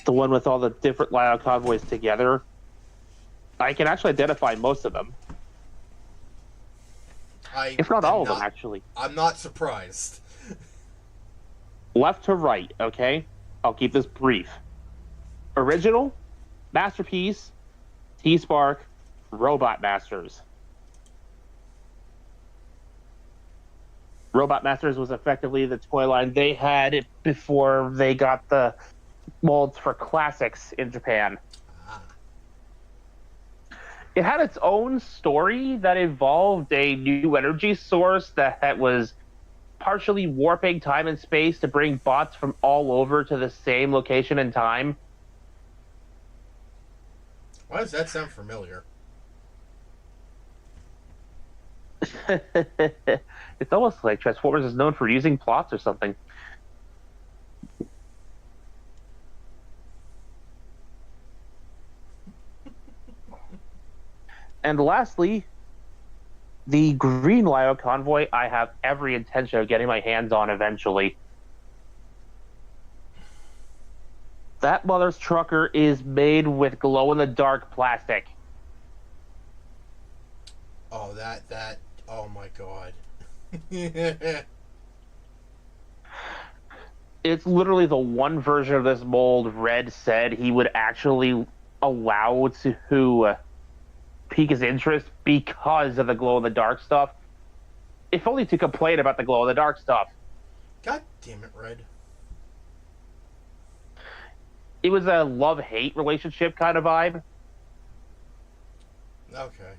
the one with all the different Lyle convoys together. I can actually identify most of them, I if not am all of them, not. actually. I'm not surprised. Left to right, okay? I'll keep this brief. Original, Masterpiece, T-Spark, Robot Masters. Robot Masters was effectively the toy line they had before they got the molds for classics in Japan. Ah, It had its own story that involved a new energy source that was partially warping time and space to bring bots from all over to the same location and time. why does that sound familiar? It's almost like Transformers is known for using plots or something. And lastly, the Green Lyo convoy, I have every intention of getting my hands on eventually. That mother's trucker is made with glow in the dark plastic. Oh, that. Oh my god. It's literally the one version of this mold Red said he would actually allow to pique his interest because of the glow in the dark stuff. If only to complain about the glow in the dark stuff. God damn it, Red. It was a love hate relationship kind of vibe. Okay.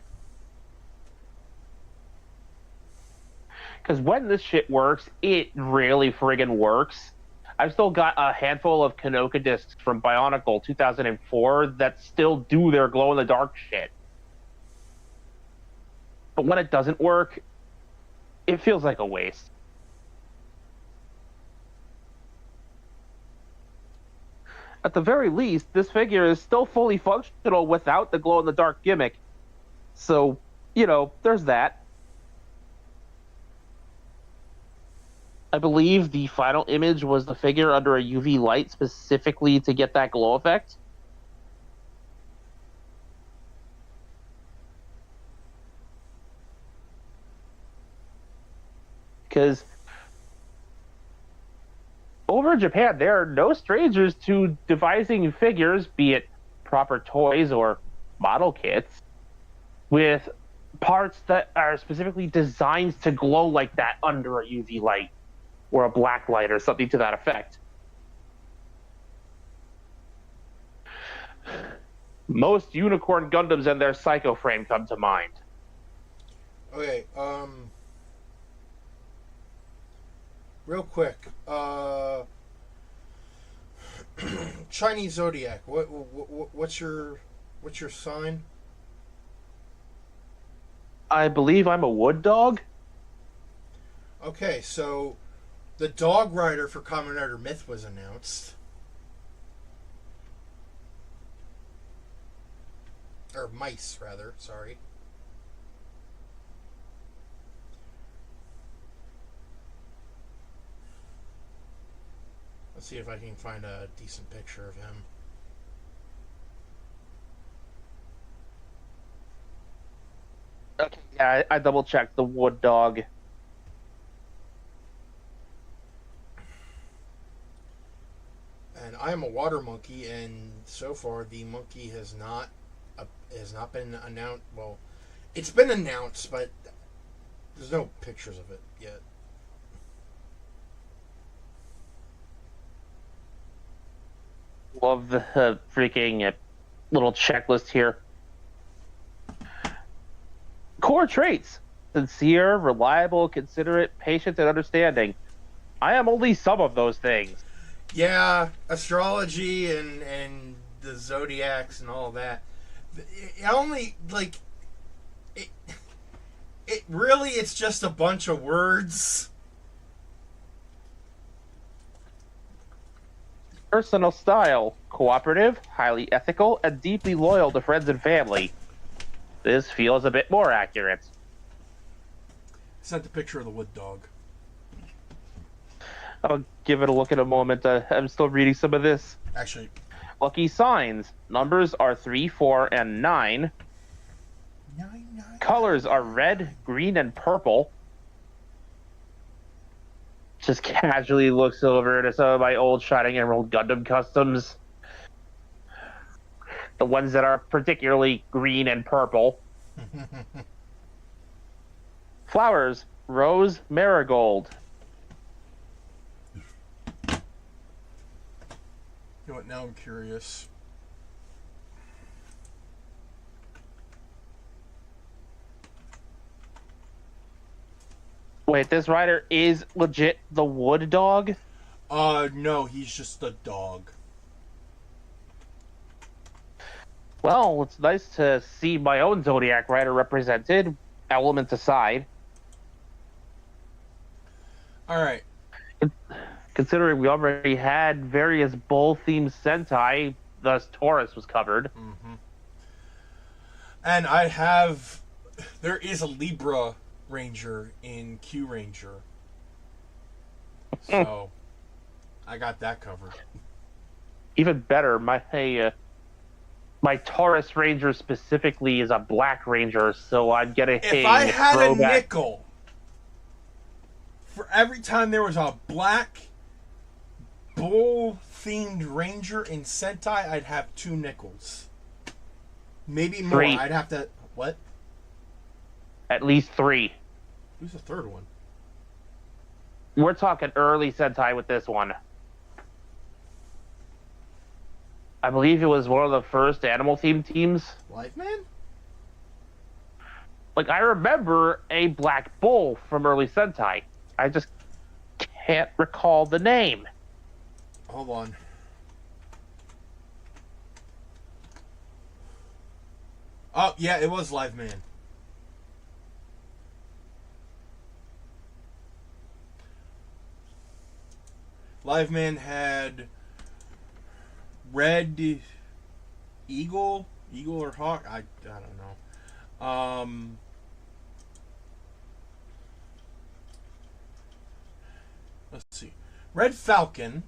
Because when this shit works, it really friggin' works. I've still got a handful of Kanoka discs from Bionicle 2004 that still do their glow in the dark shit. But when it doesn't work, it feels like a waste. At the very least, this figure is still fully functional without the glow in the dark gimmick. So, there's that. I believe the final image was the figure under a UV light specifically to get that glow effect. Because over in Japan, there are no strangers to devising figures, be it proper toys or model kits, with parts that are specifically designed to glow like that under a UV light or a black light or something to that effect. Most Unicorn Gundams and their Psycho Frame come to mind. Okay, real quick. Chinese Zodiac. What's your sign? I believe I'm a wood dog. Okay, so the Dog Rider for Kamen Rider Myth was announced. Or Mice, rather, sorry. Let's see if I can find a decent picture of him. Okay, yeah, I double checked the wood dog. And I am a water monkey, and so far the monkey has not been announced. Well, it's been announced, but there's no pictures of it yet. Love the freaking little checklist here. Core traits: sincere, reliable, considerate, patient, and understanding. I am only some of those things. Yeah, astrology and the zodiacs and all that. It only like it. It really it's just a bunch of words. Personal style: cooperative, highly ethical, and deeply loyal to friends and family. This feels a bit more accurate. Sent the picture of the wood dog. I'll give it a look in a moment. I'm still reading some of this. Actually, Lucky signs. Numbers are 3, 4, and 9. Colors are red, green, and purple. Just casually looks over to some of my old Shining Emerald Gundam customs. The ones that are particularly green and purple. Flowers, rose, marigold. You know what? Now I'm curious. Wait, this rider is legit the wood dog? No, he's just a dog. Well, it's nice to see my own Zodiac rider represented, elements aside. Alright. Considering we already had various bull-themed Sentai, thus Taurus was covered. Mm-hmm. And I have... There is a Libra Ranger in Q Ranger. So, I got that covered. Even better, my Taurus Ranger specifically is a Black Ranger, so I'd get a If I had throwback. a nickel for every time there was a black bull-themed Ranger in Sentai, I'd have 2 nickels. Maybe more. 3. I'd have to... What? At least 3. Who's the third one? We're talking early Sentai with this one. I believe it was one of the first animal-themed teams. Life Man? Like, I remember a black bull from early Sentai. I just can't recall the name. Hold on. Oh, yeah, it was Live Man. Live Man had Red Eagle or Hawk. I don't know. Let's see. Red Falcon,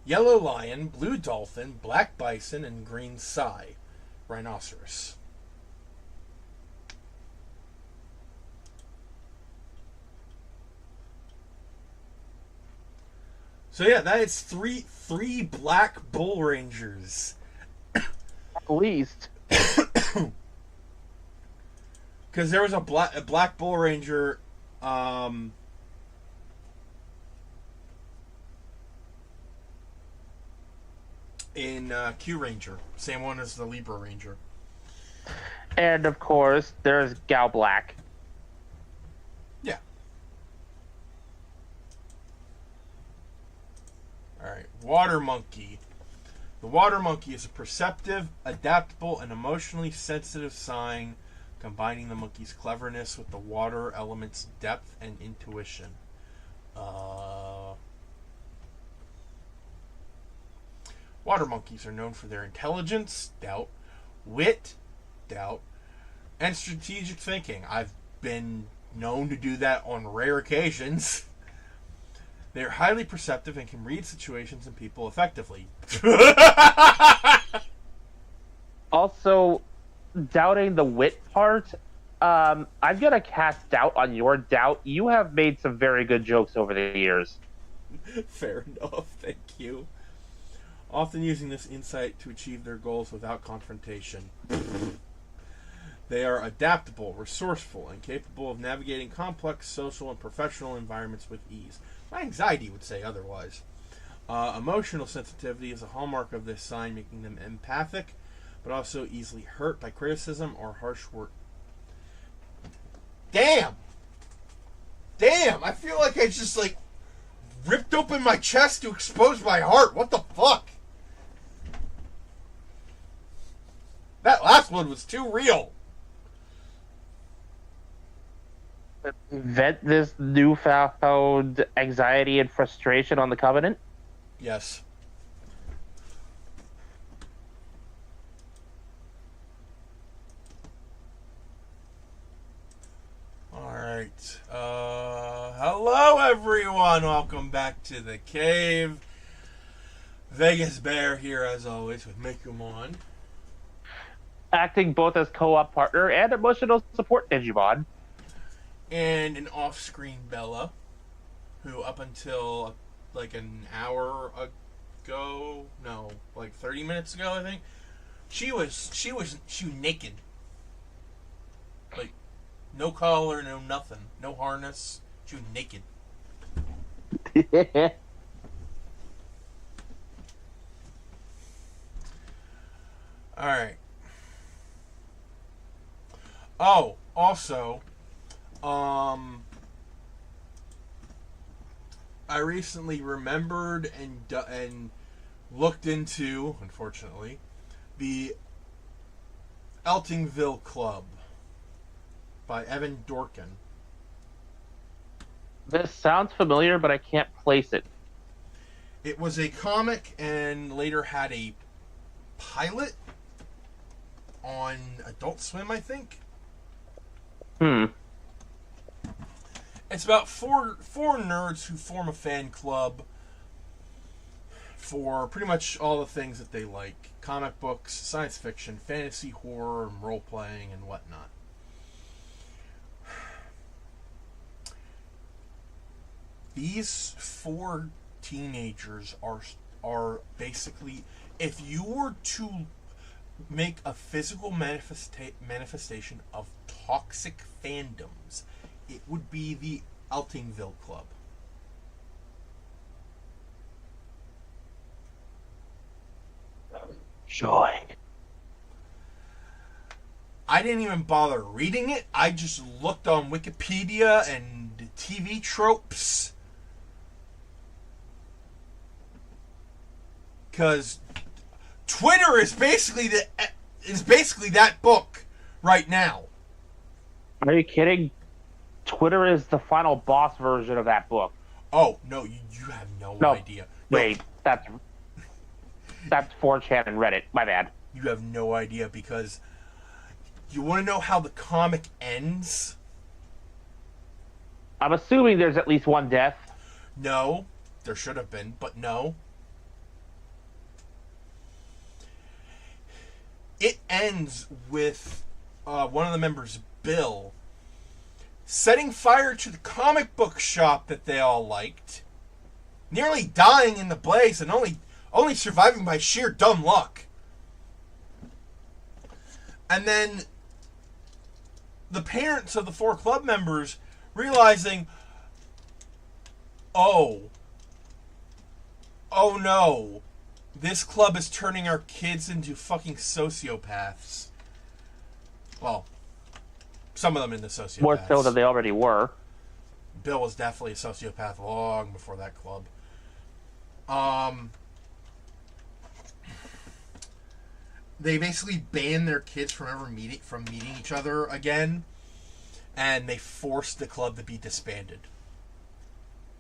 Yellow Lion, Blue Dolphin, Black Bison, and Green Sai, Rhinoceros. So yeah, that is three Black Bull Rangers. At least. Because there was a Black Bull Ranger in Q Ranger. Same one as the Libra Ranger. And, of course, there's Gal Black. Yeah. Alright, Water Monkey. The Water Monkey is a perceptive, adaptable, and emotionally sensitive sign, combining the monkey's cleverness with the water element's depth and intuition. Water monkeys are known for their intelligence, doubt, wit, doubt, and strategic thinking. I've been known to do that on rare occasions. They're highly perceptive and can read situations and people effectively. Also, doubting the wit part, I'm going to cast doubt on your doubt. You have made some very good jokes over the years. Fair enough, thank you. Often using this insight to achieve their goals without confrontation. They are adaptable, resourceful, and capable of navigating complex social and professional environments with ease. My anxiety would say otherwise. Emotional sensitivity is a hallmark of this sign, making them empathic, but also easily hurt by criticism or harsh work. Damn! I feel like I just, ripped open my chest to expose my heart. What the fuck? That last one was too real. Vent this newfound anxiety and frustration on the Covenant? Yes. Alright. Hello everyone. Welcome back to the cave. Vegas Bear here, as always, with Mikumon. Acting both as co-op partner and emotional support Digimon. And an off-screen Bella, who up until like an hour ago, no, like 30 minutes ago, I think, she was naked. Like, no collar, no nothing, no harness. She was naked. All right. Oh, also, I recently remembered and looked into, unfortunately, the Eltingville Club by Evan Dorkin. This sounds familiar, but I can't place it. It was a comic and later had a pilot on Adult Swim, I think. It's about four nerds who form a fan club for pretty much all the things that they like: comic books, science fiction, fantasy, horror, and role playing, and whatnot. These four teenagers are basically, if you were to make a physical manifestation of toxic fandoms, it would be the Eltingville Club. Joy. I didn't even bother reading it. I just looked on Wikipedia and TV tropes. Because Twitter is basically that book right now. Are you kidding? Twitter is the final boss version of that book. Oh no, you have no idea. Wait, that's 4chan and Reddit. My bad. You have no idea, because you want to know how the comic ends? I'm assuming there's at least one death. No, there should have been, but no. It ends with one of the members, Bill, setting fire to the comic book shop that they all liked, nearly dying in the blaze and only surviving by sheer dumb luck. And then the parents of the four club members realizing, oh no, this club is turning our kids into fucking sociopaths. Well, some of them into sociopaths. More so than they already were. Bill was definitely a sociopath long before that club. They basically banned their kids from meeting each other again, and they forced the club to be disbanded.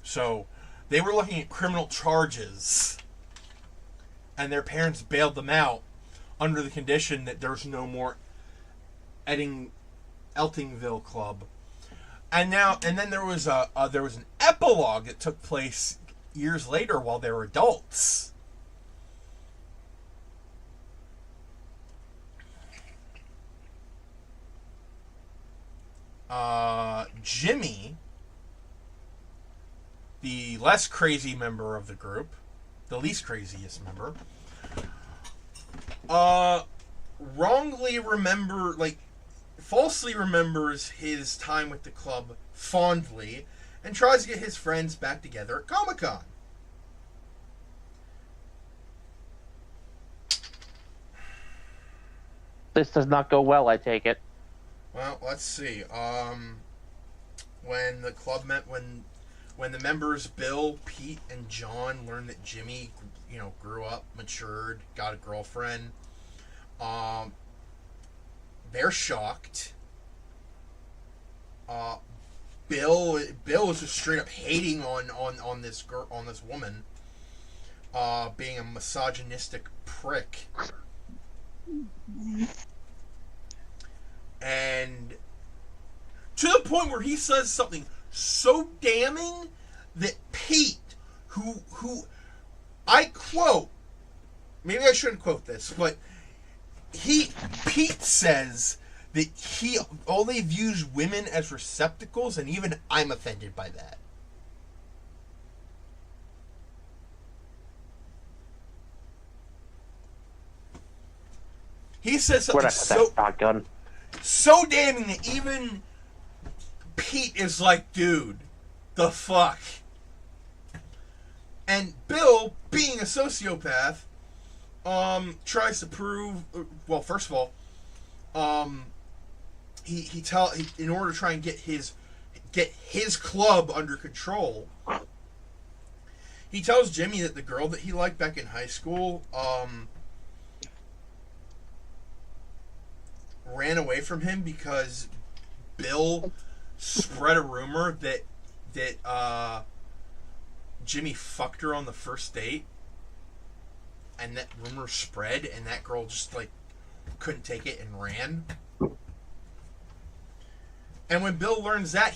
So they were looking at criminal charges, and their parents bailed them out under the condition that there's no more Eltingville Club. And then there was an epilogue that took place years later while they were adults. Jimmy, the less crazy member of the group, the least craziest member, falsely remembers his time with the club fondly and tries to get his friends back together at Comic-Con. This does not go well, I take it. Well, let's see. When the members Bill, Pete, and John learned that Jimmy, grew up, matured, got a girlfriend, they're shocked. Bill is just straight up hating on this girl, on this woman, being a misogynistic prick. And to the point where he says something so damning that Pete, who I quote, maybe I shouldn't quote this, but Pete says that he only views women as receptacles, and even I'm offended by that. He says something so damning that even Pete is like, dude, the fuck. And Bill, being a sociopath, tries to prove. Well, first of all, he in order to try and get his club under control. He tells Jimmy that the girl that he liked back in high school, ran away from him because Bill spread a rumor that Jimmy fucked her on the first date, and that rumor spread, and that girl just like couldn't take it and ran. And when Bill learns that,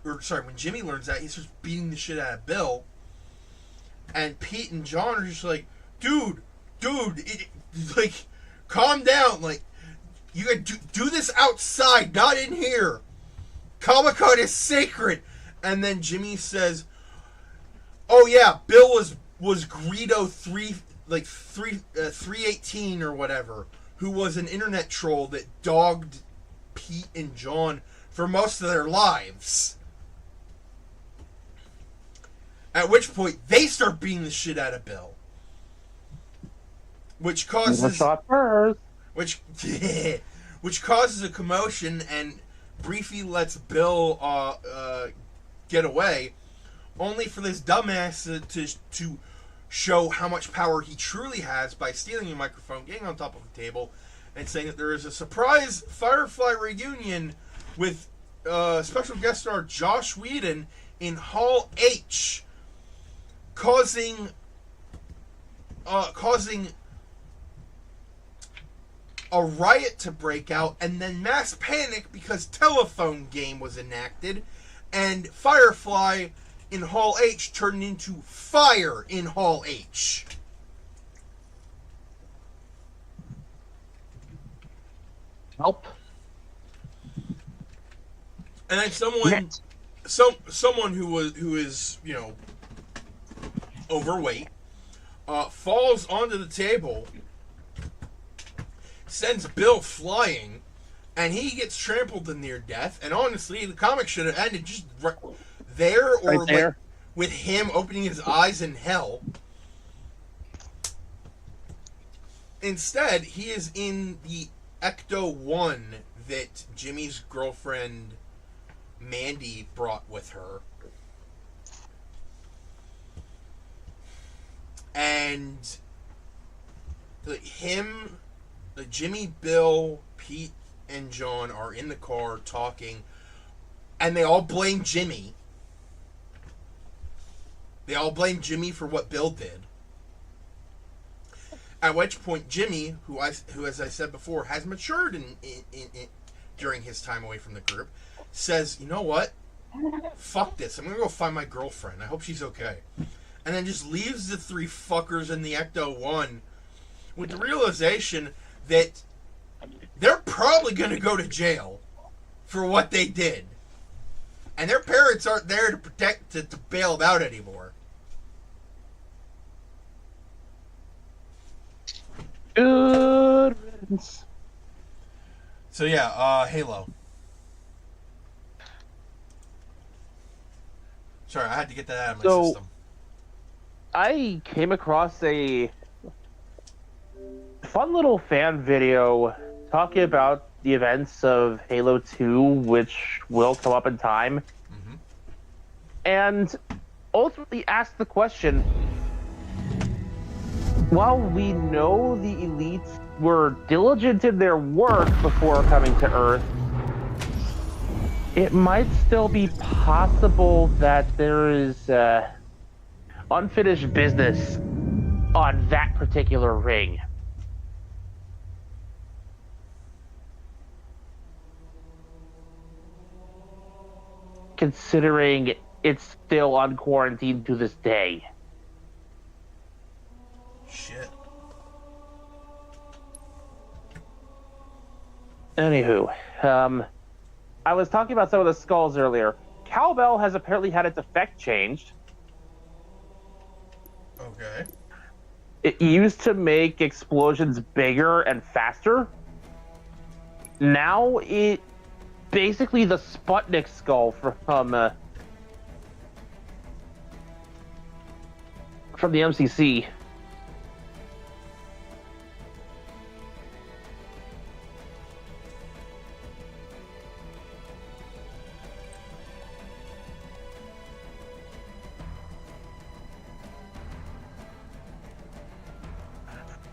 when Jimmy learns that, he starts beating the shit out of Bill. And Pete and John are just like, dude, like, calm down, like. You can do this outside, not in here. Comic-Con is sacred. And then Jimmy says, "Oh yeah, Bill was Greedo 318 or whatever, who was an internet troll that dogged Pete and John for most of their lives." At which point they start beating the shit out of Bill, which causes which causes a commotion, and Briefy lets Bill get away, only for this dumbass to show how much power he truly has by stealing a microphone, getting on top of the table, and saying that there is a surprise Firefly reunion with special guest star Josh Whedon in Hall H, causing a riot to break out, and then mass panic because telephone game was enacted, and Firefly in Hall H turned into Fire in Hall H. Help. And then someone who is overweight falls onto the table, sends Bill flying, and he gets trampled to near death. And honestly, the comic should have ended just right there, or right there. Like with him opening his eyes in hell. Instead, he is in the Ecto-1 that Jimmy's girlfriend Mandy brought with her. And Jimmy, Bill, Pete, and John are in the car talking, and they all blame Jimmy. They all blame Jimmy for what Bill did. At which point, Jimmy, who as I said before, has matured in during his time away from the group, says, "You know what? Fuck this. I'm gonna go find my girlfriend. I hope she's okay." And then just leaves the three fuckers in the Ecto-1 with the realization that they're probably going to go to jail for what they did. And their parents aren't there to bail them out anymore. Good riddance. So yeah, Halo. Sorry, I had to get that out of my system. I came across a fun little fan video talking about the events of Halo 2, which will come up in time, and ultimately asked the question, while we know the elites were diligent in their work before coming to Earth, it might still be possible that there is unfinished business on that particular ring. Considering it's still unquarantined to this day. Shit. Anywho, I was talking about some of the skulls earlier. Cowbell has apparently had its effect changed. Okay. It used to make explosions bigger and faster. Now it basically the Sputnik skull from the MCC.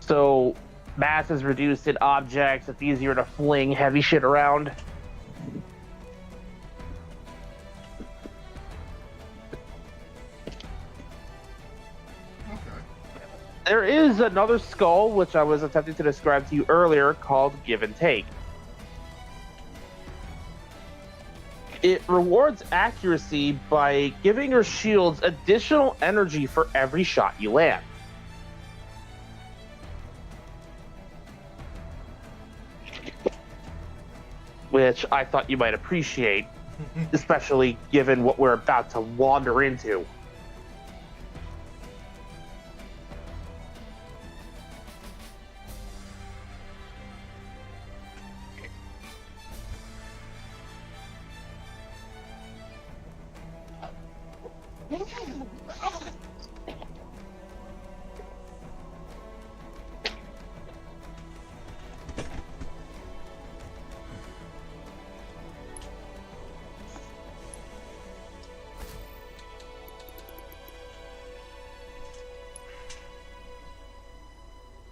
So mass is reduced in objects. It's easier to fling heavy shit around. There is another skull, which I was attempting to describe to you earlier, called Give and Take. It rewards accuracy by giving your shields additional energy for every shot you land. Which I thought you might appreciate, especially given what we're about to wander into.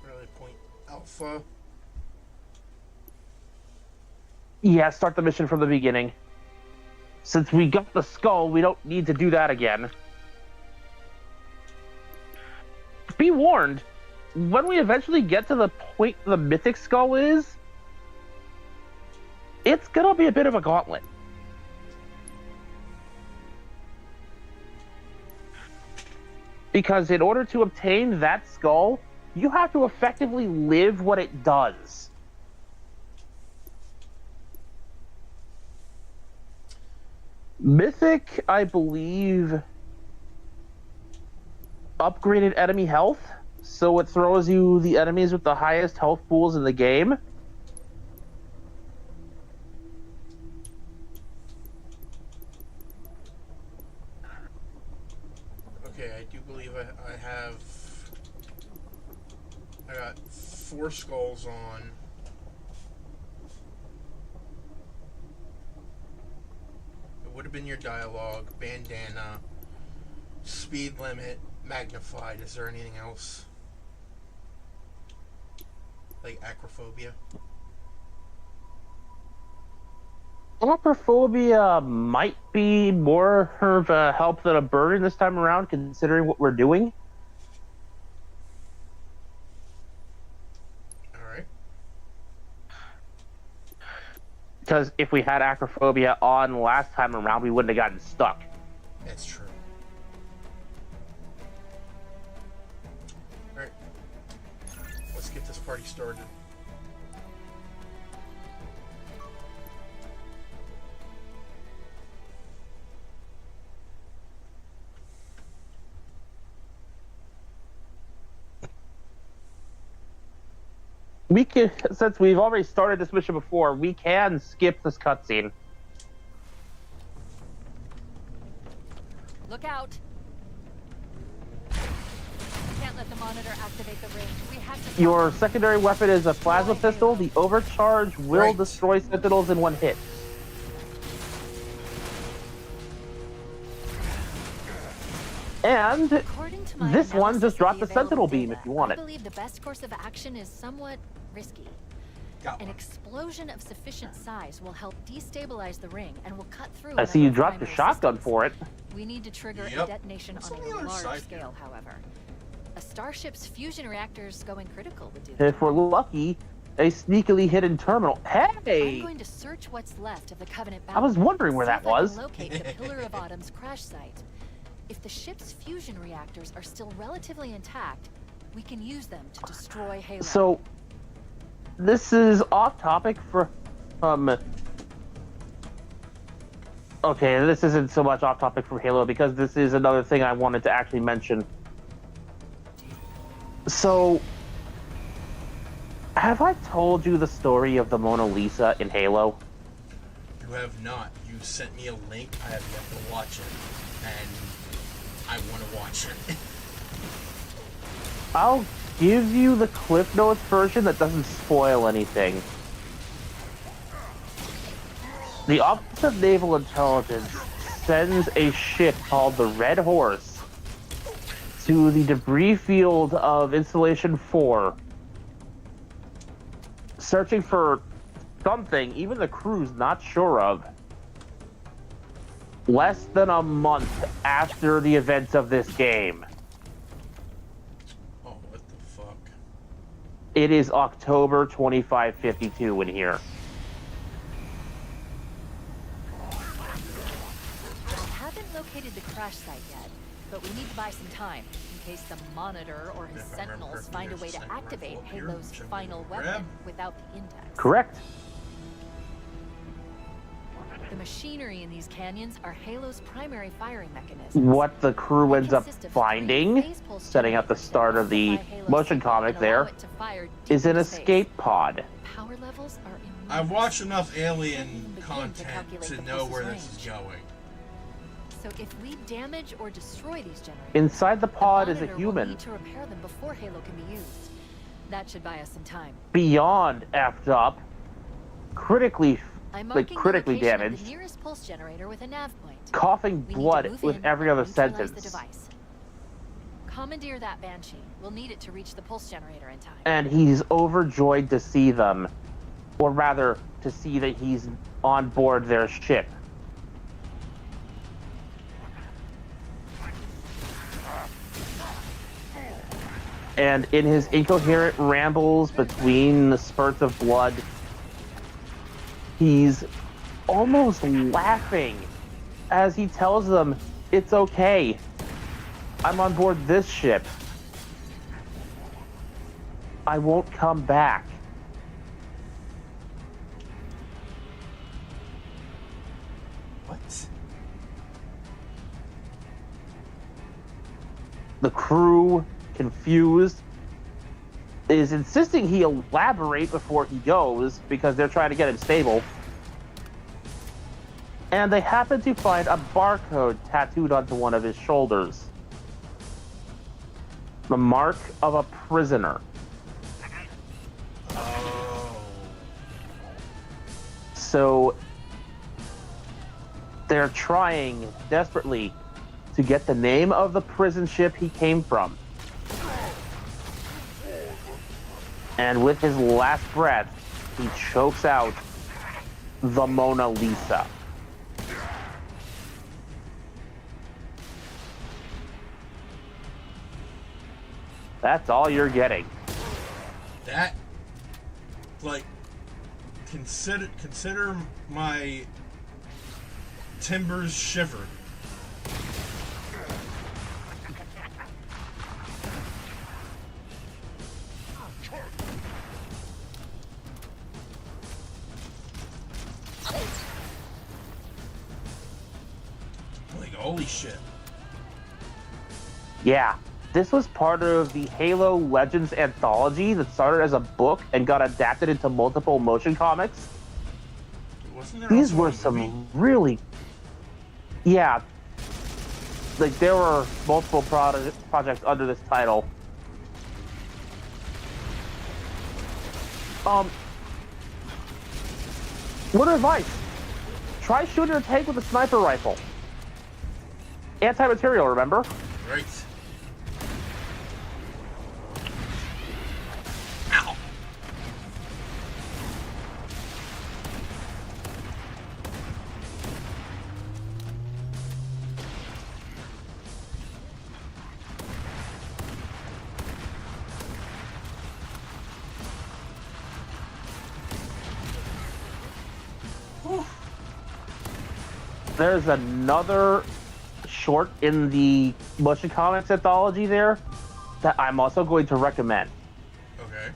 Rally point alpha. Yeah, start the mission from the beginning. Since we got the skull, we don't need to do that again. Be warned, when we eventually get to the point the mythic skull is, it's gonna be a bit of a gauntlet. Because in order to obtain that skull, you have to effectively live what it does. Mythic, I believe, upgraded enemy health, so it throws you the enemies with the highest health pools in the game. Okay, I do believe I got 4 skulls on. It would have been your dialogue, bandana, speed limit, magnified. Is there anything else? Like acrophobia? Acrophobia might be more of a help than a burden this time around, considering what we're doing. Alright. Because if we had acrophobia on last time around, we wouldn't have gotten stuck. That's true. Alright. Let's get this party started. We can, since we've already started this mission before, we can skip this cutscene. Look out! Can't let the monitor activate the ring. We have to. Your secondary weapon is a plasma pistol. The overcharge will destroy sentinels in one hit. And this one just dropped the sentinel beam if you want it. I believe the best course of action is somewhat risky. An explosion of sufficient size will help destabilize the ring and will cut through. I see you dropped your shotgun for it. We need to trigger a detonation on a large scale, however. A starship's fusion reactors going critical would do that. If we're lucky, a sneakily hidden terminal. Hey! I'm going to search what's left of the Covenant I was wondering where that was. Locate the Pillar of Autumn's crash site. If the ship's fusion reactors are still relatively intact, we can use them to destroy Halo. So, this is off topic for Um. Okay, this isn't so much off topic from Halo because this is another thing I wanted to actually mention. So, have I told you the story of the Mona Lisa in Halo? You have not. You sent me a link. I have yet to watch it, and I want to watch it. I'll give you the Cliff Notes version that doesn't spoil anything. The Office of Naval Intelligence sends a ship called the Red Horse to the debris field of Installation 4, searching for something even the crew's not sure of. Less than a month after the events of this game. Oh, what the fuck? It is October 2552 in here. Located the crash site yet, but we need to buy some time in case the Monitor or his Sentinels find a way to activate Halo's final weapon without the index. Correct. The machinery in these canyons are Halo's primary firing mechanism. What the crew ends up finding, setting up the start of the motion comic there, is an escape pod. Power levels are enormous. I've watched enough Alien content to know where this is going. So if we damage or destroy these generators, inside the pod is a will human. Need to repair them before Halo can be used. That should buy us some time. Beyond effed up, critically damaged, the nearest pulse generator with a nav point. Coughing blood with every other sentence. Commandeer that Banshee. We'll need it to reach the pulse generator in time. And he's overjoyed to see them, or rather, to see that he's on board their ship. And in his incoherent rambles between the spurts of blood, he's almost laughing as he tells them, "It's okay. I'm on board this ship. I won't come back." What? The crew, confused, is insisting he elaborate before he goes because they're trying to get him stable. And they happen to find a barcode tattooed onto one of his shoulders. The mark of a prisoner. Oh. So they're trying desperately to get the name of the prison ship he came from. And with his last breath, he chokes out the Mona Lisa. That's all you're getting. That, like, consider my timbers shivered. Like, holy shit. Yeah, this was part of the Halo Legends anthology that started as a book and got adapted into multiple motion comics. These were some really... Yeah. Like, there were multiple projects under this title. Word of advice. Try shooting a tank with a sniper rifle. Anti-material, remember? Right. Ow. There's another short in the motion comics anthology there that I'm also going to recommend. Okay.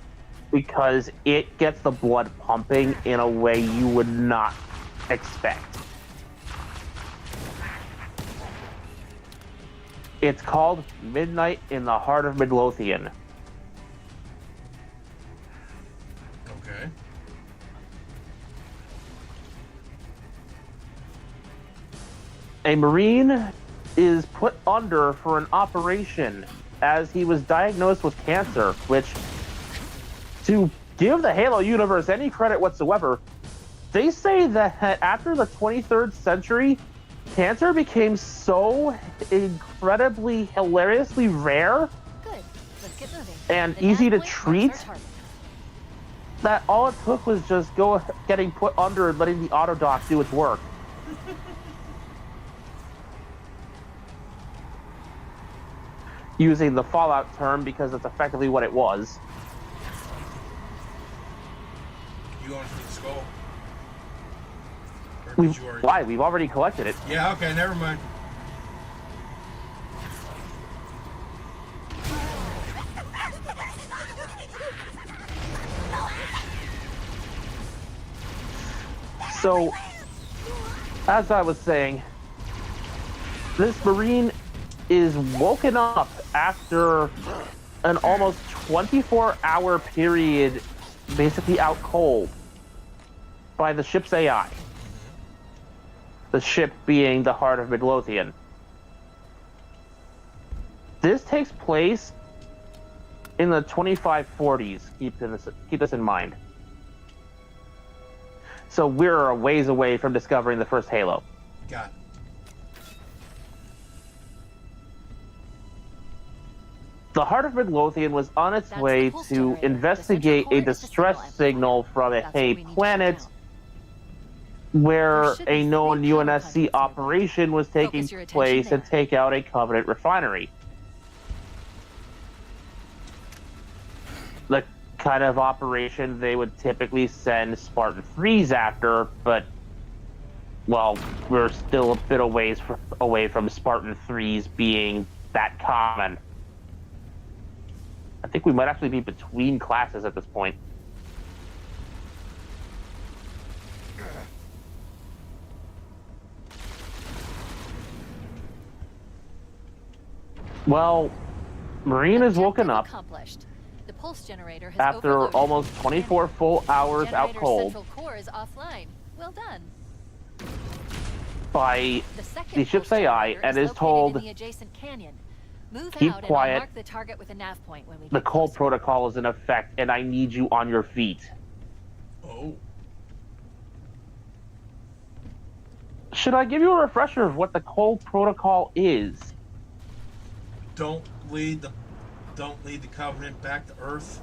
because it gets the blood pumping in a way you would not expect. It's called Midnight in the Heart of Midlothian. Okay. A Marine is put under for an operation as he was diagnosed with cancer, which, to give the Halo universe any credit whatsoever, they say that after the 23rd century, cancer became so incredibly, hilariously rare and easy to treat that all it took was just getting put under and letting the autodoc do its work. Using the Fallout term because that's effectively what it was. You going for the skull? Why? We've already collected it. Yeah, okay, never mind. So, as I was saying, this Marine is woken up after an almost 24-hour period basically out cold by the ship's AI. The ship being the Heart of Midlothian. This takes place in the 2540s. Keep this in mind. So we're a ways away from discovering the first Halo. Got it. The Heart of Midlothian was on its way to investigate a distress signal from a planet where a known UNSC operation was taking place and take out a Covenant refinery. The kind of operation they would typically send Spartan 3s after, but, well, we're still a bit away from Spartan 3s being that common. I think we might actually be between classes at this point. Well, Marine is woken up the pulse generator has after overloaded. almost 24 full hours out Generator's cold central core is offline. Well done. by the ship's pulse AI generator and is located told, in the adjacent canyon. Move keep out quiet. And I'll mark the target with a nav point when we The get cold closer. protocol is in effect and I need you on your feet. Oh. Should I give you a refresher of what the cold protocol is? Don't lead the Covenant back to Earth.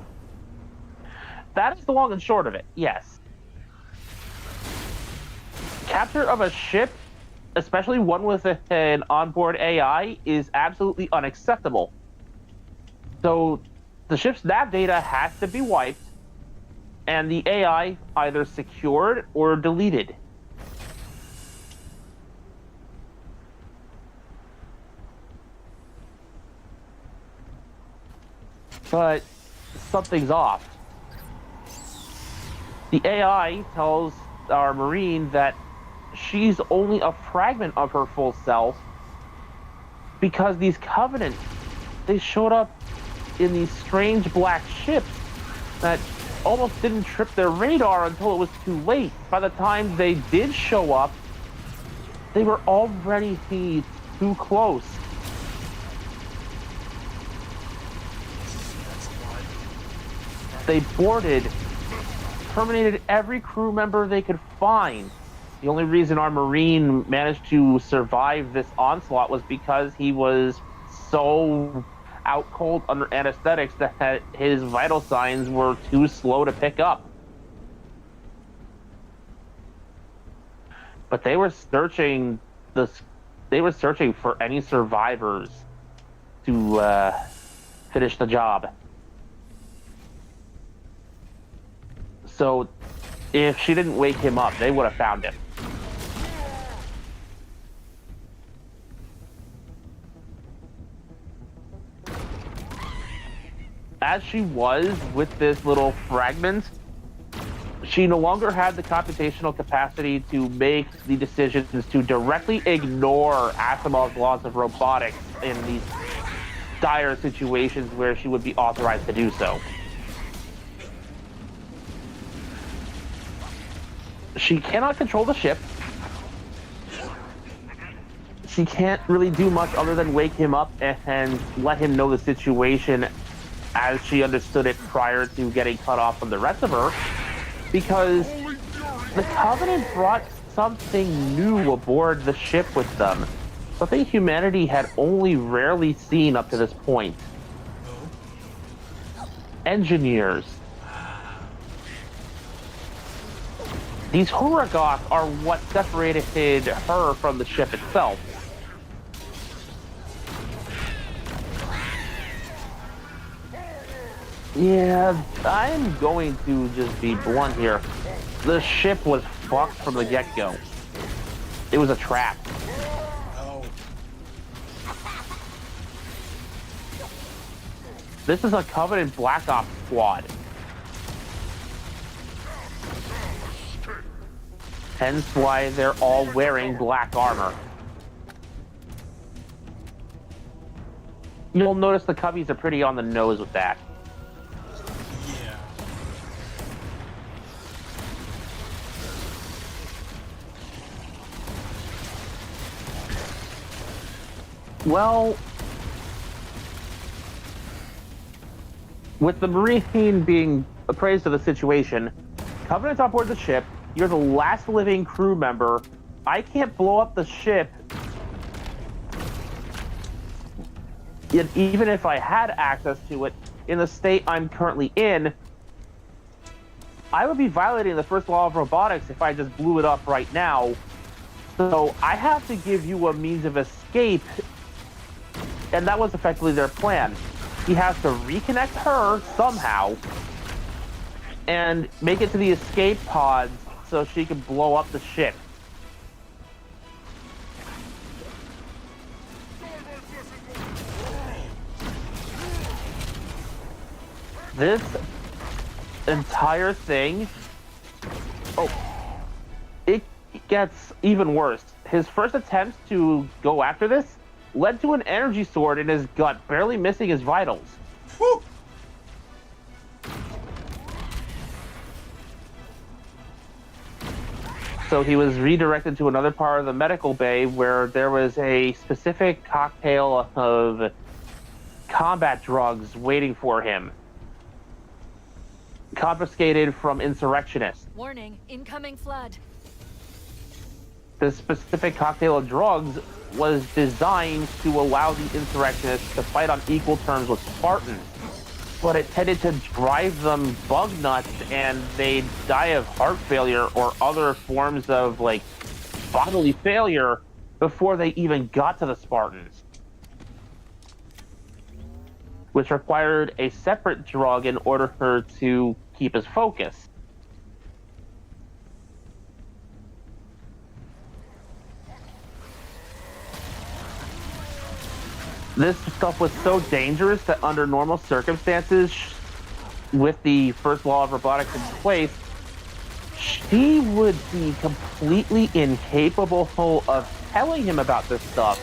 That is the long and short of it, yes. Capture of a ship, especially one with an onboard AI, is absolutely unacceptable. So the ship's nav data has to be wiped, and the AI either secured or deleted. But something's off. The AI tells our Marine that she's only a fragment of her full self because these Covenant, they showed up in these strange black ships that almost didn't trip their radar until it was too late. By the time they did show up, they were already too close. They boarded, terminated every crew member they could find. The only reason our Marine managed to survive this onslaught was because he was so out cold under anesthetics that his vital signs were too slow to pick up. But they were searching for any survivors to finish the job. So if she didn't wake him up, they would have found him. as she was with this little fragment, she no longer had the computational capacity to make the decisions to directly ignore Asimov's laws of robotics in these dire situations where she would be authorized to do so. She cannot control the ship. She can't really do much other than wake him up and let him know the situation as she understood it prior to getting cut off from the rest of her, because the Covenant brought something new aboard the ship with them, something humanity had only rarely seen up to this point. Engineers. These Huragoth are what separated her from the ship itself. Yeah, I'm going to just be blunt here. The ship was fucked from the get-go. It was a trap. Oh. This is a Covenant Black Ops squad. Hence why they're all wearing black armor. You'll notice the Cubbies are pretty on the nose with that. Yeah. Well, with the Marine being appraised of the situation, Covenant's on board the ship, you're the last living crew member, I can't blow up the ship. Yet even if I had access to it, in the state I'm currently in, I would be violating the first law of robotics if I just blew it up right now. So I have to give you a means of escape, and that was effectively their plan. He has to reconnect her somehow and make it to the escape pods so she can blow up the ship. This entire thing, it gets even worse. His first attempt to go after this led to an energy sword in his gut, barely missing his vitals. Woo! So he was redirected to another part of the medical bay where there was a specific cocktail of combat drugs waiting for him, confiscated from insurrectionists. Warning, incoming flood. This specific cocktail of drugs was designed to allow the insurrectionists to fight on equal terms with Spartans, but it tended to drive them bug nuts and they'd die of heart failure or other forms of like bodily failure before they even got to the Spartans, which required a separate drug in order to keep his focus. This stuff was so dangerous that under normal circumstances, with the first law of robotics in place, she would be completely incapable of telling him about this stuff.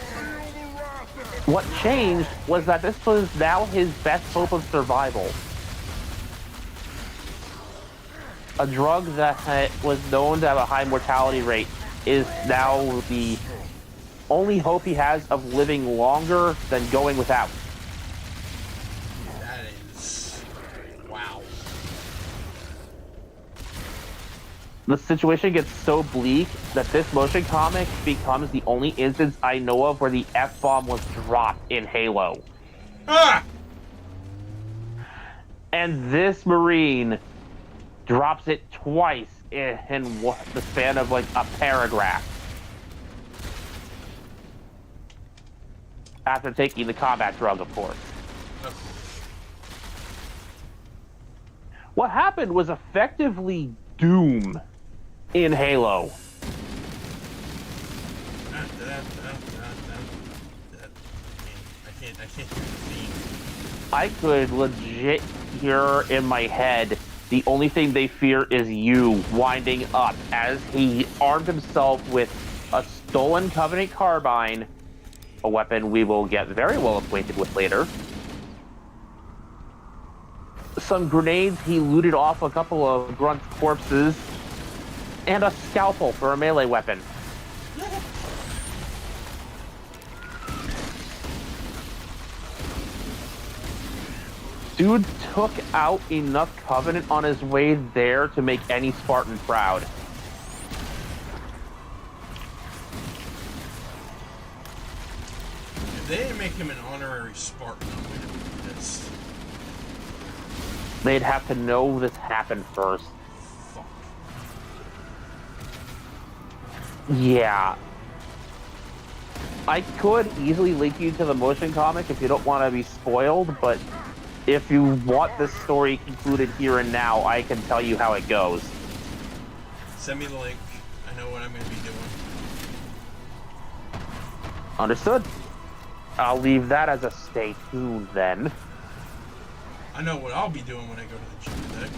What changed was that this was now his best hope of survival. A drug that was known to have a high mortality rate is now the only hope he has of living longer than going without. That is... wow. The situation gets so bleak that this motion comic becomes the only instance I know of where the F-bomb was dropped in Halo. Ah! And this Marine drops it twice in the span of like a paragraph. After taking the combat drug, of course. What happened was effectively Doom in Halo. I can't do the theme. I could legit hear in my head the only thing they fear is you winding up as he armed himself with a stolen Covenant carbine, a weapon we will get very well acquainted with later. Some grenades, he looted off a couple of grunt corpses, and a scalpel for a melee weapon. Dude took out enough Covenant on his way there to make any Spartan proud. If they didn't make him an honorary Spartan, I'm going to be pissed. They'd have to know this happened first. Fuck. Yeah. I could easily link you to the motion comic if you don't want to be spoiled, but if you want this story concluded here and now, I can tell you how it goes. Send me the link. I know what I'm going to be doing. Understood. I'll leave that as a stay tuned then. I know what I'll be doing when I go to the gym today.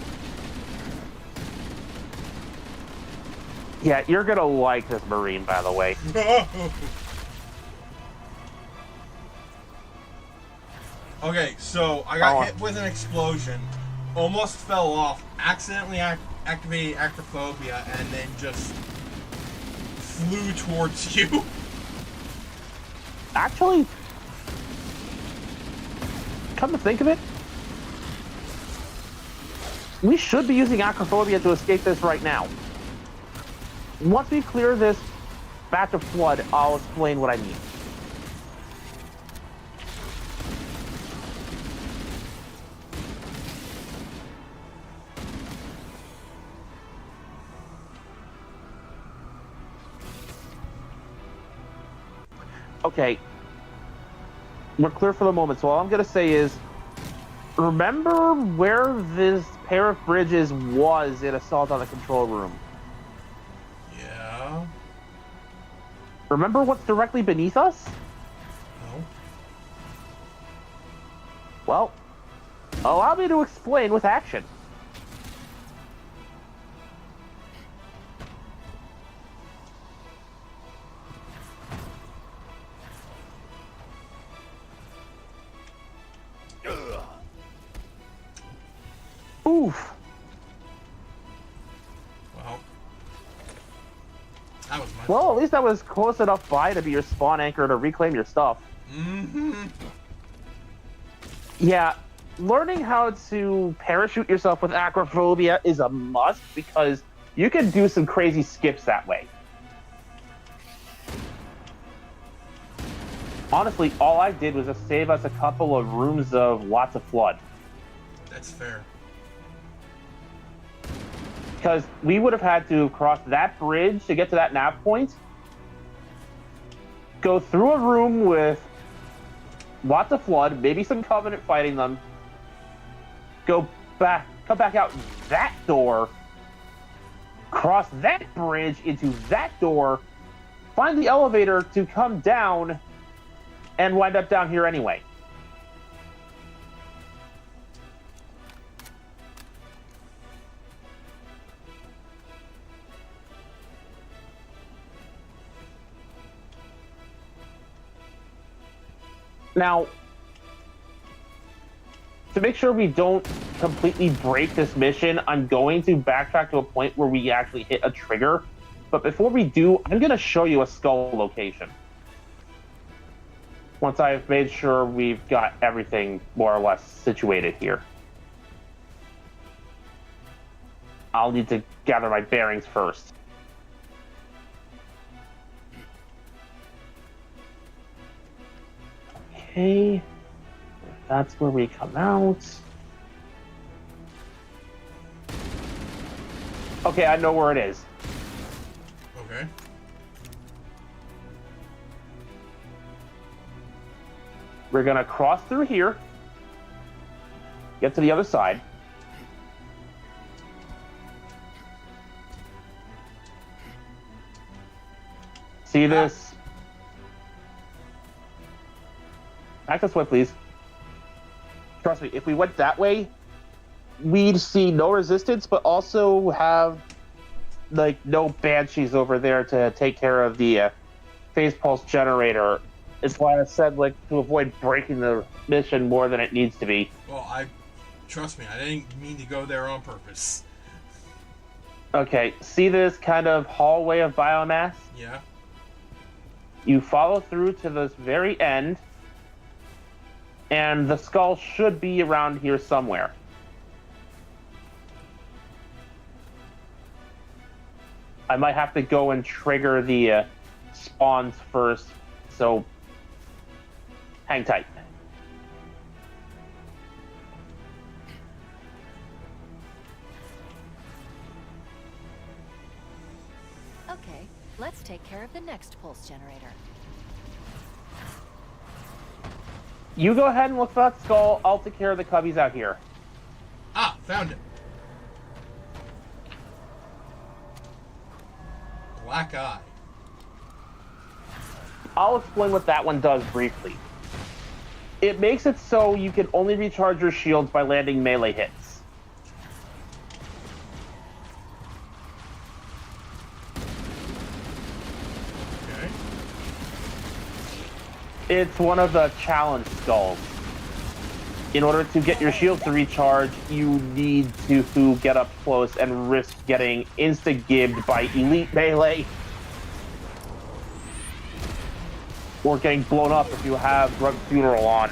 Yeah, you're gonna like this Marine, by the way. Okay, so I got hit with an explosion, almost fell off, accidentally activated acrophobia, and then just flew towards you. Actually, come to think of it, we should be using acrophobia to escape this right now. Once we clear this batch of flood, I'll explain what I mean. Okay, we're clear for the moment, so all I'm going to say is, remember where this pair of bridges was in Assault on the Control Room? Yeah. Remember what's directly beneath us? No. Well, allow me to explain with action. Oof. Well, that was my Well, fault. at least I was close enough by to be your spawn anchor to reclaim your stuff. Mm-hmm. Yeah, learning how to parachute yourself with acrophobia is a must because you can do some crazy skips that way. Honestly, all I did was just save us a couple of rooms of lots of flood. That's fair. Because we would have had to cross that bridge to get to that nav point, go through a room with lots of flood, maybe some Covenant fighting them, go back, come back out that door, cross that bridge into that door, find the elevator to come down, and wind up down here anyway. Now, to make sure we don't completely break this mission, I'm going to backtrack to a point where we actually hit a trigger. But before we do, I'm going to show you a skull location. Once I've made sure we've got everything more or less situated here. I'll need to gather my bearings first. Okay, that's where we come out. Okay, I know where it is. Okay. We're gonna cross through here, get to the other side. See this? Back this way, please. Trust me, if we went that way, we'd see no resistance, but also have like no banshees over there to take care of the phase pulse generator. It's why I said like to avoid breaking the mission more than it needs to be. Well, trust me, I didn't mean to go there on purpose. Okay, see this kind of hallway of biomass? Yeah. You follow through to this very end, and the skull should be around here somewhere. I might have to go and trigger the spawns first, so hang tight. Okay, let's take care of the next pulse generator. You go ahead and look for that skull. I'll take care of the cubbies out here. Ah, found it. Black eye. I'll explain what that one does briefly. It makes it so you can only recharge your shields by landing melee hits. Okay. It's one of the challenge skulls. In order to get your shield to recharge, you need to get up close and risk getting insta-gibbed by elite melee. Or getting blown up if you have Drug Funeral on.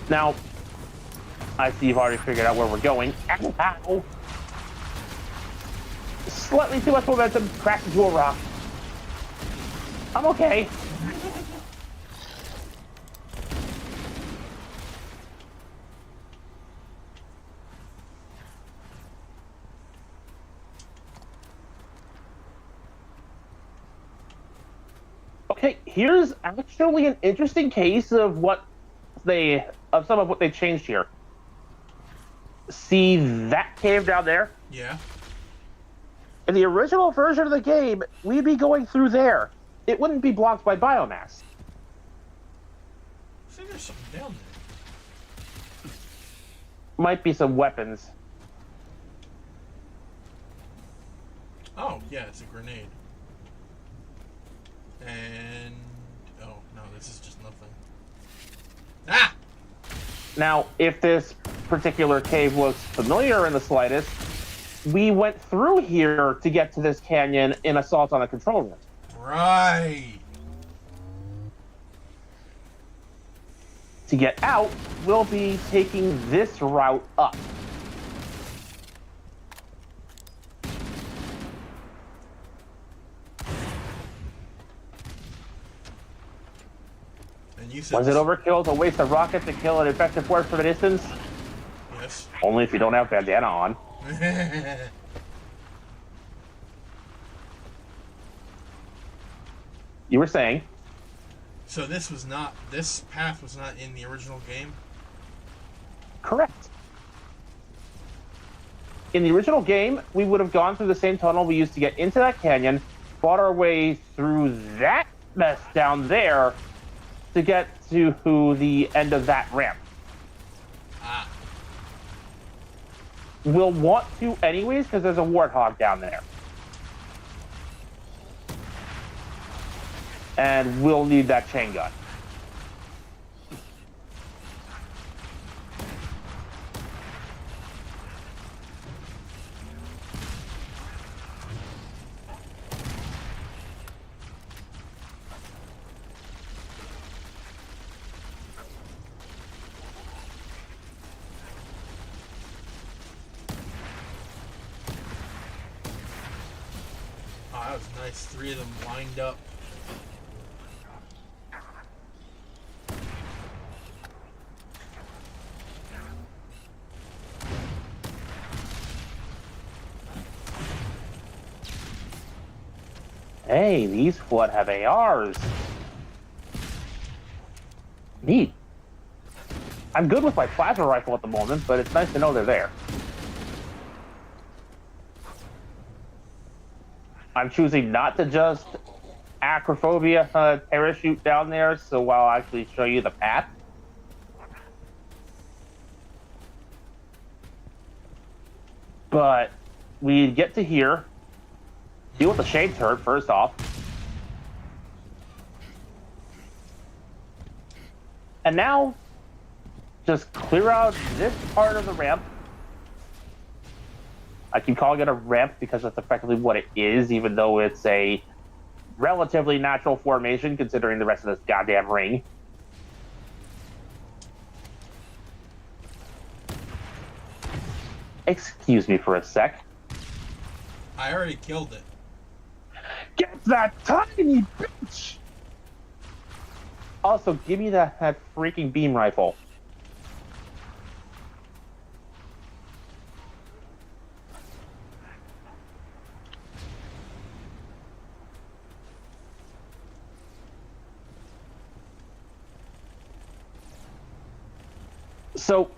Now, I see you've already figured out where we're going. Ow! Slightly too much momentum, cracked into a rock. I'm okay. Okay, here's actually an interesting case of some of what they changed here. See that cave down there? Yeah. In the original version of the game, we'd be going through there. It wouldn't be blocked by biomass. I think there's something down there. Might be some weapons. Oh, yeah, it's a grenade. And... oh, no, this is just nothing. Ah! Now, if this particular cave looks familiar in the slightest, we went through here to get to this canyon in Assault on the Control Room. Right! To get out, we'll be taking this route up. And you said Was it overkill to waste a rocket to kill an infected force from a distance? Yes. Only if you don't have bandana on. You were saying? So this path was not in the original game? Correct. In the original game, we would have gone through the same tunnel we used to get into that canyon, fought our way through that mess down there to get to the end of that ramp. Ah. We'll want to anyways, because there's a warthog down there. And we'll need that chain gun. Oh, that was nice. 3 of them lined up. Hey, these Flood have ARs. Neat. I'm good with my plasma rifle at the moment, but it's nice to know they're there. I'm choosing not to just acrophobia parachute down there, so I'll actually show you the path. But we get to here, deal with the shade turret first off. And now, just clear out this part of the ramp. I keep calling it a ramp because that's effectively what it is, even though it's a relatively natural formation considering the rest of this goddamn ring. Excuse me for a sec. I already killed it. Get that tiny bitch! Also, give me that freaking beam rifle. So,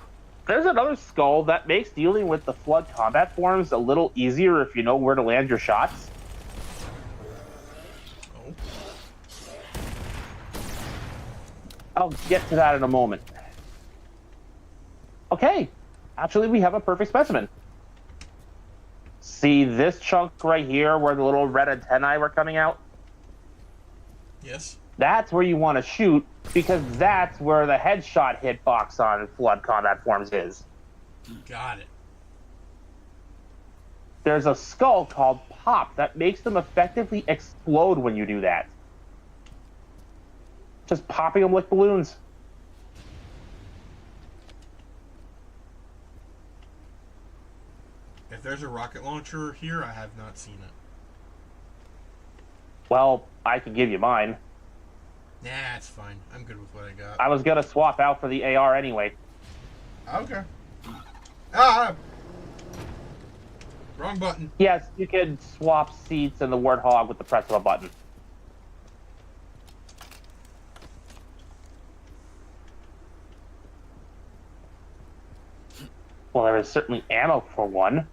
there's another skull that makes dealing with the flood combat forms a little easier if you know where to land your shots. Oh. I'll get to that in a moment. Okay, actually we have a perfect specimen. See this chunk right here where the little red antennae were coming out? Yes. That's where you want to shoot, because that's where the headshot hitbox on flood combat forms is. Got it. There's a skull called Pop that makes them effectively explode when you do that. Just popping them like balloons. If there's a rocket launcher here, I have not seen it. Well, I can give you mine. Nah, it's fine. I'm good with what I got. I was gonna swap out for the AR anyway. Okay. Ah! Wrong button. Yes, you can swap seats in the Warthog with the press of a button. Well, there is certainly ammo for one.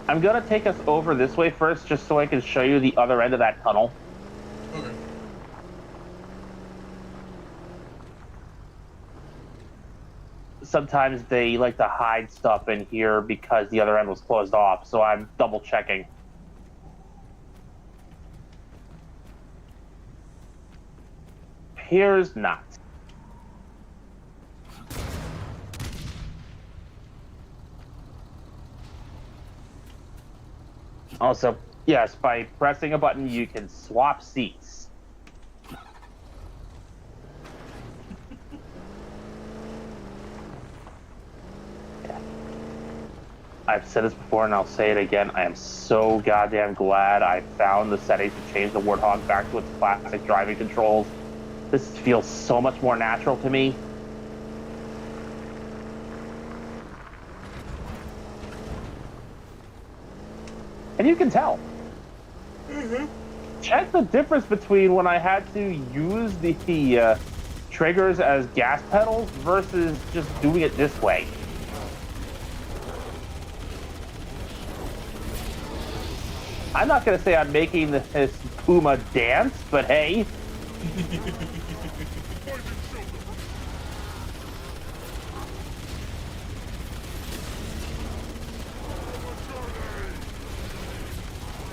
I'm gonna take us over this way first, just so I can show you the other end of that tunnel. Okay. Sometimes they like to hide stuff in here because the other end was closed off, so I'm double checking. Here's not. Also, yes, by pressing a button, you can swap seats. Yeah. I've said this before and I'll say it again. I am so goddamn glad I found the settings to change the Warthog back to its classic driving controls. This feels so much more natural to me. And you can tell. Mm-hmm. Check the difference between when I had to use the triggers as gas pedals versus just doing it this way. I'm not going to say I'm making this Puma dance, but hey.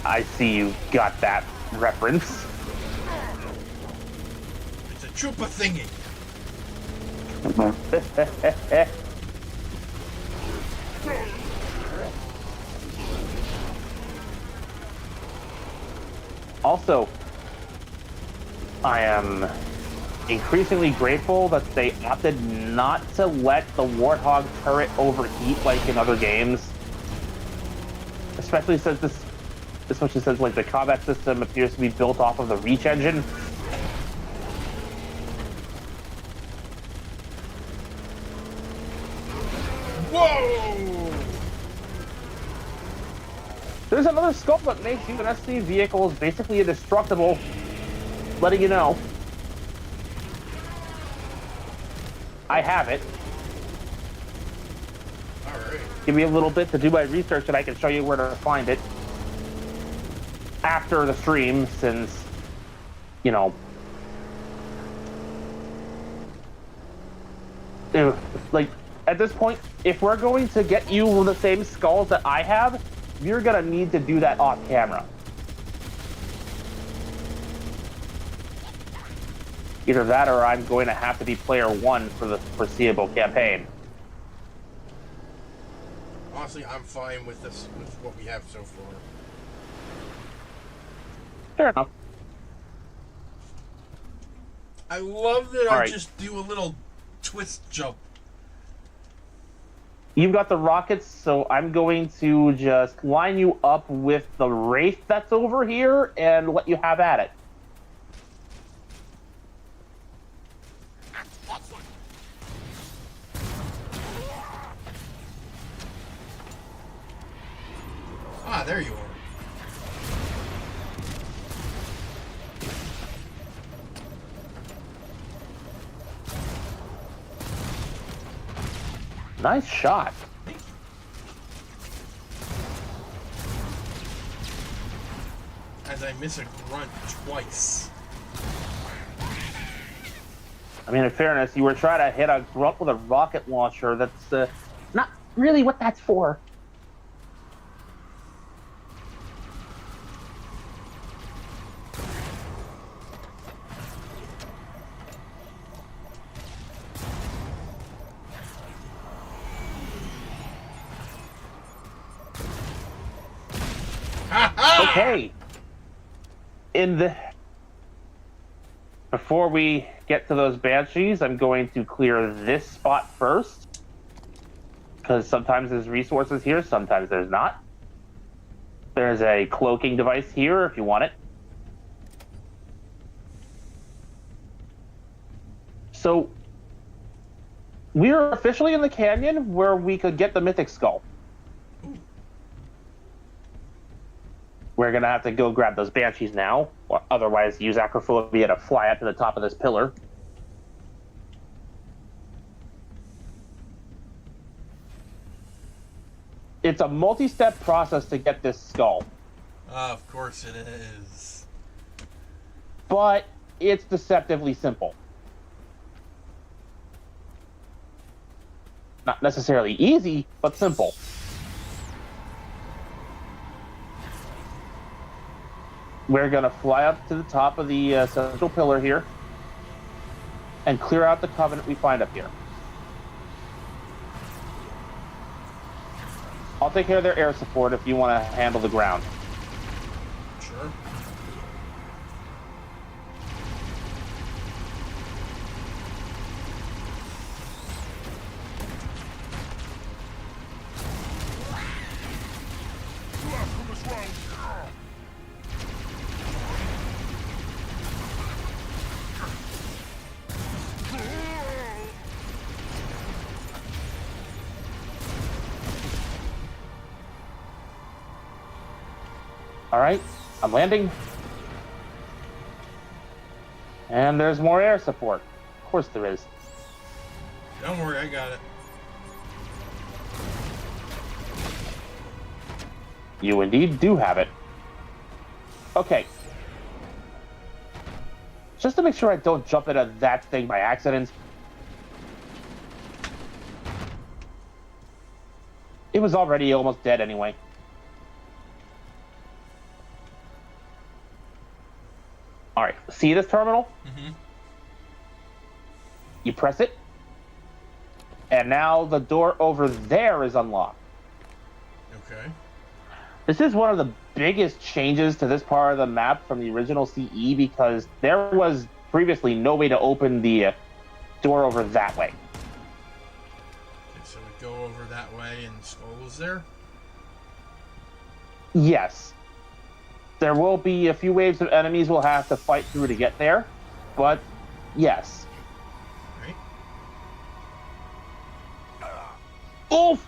I see you got that reference. It's a trooper thingy. Also, I am increasingly grateful that they opted not to let the Warthog turret overheat like in other games. Especially since like the combat system appears to be built off of the Reach engine. Whoa! There's another scope that makes UNSC vehicles basically indestructible, letting you know. I have it. Alright. Give me a little bit to do my research and I can show you where to find it after the stream, since, you know, like, at this point, if we're going to get you the same skulls that I have, you're gonna need to do that off camera. Either that or I'm going to have to be player one for the foreseeable campaign. Honestly, I'm fine with this, with what we have so far. Fair enough. I love that All I right. just do a little twist jump. You've got the rockets, so I'm going to just line you up with the wraith that's over here and let you have at it. Ah, there you are. Nice shot. Thank you. As I miss a grunt twice. I mean, in fairness, you were trying to hit a grunt with a rocket launcher. That's not really what that's for. Okay. Before we get to those banshees, I'm going to clear this spot first, because sometimes there's resources here, sometimes there's not. There's a cloaking device here if you want it. So we're officially in the canyon where we could get the mythic skull. We're gonna have to go grab those banshees now, or otherwise use acrophobia to fly up to the top of this pillar. It's a multi-step process to get this skull, Of course it is. but it's deceptively simple. Not necessarily easy, but simple. We're going to fly up to the top of the central pillar here and clear out the covenant we find up here. I'll take care of their air support if you want to handle the ground. Sure. All right, I'm landing. And there's more air support. Of course there is. Don't worry, I got it. You indeed do have it. Okay. Just to make sure I don't jump into that thing by accident. It was already almost dead anyway. All right, see this terminal? Mm-hmm. You press it, and now the door over there is unlocked. Okay. This is one of the biggest changes to this part of the map from the original CE, because there was previously no way to open the door over that way. Okay, so we go over that way and Skull is there? Yes. There will be a few waves of enemies we'll have to fight through to get there, but yes. Right. Oof!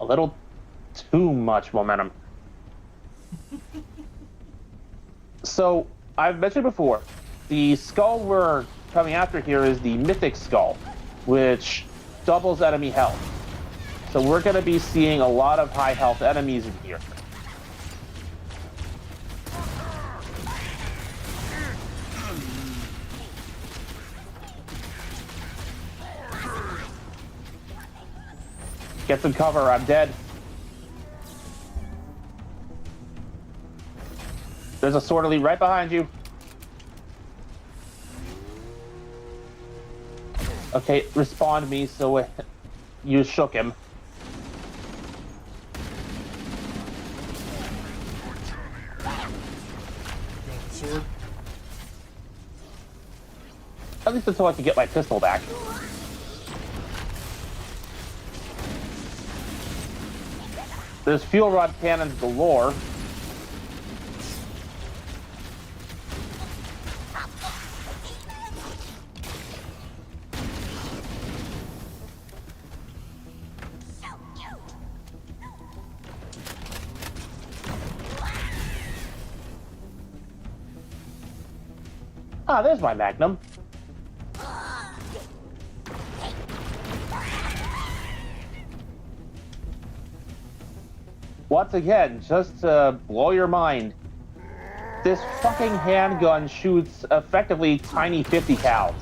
A little too much momentum. So, I've mentioned before, the skull we're coming after here is the Mythic Skull, which doubles enemy health. So we're going to be seeing a lot of high health enemies in here. Get some cover, I'm dead. There's a sortily right behind you. Okay, respond me so you shook him. Sword. At least until I can get my pistol back. There's fuel rod cannons galore. Ah, there's my magnum. Once again, just to blow your mind, this fucking handgun shoots effectively tiny 50 cals.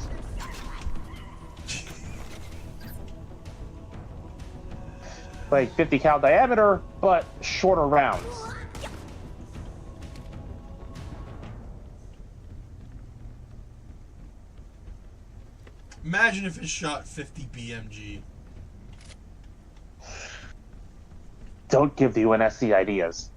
Like 50 cal diameter, but shorter rounds. Imagine if it shot 50 BMG. Don't give the UNSC ideas.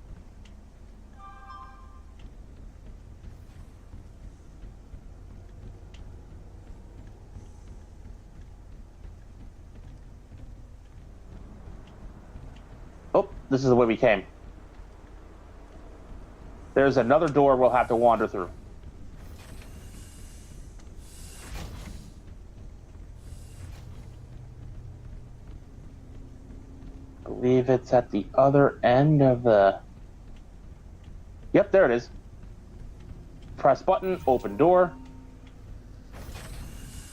Oh, this is the way we came. There's another door we'll have to wander through. I believe it's at the other end of the... Yep, there it is. Press button, open door.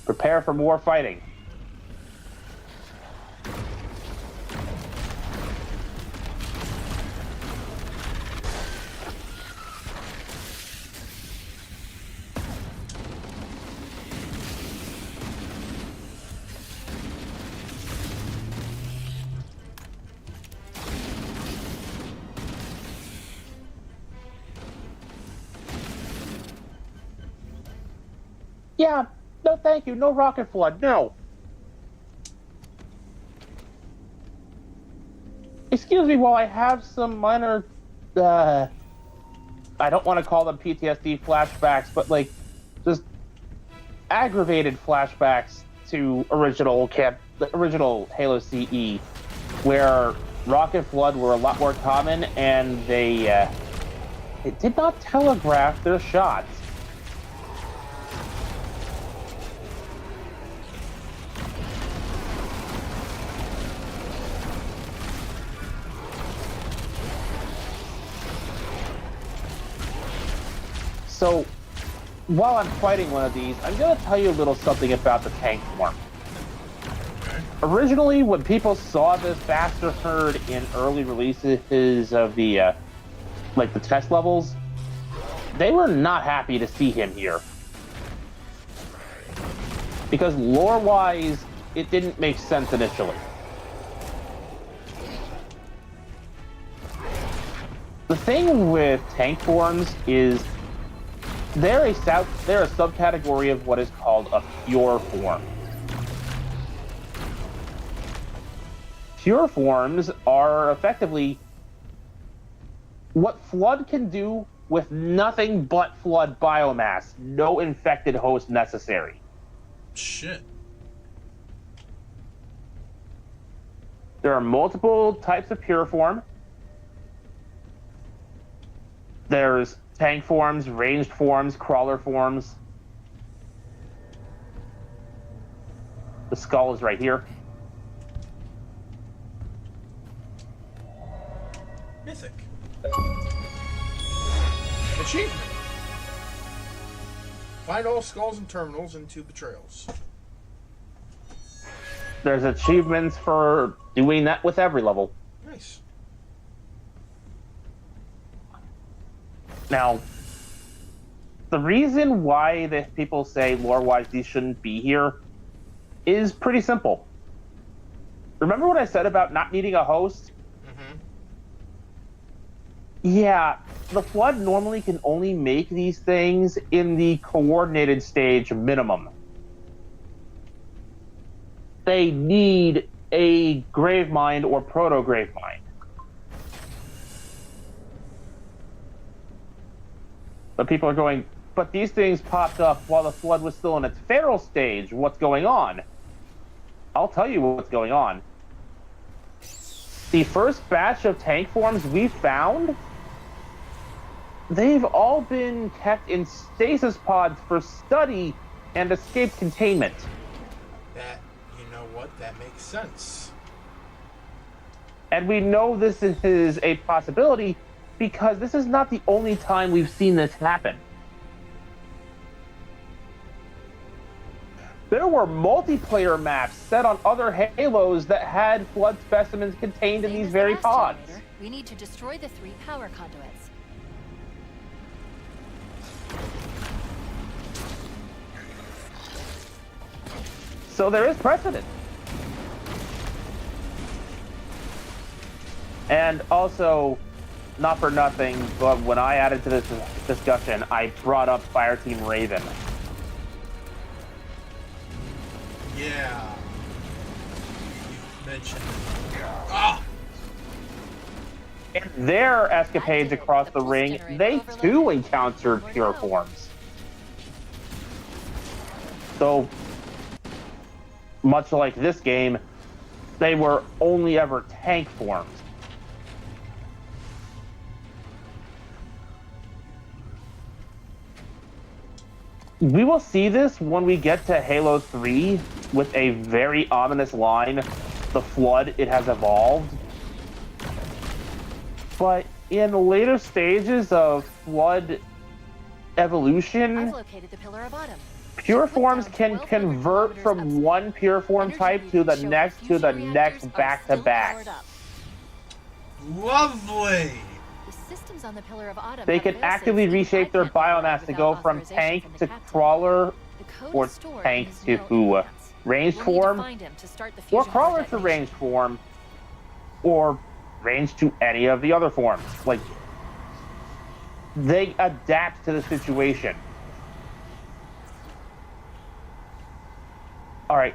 Prepare for more fighting. Yeah, no thank you, no rocket flood, no. Excuse me while I have some minor, I don't want to call them PTSD flashbacks, but like, just aggravated flashbacks to the original Halo CE, where rocket flood were a lot more common, and they did not telegraph their shots. So, while I'm fighting one of these, I'm going to tell you a little something about the tank form. Originally, when people saw this bastard herd in early releases of the, like the test levels, they were not happy to see him here. Because lore-wise, it didn't make sense initially. The thing with tank forms is they're a subcategory of what is called a pure form. Pure forms are effectively what Flood can do with nothing but Flood biomass, no infected host necessary. Shit. There are multiple types of pure form. There's tank forms, ranged forms, crawler forms. The skull is right here. Mythic. Achievement. Find all skulls and terminals in 2 betrayals. There's achievements for doing that with every level. Nice. Now, the reason why the people say lore-wise these shouldn't be here is pretty simple. Remember what I said about not needing a host? Mm-hmm. Yeah, the Flood normally can only make these things in the coordinated stage minimum. They need a Gravemind or Proto-Gravemind. But people are going, but these things popped up while the Flood was still in its feral stage. What's going on? I'll tell you what's going on. The first batch of tank forms we found, they've all been kept in stasis pods for study and escape containment. That, you know what, that makes sense. And we know this is a possibility because this is not the only time we've seen this happen. There were multiplayer maps set on other Halos that had Flood specimens contained in these very pods. We need to destroy the 3 power conduits. So there is precedent. And also, not for nothing, but when I added to this discussion, I brought up Fireteam Raven. Yeah. You mentioned. Ah! In their escapades across the ring, they too encountered pure forms. So, much like this game, they were only ever tank forms. We will see this when we get to Halo 3 with a very ominous line, the Flood, it has evolved. But in later stages of Flood evolution, I've located the Pillar of Autumn. pure forms can convert from one pure form type to the next back to back. Lovely! The systems on the Pillar of Autumn They can actively reshape their biomass to go from tank to crawler or tank to ranged form, or crawler to ranged form, or range to any of the other forms. Like, they adapt to the situation. All right.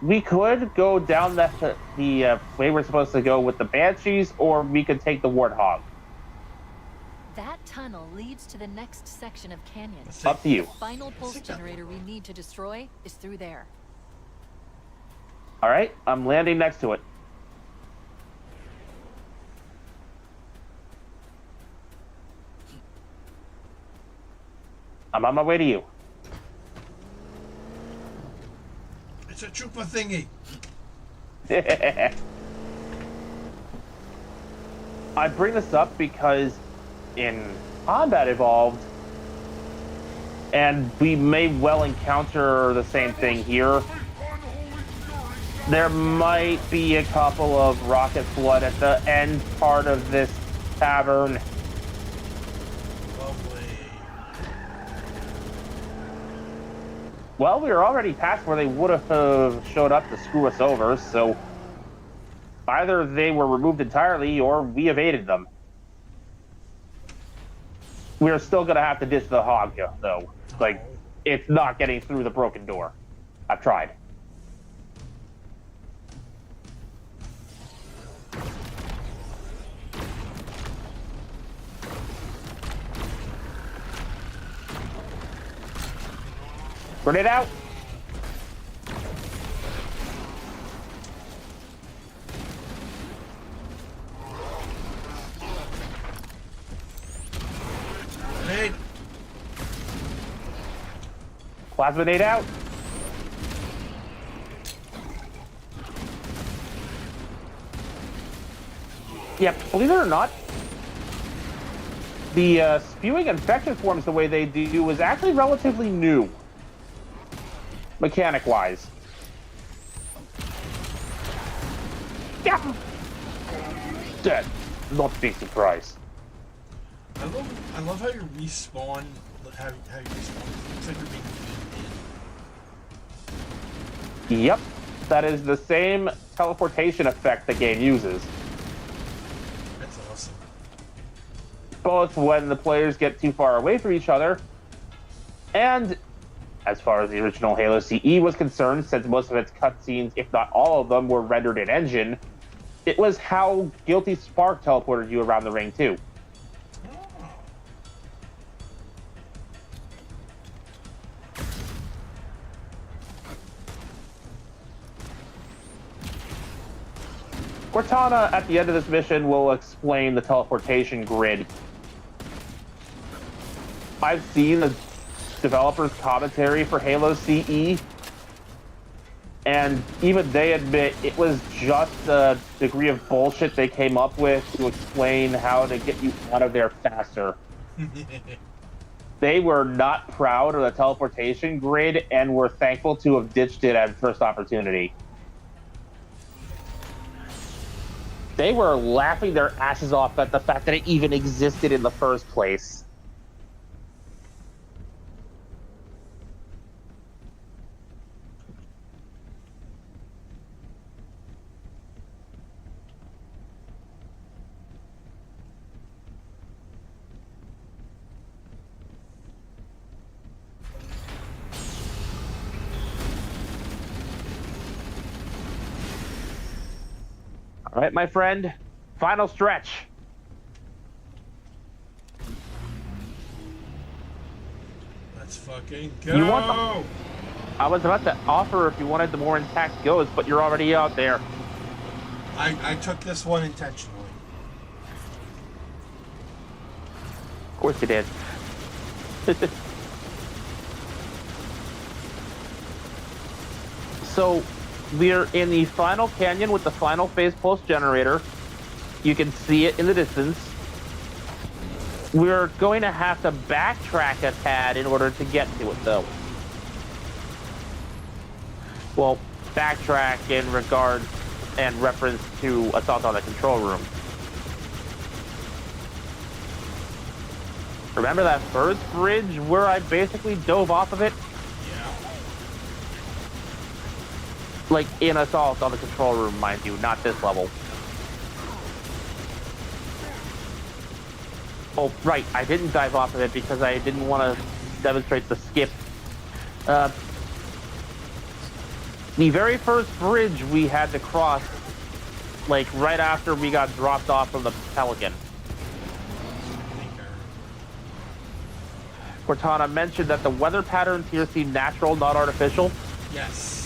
We could go down the way we're supposed to go with the Banshees, or we could take the Warthog. That tunnel leads to the next section of canyon. Up to you. The final pulse generator we need to destroy is through there. All right, I'm landing next to it. I'm on my way to you. It's a trooper thingy. I bring this up because in Combat Evolved, and we may well encounter the same thing here, there might be a couple of rocket flood at the end part of this tavern. Lovely. Well, we were already past where they would have showed up to screw us over, so either they were removed entirely or we evaded them. We're still going to have to ditch the hog, though. Like, it's not getting through the broken door. I've tried. Grenade out! Grenade. Plasma nade out! Yeah, believe it or not, the spewing infection forms the way they do is actually relatively new, mechanic-wise. Yeah, dead. Not a big surprise. I love how you respawn. How you respawn. Looks like you're being beaten in. Yep, that is the same teleportation effect the game uses. That's awesome. Both when the players get too far away from each other, and as far as the original Halo CE was concerned, since most of its cutscenes, if not all of them, were rendered in engine, it was how Guilty Spark teleported you around the ring too. Cortana, at the end of this mission, will explain the teleportation grid. I've seen the developers' commentary for Halo CE, and even they admit it was just a degree of bullshit they came up with to explain how to get you out of there faster. They were not proud of the teleportation grid and were thankful to have ditched it at first opportunity. They were laughing their asses off at the fact that it even existed in the first place. All right, my friend, final stretch. Let's fucking go! I was about to offer if you wanted the more intact ghost, but you're already out there. I took this one intentionally. Of course you did. So, we're in the final canyon with the final phase pulse generator. You can see it in the distance. We're going to have to backtrack a tad in order to get to it, though. Well, backtrack in regard and reference to Assault on the Control Room. Remember that first bridge where I basically dove off of it? Like, in Assault on the Control Room, mind you, not this level. Oh, right, I didn't dive off of it because I didn't want to demonstrate the skip. The very first bridge we had to cross, like, right after we got dropped off from the Pelican. Cortana mentioned that the weather patterns here seem natural, not artificial. Yes.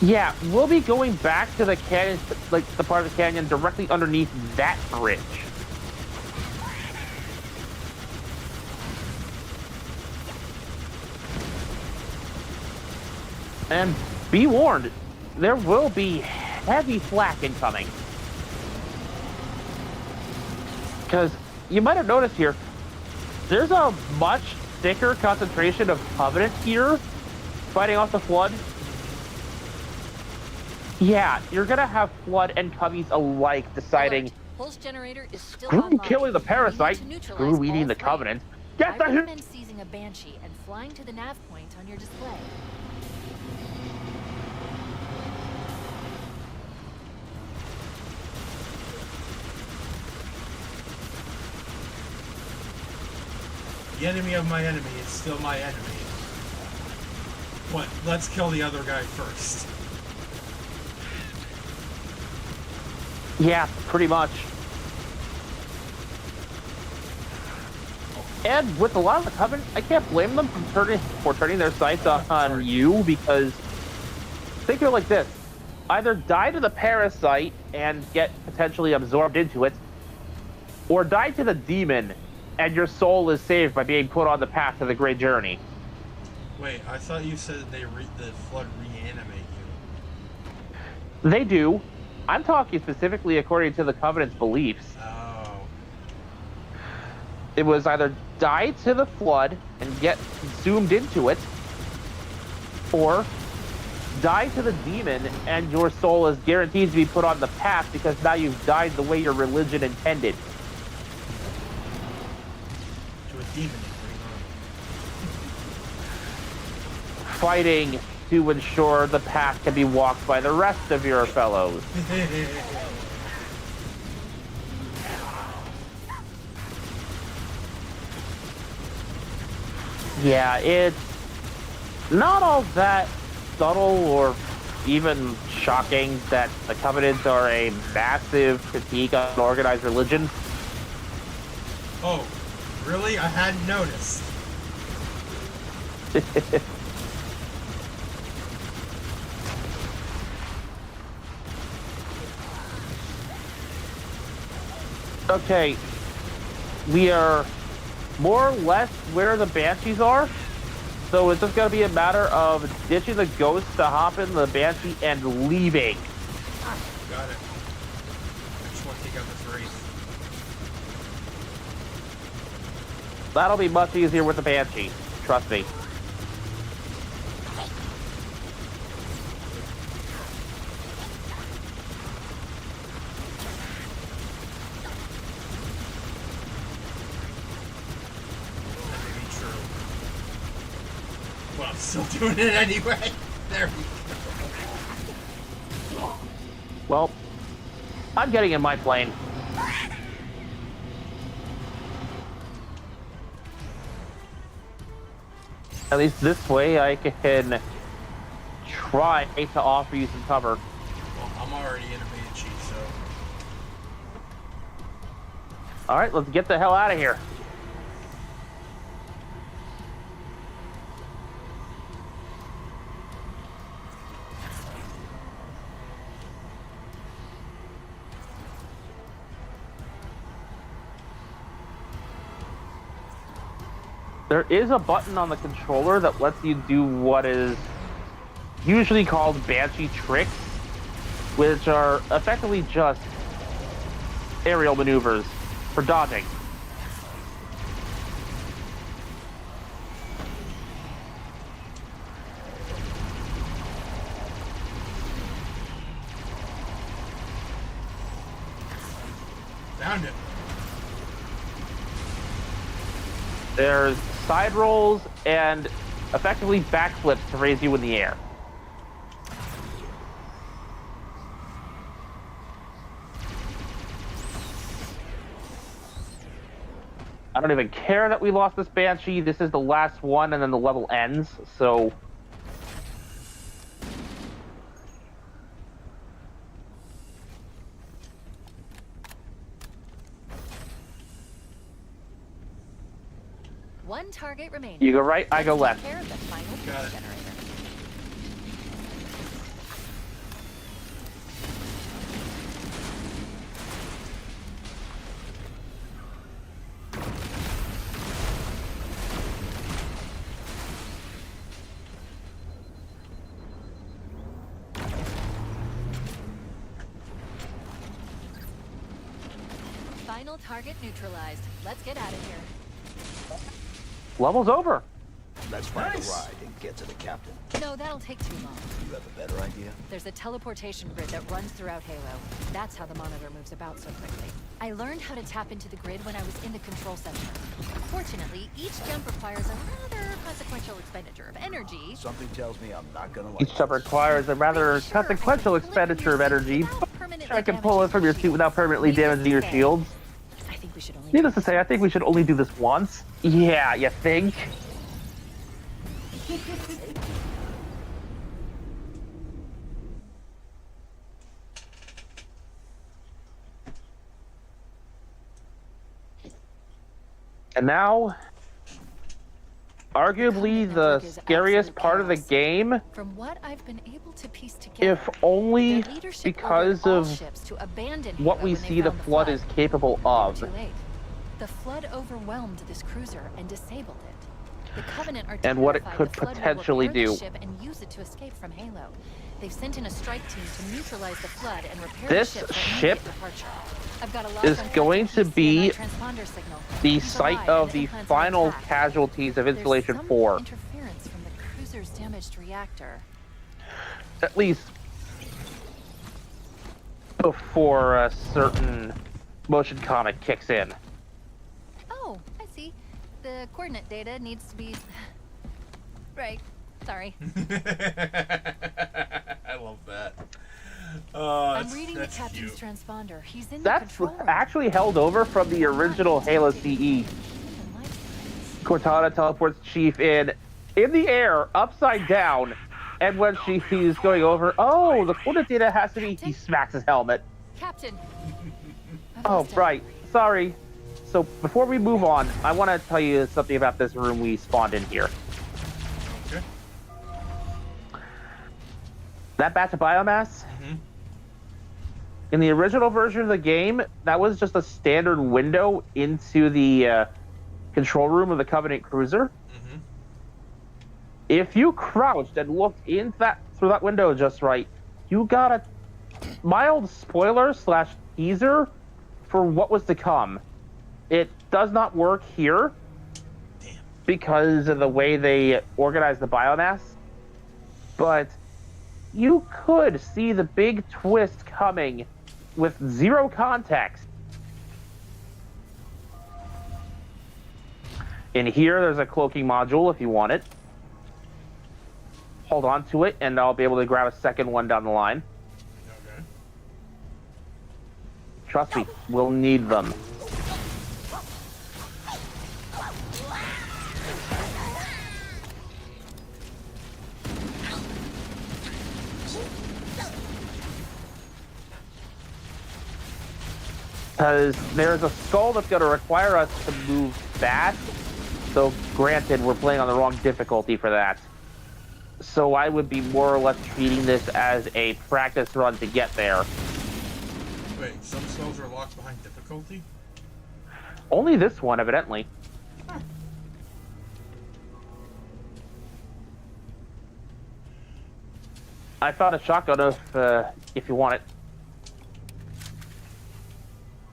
Yeah, we'll be going back to the canyon, like the part of the canyon directly underneath that bridge. And be warned, there will be heavy flak incoming. Because you might have noticed here, there's a much thicker concentration of Covenant here fighting off the Flood. Yeah, you're gonna have Flood and Cubbies alike deciding, Pulse generator is still screw online. killing the parasite, screw eating the Covenant. Get the I recommend seizing a Banshee and flying to the nav point on your display. The enemy of my enemy is still my enemy. What? Let's kill the other guy first. Yeah, pretty much. And with a lot of the Covenant, I can't blame them for turning their sights on you, because think of it like this. Either die to the parasite and get potentially absorbed into it, or die to the demon and your soul is saved by being put on the path to the Great Journey. Wait, I thought you said the Flood reanimate you. They do, I'm talking specifically according to the Covenant's beliefs. Oh. It was either die to the flood and get consumed into it, or die to the demon and your soul is guaranteed to be put on the path because now you've died the way your religion intended. To a demon. Fighting to ensure the path can be walked by the rest of your fellows. Yeah, it's not all that subtle or even shocking that the Covenants are a massive critique on organized religion. Oh, really? I hadn't noticed. Okay, we are more or less where the Banshees are, so it's just going to be a matter of ditching the Ghost to hop in the Banshee and leaving. Got it. I just want to take out this race. That'll be much easier with the Banshee, trust me. Well, I'm still doing it anyway. There we go. Well, I'm getting in my plane. At least this way I can try to offer you some cover. Well, I'm already in a Banshee, so... Alright, let's get the hell out of here. There is a button on the controller that lets you do what is usually called Banshee tricks, which are effectively just aerial maneuvers for dodging. Found it. There's side rolls and effectively backflips to raise you in the air. I don't even care that we lost this Banshee. This is the last one and then the level ends, so... One target remaining. You go right, I go Let's left. take care of the final Got it. generator. Final target neutralized. Let's get out of here. Level's over. Let's find Nice. a ride and get to the captain. No, that'll take too long. You have a better idea? There's a teleportation grid that runs throughout Halo. That's how the monitor moves about so quickly. I learned how to tap into the grid when I was in the control center. Fortunately, each jump requires a rather consequential expenditure of energy. Something tells me I'm not gonna like Each jump requires a rather Sure, consequential I can expenditure of energy. without permanently I can pull it from your suit without permanently damaging your shields. I think we should only Needless to say, I think we should only do this once. Yeah, you think? And now, arguably the scariest part of the game, From what I've been able to piece together, if only the leadership because ordered all of ships to abandon what Halo we when they see the found Flood is capable of. Too late. The Flood overwhelmed this cruiser and disabled it. The Covenant are And what it terrified could the Flood will potentially repair the do. ship and use it to escape from Halo. They've sent in a strike team to neutralize the flood and repair This the ship for ship immediate departure. I've got a lock is on going Captain to Heath's be CNI transponder signal. the He's site alive, of and the implants are final intact. casualties of Installation There's 4. some interference from the cruiser's damaged reactor. At least before a certain motion comic kicks in. Oh, I see. The coordinate data needs to be... Right. Sorry. I love that. I'm reading the captain's transponder. He's in the That's control room. actually held over from the original Halo CE. Cortana teleports Chief in the air, upside down, and when she's going over, oh, the coordinate data has to be... He smacks his helmet. Captain. Oh, right. Sorry. So before we move on, I want to tell you something about this room we spawned in here. Okay. That batch of biomass, in the original version of the game, that was just a standard window into the control room of the Covenant cruiser. If you crouched and looked in through that window just right, you got a mild spoiler / teaser for what was to come. It does not work here because of the way they organize the biomass, but you could see the big twist coming with zero context. In here, there's a cloaking module if you want it. Hold on to it, and I'll be able to grab a second one down the line. Okay. Trust me, we'll need them. Because there's a skull that's going to require us to move fast. So granted, we're playing on the wrong difficulty for that. So I would be more or less treating this as a practice run to get there. Wait, some skulls are locked behind difficulty? Only this one, evidently. I found a shotgun if you want it.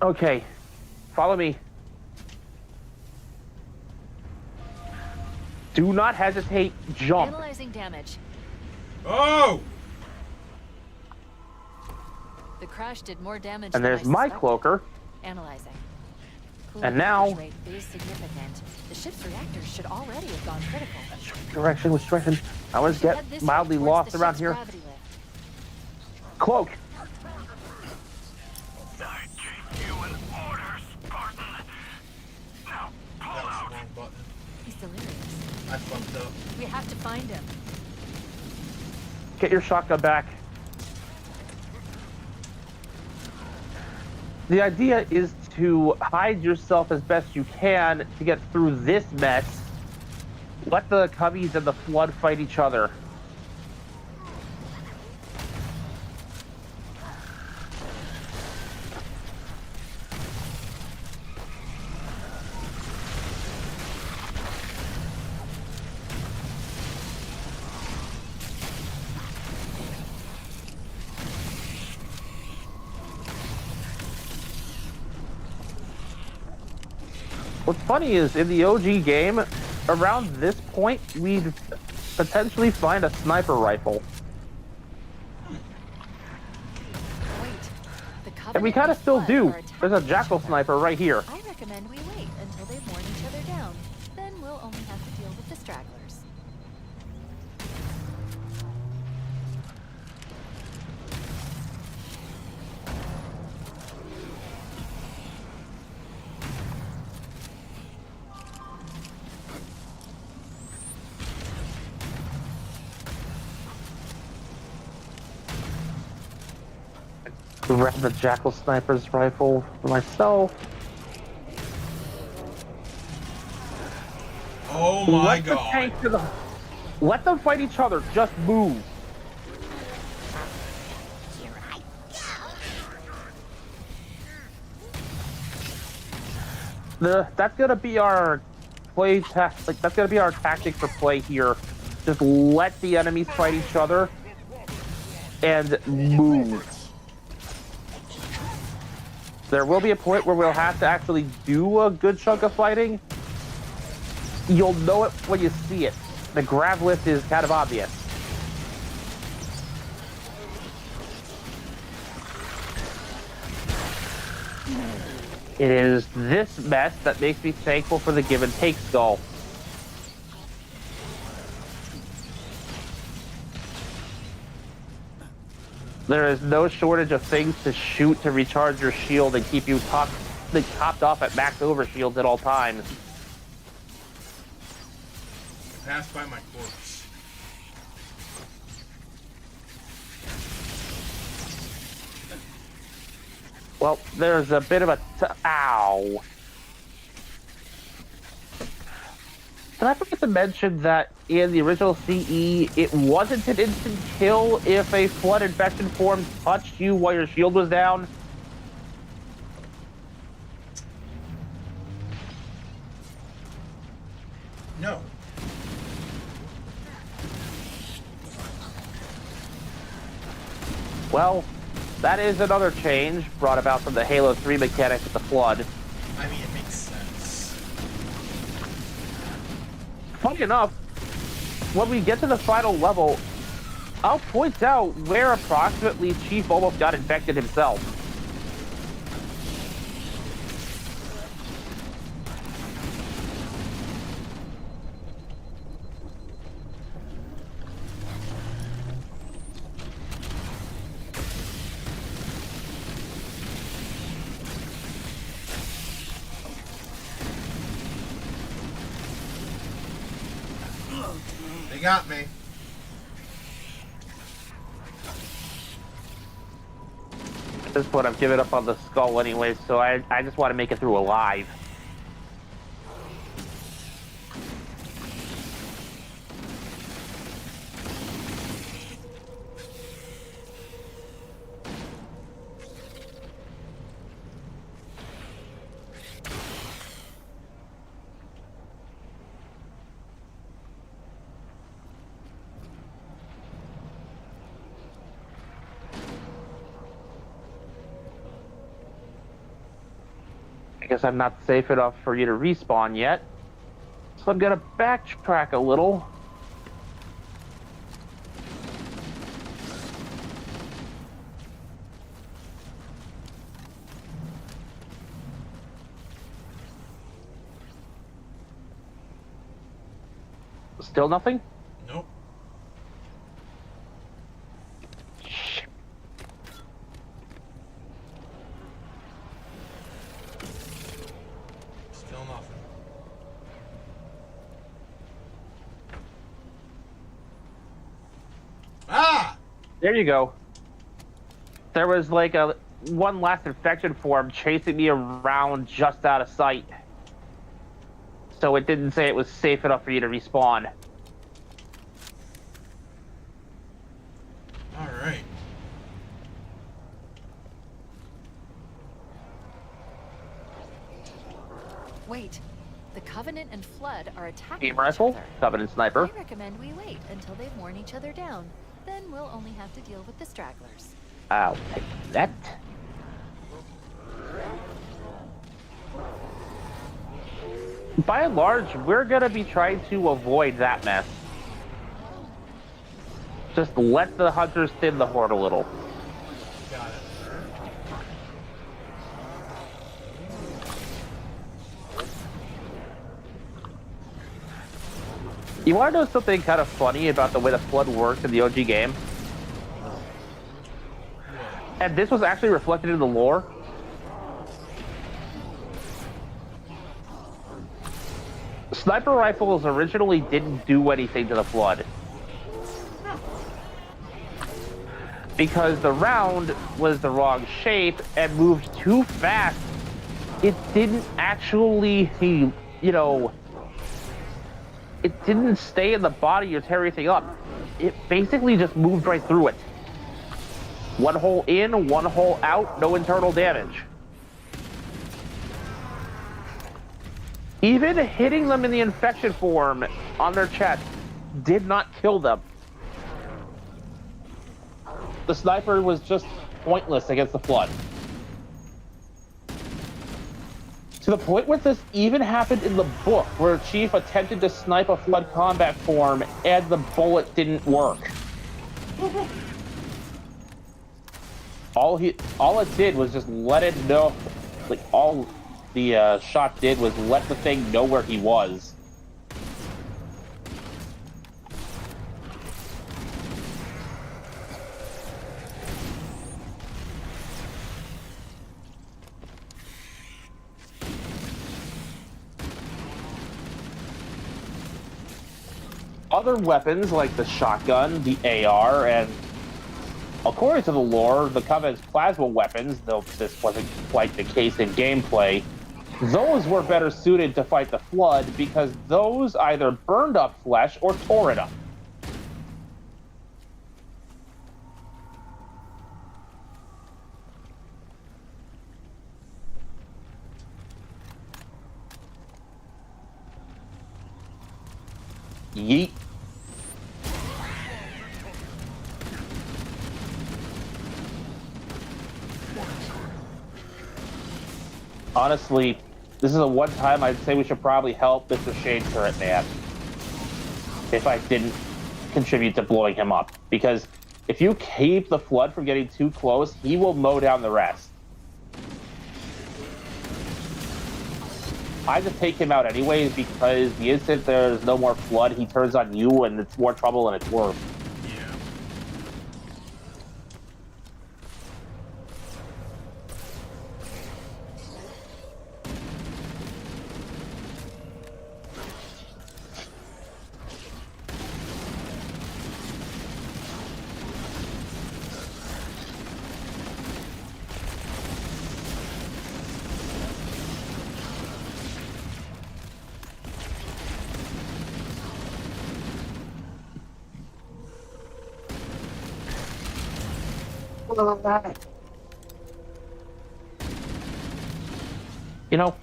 Okay, follow me. Do not hesitate, jump. Analyzing damage. Oh! The crash did more damage And than there's I my suspected. cloaker. Analyzing. And now- Coolant rate is significant. The ship's reactors should already have gone critical. Which direction? I always Should head get this mildly way towards lost the around ship's here. gravity lift. Cloak. That was the wrong button. He's delirious. I fucked up. We have to find him. Get your shotgun back. The idea is to hide yourself as best you can to get through this mess. Let the Cubbies and the Flood fight each other. What's funny is, in the OG game, around this point, we'd potentially find a sniper rifle. Wait. The Covenant And we kind of and still Flood do. are attacking There's a each Jackal other. sniper right here. I recommend we wait until they've worn each other down. Then we'll only have to deal with the stragglers. Grab the Jackal sniper's rifle for myself. Oh my Let the god. tank to the... Let them fight each other. Just move. That's gonna be our that's gonna be our tactic for play here. Just let the enemies fight each other. and move. There will be a point where we'll have to actually do a good chunk of fighting. You'll know it when you see it. The grab lift is kind of obvious. It is this mess that makes me thankful for the give and take skull. There is no shortage of things to shoot to recharge your shield and keep you topped off at max overshields at all times. Passed by my corpse. Well, there's a bit of a ow. Did I forget to mention that in the original CE, it wasn't an instant kill if a flood infection form touched you while your shield was down? No. Well, that is another change brought about from the Halo 3 mechanic with the flood. I mean, it makes sense. Funny enough, when we get to the final level, I'll point out where approximately Chief almost got infected himself. They got me. At this point, I've given up on the skull anyway, so I just want to make it through alive. I guess I'm not safe enough for you to respawn yet. So I'm gonna backtrack a little. Still nothing? Nope. Still nothing. Ah! There you go. There was like one last infection form chasing me around just out of sight. So it didn't say it was safe enough for you to respawn. Alright. Wait, the Covenant and Flood are attacking Beam each rifle, other. Covenant sniper. I recommend we wait until they've worn each other down. Then we'll only have to deal with the stragglers. I'll take that. By and large, we're gonna be trying to avoid that mess. Just let the hunters thin the horde a little. Got it. You wanna know something kind of funny about the way the flood works in the OG game? And this was actually reflected in the lore. Sniper rifles originally didn't do anything to the flood. Because the round was the wrong shape and moved too fast. It didn't actually, you know, it didn't stay in the body or tear anything up. It basically just moved right through it. One hole in, one hole out, no internal damage. Even hitting them in the infection form on their chest did not kill them. the sniper was just pointless against the Flood. To the point where this even happened in the book, where Chief attempted to snipe a Flood combat form and the bullet didn't work. All it did was just let it know, like all the shot did was let the thing know where he was. Other weapons like the shotgun, the AR, and according to the lore, the Covenant's plasma weapons, though this wasn't quite the case in gameplay, those were better suited to fight the Flood because those either burned up flesh or tore it up. Yeet. Honestly, this is the one time I'd say we should probably help Mr. Shade Turret Man. If I didn't contribute to blowing him up. Because if you keep the Flood from getting too close, he will mow down the rest. I just take him out anyways because the instant there's no more Flood, he turns on you and it's more trouble and it's worse. You know,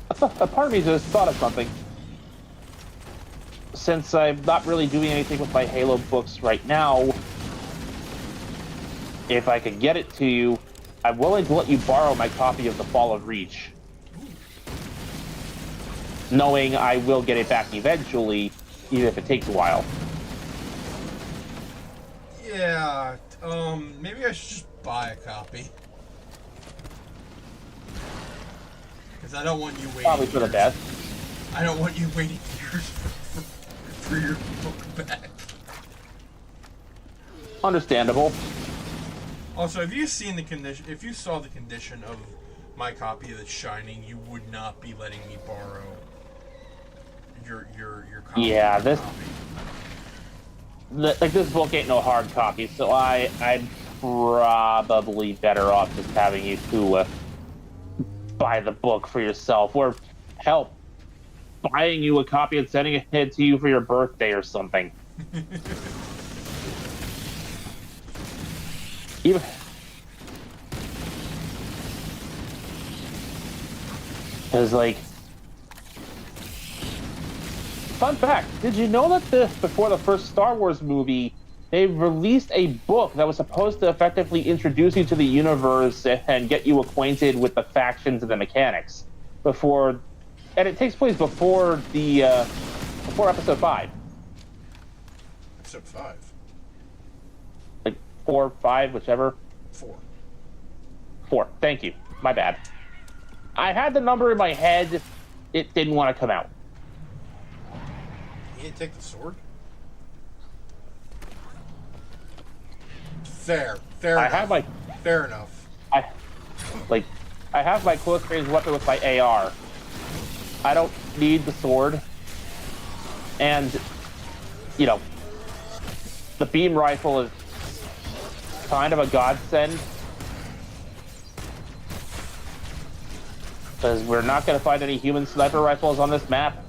a part of me just thought of something. Since I'm not really doing anything with my Halo books right now, if I could get it to you, I'm willing to let you borrow my copy of The Fall of Reach. Knowing I will get it back eventually, even if it takes a while. Yeah, maybe I should just buy a copy. Because I don't want you waiting. Probably for the best. I don't want you waiting years for your book back. Understandable. Also, if you saw the condition of my copy of The Shining, you would not be letting me borrow your copy. Yeah, this book ain't no hard copy, so I'm probably better off just having you to buy the book for yourself, or help buying you a copy and sending it to you for your birthday or something. Even because, like, fun fact, did you know that before the first Star Wars movie, they released a book that was supposed to effectively introduce you to the universe and get you acquainted with the factions and the mechanics before, and it takes place before Episode 5. Episode 5. Like 4, 5, whichever. 4. 4. Thank you. My bad. I had the number in my head. It didn't want to come out. You didn't take the sword? Fair enough. Fair enough. I have my close range weapon with my AR. I don't need the sword. And, you know, the beam rifle is kind of a godsend. Because we're not going to find any human sniper rifles on this map.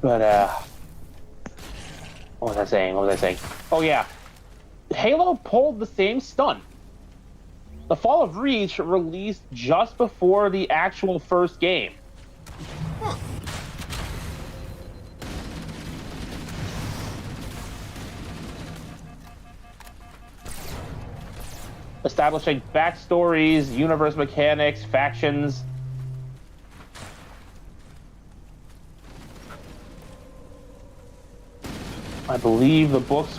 But, what was I saying? Oh, yeah. Halo pulled the same stunt. The Fall of Reach released just before the actual first game. Huh. establishing backstories, universe mechanics, factions. I believe the books,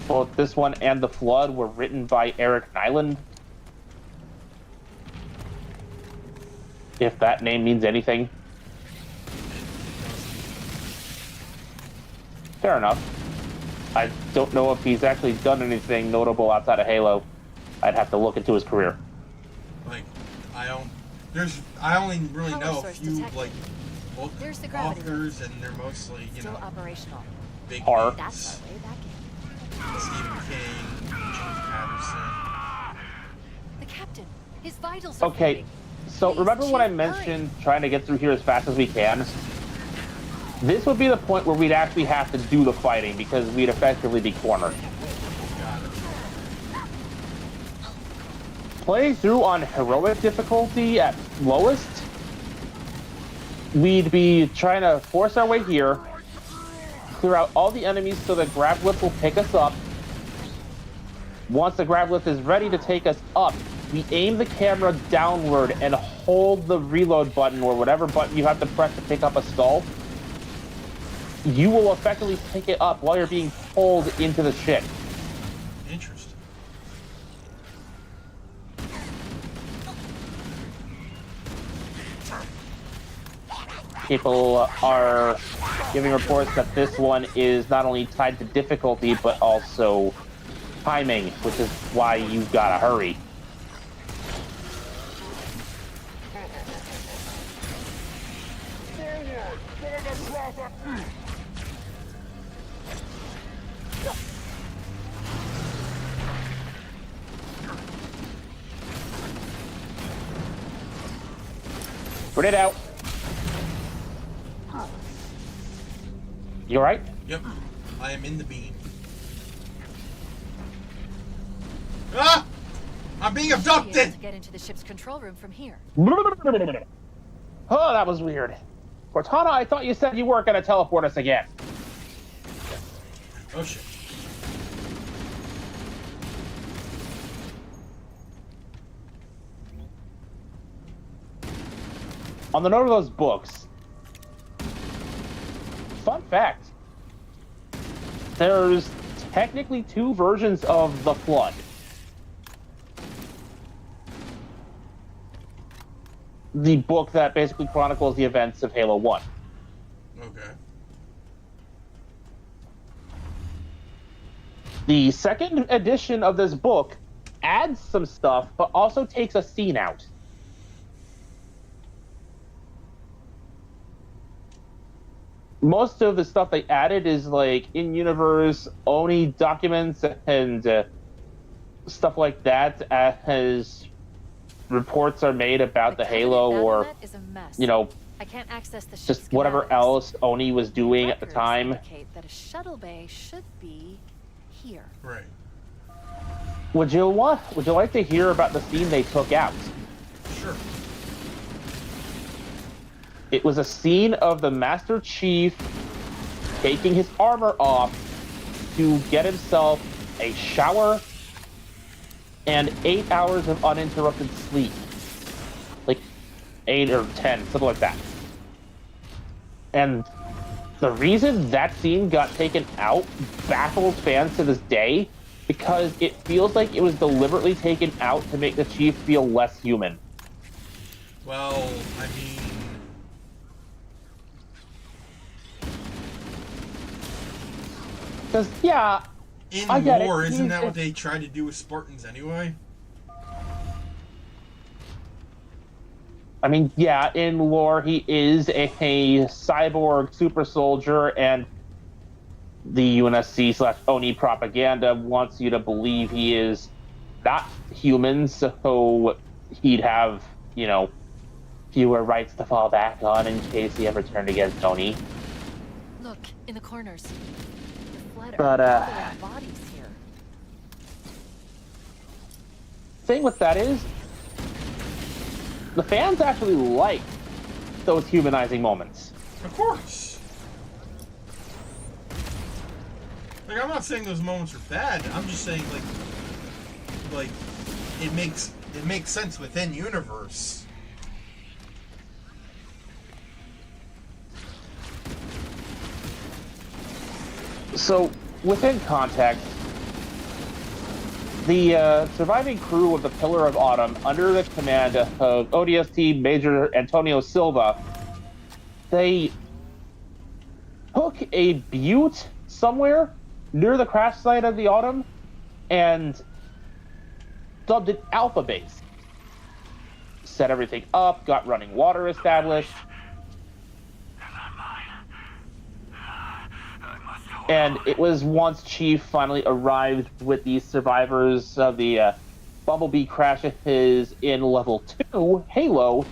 both this one and The Flood, were written by Eric Nyland. If that name means anything. Fair enough. I don't know if he's actually done anything notable outside of Halo. I'd have to look into his career. Like, I only really Power know a source few detected. like book There's the gravity authors, and they're mostly Still operational. big Horror. names. That's our way back in. Stephen King, James Patterson. The captain. His vitals are Okay, fading. so Please, remember when I Chief, mentioned trying to get through here as fast as we can? This would be the point where we'd actually have to do the fighting because we'd effectively be cornered. Got it. Playing through on heroic difficulty at lowest, we'd be trying to force our way here, clear out all the enemies so the grab lift will pick us up. Once the grab lift is ready to take us up, we aim the camera downward and hold the reload button or whatever button you have to press to pick up a skull. You will effectively pick it up while you're being pulled into the ship. Interesting. People are giving reports that this one is not only tied to difficulty, but also timing, which is why you gotta hurry. Put it out. You alright? Yep. I am in the beam. Ah! I'm being Be able abducted! to get into the ship's control room from here. Oh, that was weird. Cortana, I thought you said you weren't going to teleport us again. Oh shit. On the note of those books, fun fact, there's technically two versions of The Flood. The book that basically chronicles the events of Halo 1. Okay. The second edition of this book adds some stuff, but also takes a scene out. Most of the stuff they added is like in-universe Oni documents and stuff like that, as reports are made about the Halo or, Is a mess. you know, I can't access the ship's just whatever schematics. else Oni was doing at the Records time. indicate that a shuttle bay should be here. Right. Would you like to hear about the scene they took out? Sure. It was a scene of the Master Chief taking his armor off to get himself a shower and 8 hours of uninterrupted sleep. Like 8 or 10, something like that. And the reason that scene got taken out baffles fans to this day, because it feels like it was deliberately taken out to make the Chief feel less human. Well, I mean... Because, yeah, In I get it. war, isn't that He's- what they tried to do with Spartans anyway? I mean, yeah, in lore, he is a cyborg super soldier, and the UNSC/ONI propaganda wants you to believe he is not human, so he'd have, you know, fewer rights to fall back on in case he ever turned against ONI. Look, in the corners. The flood But, are full of bodies here. Thing with that is, the fans actually like those humanizing moments. Of course. Like, I'm not saying those moments are bad. I'm just saying, like, it makes sense within universe. So, within context, the surviving crew of the Pillar of Autumn, under the command of ODST Major Antonio Silva, they took a butte somewhere near the crash site of the Autumn and dubbed it Alpha Base. Set everything up, got running water established, and it was once Chief finally arrived with the survivors of the Bumblebee crashes in Level 2, Halo,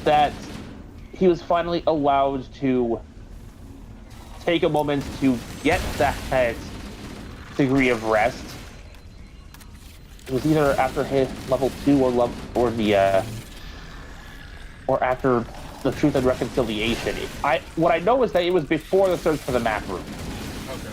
that he was finally allowed to take a moment to get that degree of rest. It was either after his Level 2 or after the Truth and Reconciliation. What I know is that it was before the search for the map room. Okay.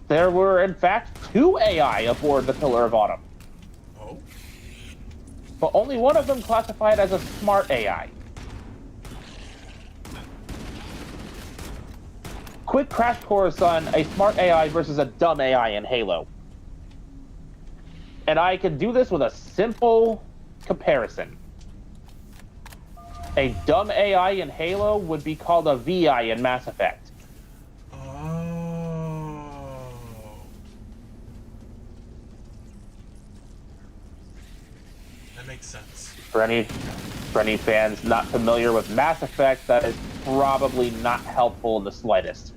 There were, in fact, 2 AI aboard the Pillar of Autumn, Oh. but only one of them classified as a smart AI. Quick crash course on a smart AI versus a dumb AI in Halo. And I can do this with a simple comparison. A dumb AI in Halo would be called a VI in Mass Effect. Oh. That makes sense. For any fans not familiar with Mass Effect, that is probably not helpful in the slightest.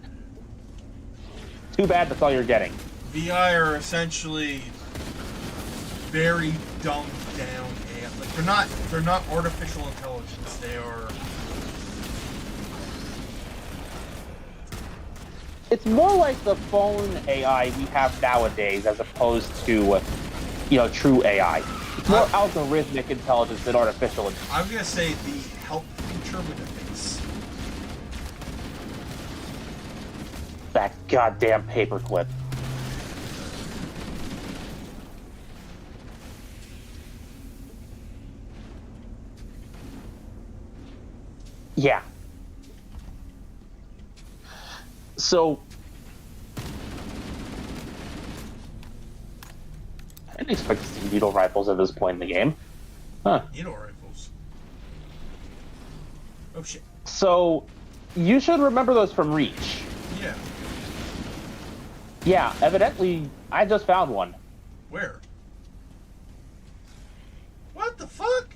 Too bad that's all you're getting. VI are essentially very dumbed down AI. Like they're not artificial intelligence. They are. It's more like the phone AI we have nowadays as opposed to, true AI. It's more algorithmic intelligence than artificial intelligence. I'm gonna say the help feature with a face. That goddamn paperclip. Yeah. So, I didn't expect to see needle rifles at this point in the game. Huh. Needle rifles. Oh shit. So, you should remember those from Reach. Yeah. Yeah, evidently, I just found one. Where? What the fuck?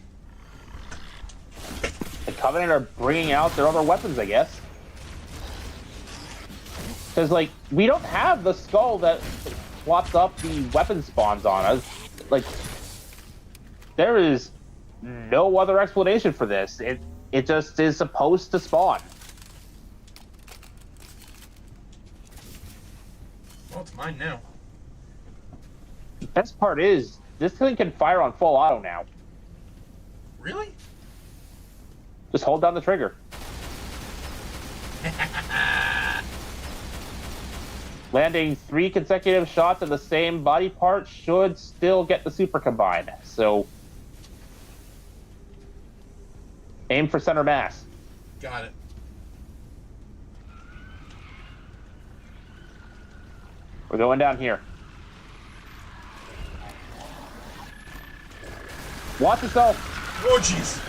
The Covenant are bringing out their other weapons, I guess. Because, we don't have the skull that swaps up the weapon spawns on us. There is no other explanation for this. It just is supposed to spawn. Well, it's mine now. The best part is, this thing can fire on full auto now. Really? Just hold down the trigger. Landing 3 consecutive shots of the same body part should still get the super combine. So, aim for center mass. Got it. We're going down here. Watch yourself. Oh jeez.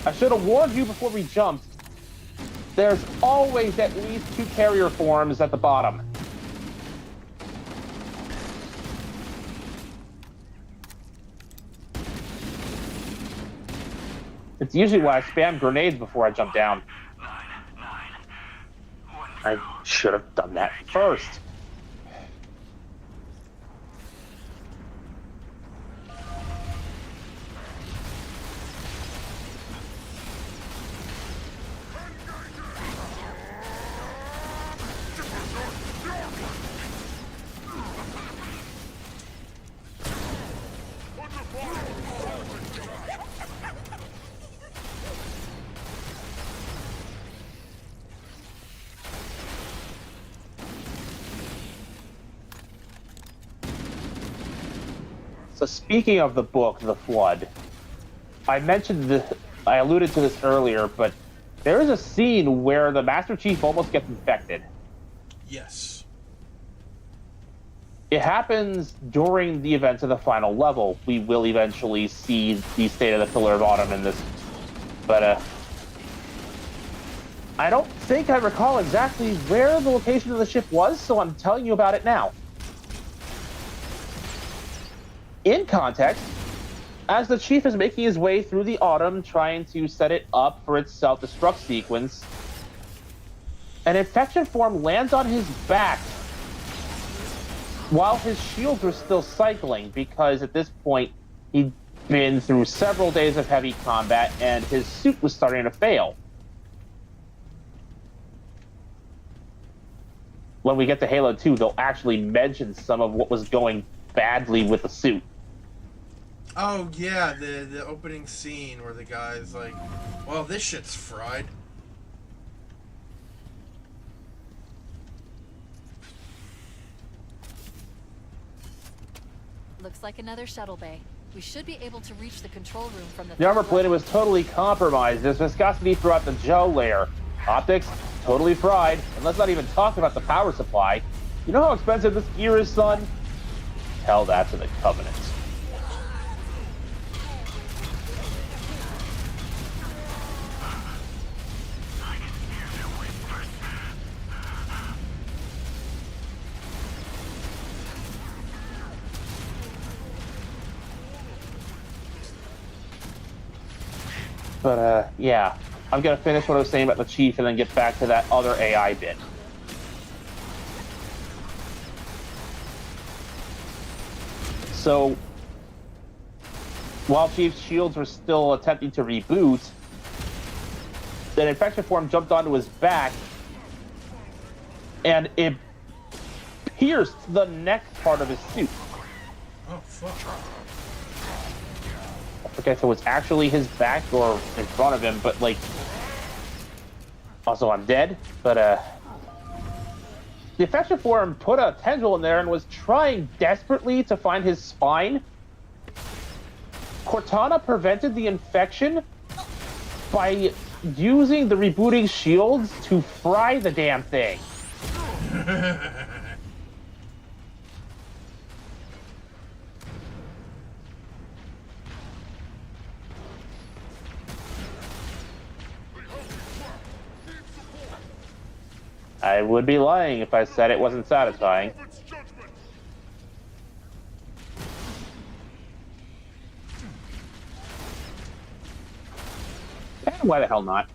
I should have warned you before we jumped. There's always at least 2 carrier forms at the bottom. It's usually why I spam grenades before I jump down. I should have done that first. So speaking of the book, The Flood, I alluded to this earlier, but there is a scene where the Master Chief almost gets infected. Yes. It happens during the events of the final level. We will eventually see the state of the Pillar of Autumn in this, but I don't think I recall exactly where the location of the ship was, so I'm telling you about it now. In context, as the Chief is making his way through the Autumn, trying to set it up for its self-destruct sequence, an infection form lands on his back while his shields were still cycling, because at this point, he'd been through several days of heavy combat, and his suit was starting to fail. When we get to Halo 2, they'll actually mention some of what was going badly with the suit. Oh yeah, the opening scene where the guy's like, "Well, this shit's fried." Looks like another shuttle bay. We should be able to reach the control room from the The armor third plating level. was totally compromised. There's viscosity throughout the gel layer. Optics, totally fried. And let's not even talk about the power supply. You know how expensive this gear is, son? Tell that to the Covenant. But, yeah. I'm gonna finish what I was saying about the Chief and then get back to that other AI bit. So, while Chief's shields were still attempting to reboot, an infection form jumped onto his back, and it pierced the neck part of his suit. Oh fuck. I forget if it was actually his back or in front of him, but like, also I'm dead, but the infection form put a tendril in there and was trying desperately to find his spine. Cortana prevented the infection by using the rebooting shields to fry the damn thing. I would be lying if I said it wasn't satisfying. And why the hell not?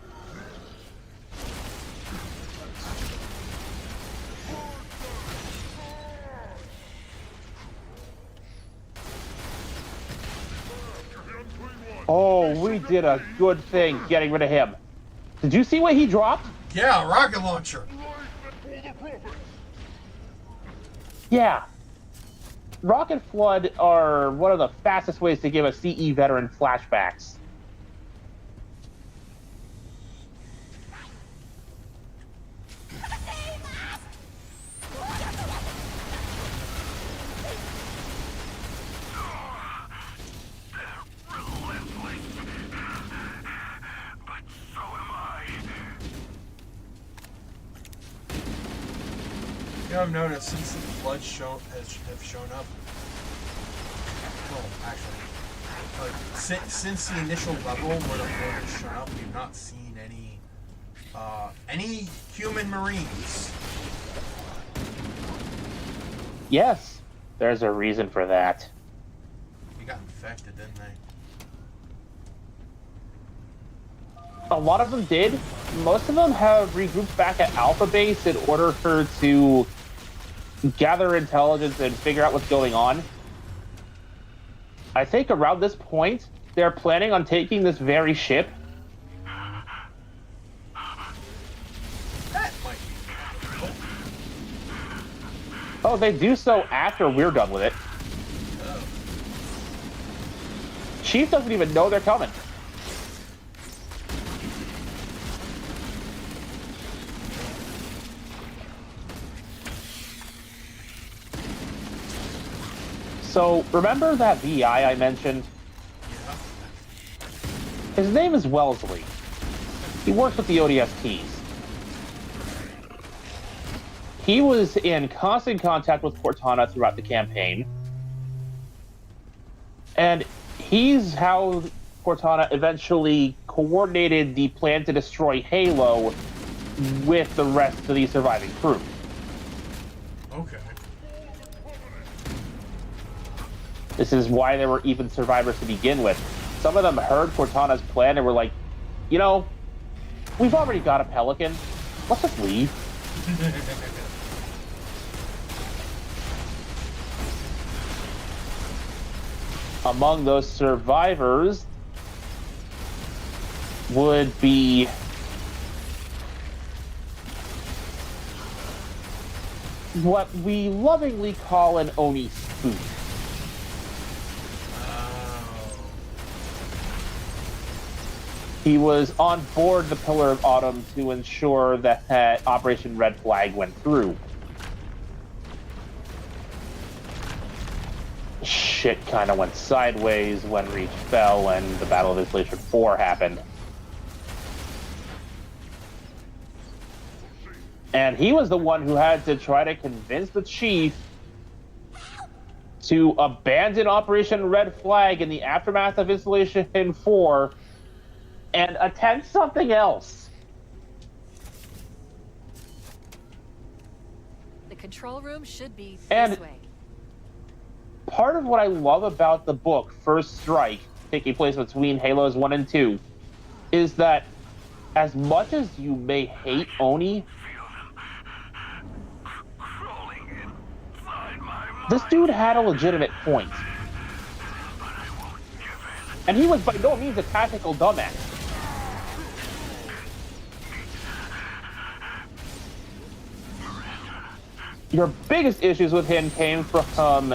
Oh, we did a good thing getting rid of him. Did you see what he dropped? Yeah, rocket launcher. Yeah. Rocket Flood are one of the fastest ways to give a CE veteran flashbacks. You know, I've noticed since the flood have shown up. Well, actually, like since the initial level where the flood has shown up, we've not seen any human marines. Yes, there's a reason for that. They got infected, didn't they? A lot of them did. Most of them have regrouped back at Alpha Base in order for to gather intelligence and figure out what's going on. I think around this point, they're planning on taking this very ship. That might be. Oh, they do so after we're done with it. Chief doesn't even know they're coming. So, remember that VI I mentioned? Yeah. His name is Wellesley. He works with the ODSTs. He was in constant contact with Cortana throughout the campaign. And he's how Cortana eventually coordinated the plan to destroy Halo with the rest of the surviving crew. Okay. This is why there were even survivors to begin with. Some of them heard Cortana's plan and were like, you know, we've already got a Pelican. Let's just leave. Among those survivors would be what we lovingly call an Oni spook. He was on board the Pillar of Autumn to ensure that Operation Red Flag went through. Shit kind of went sideways when Reach fell and the Battle of Installation 4 happened. And he was the one who had to try to convince the chief to abandon Operation Red Flag in the aftermath of Installation 4 and attempt something else. The control room should be And this way. part of what I love about the book First Strike, taking place between Halos 1 and 2, is that as much as you may hate Oni, this dude had a legitimate point. And he was by no means a tactical dumbass. Your biggest issues with him came from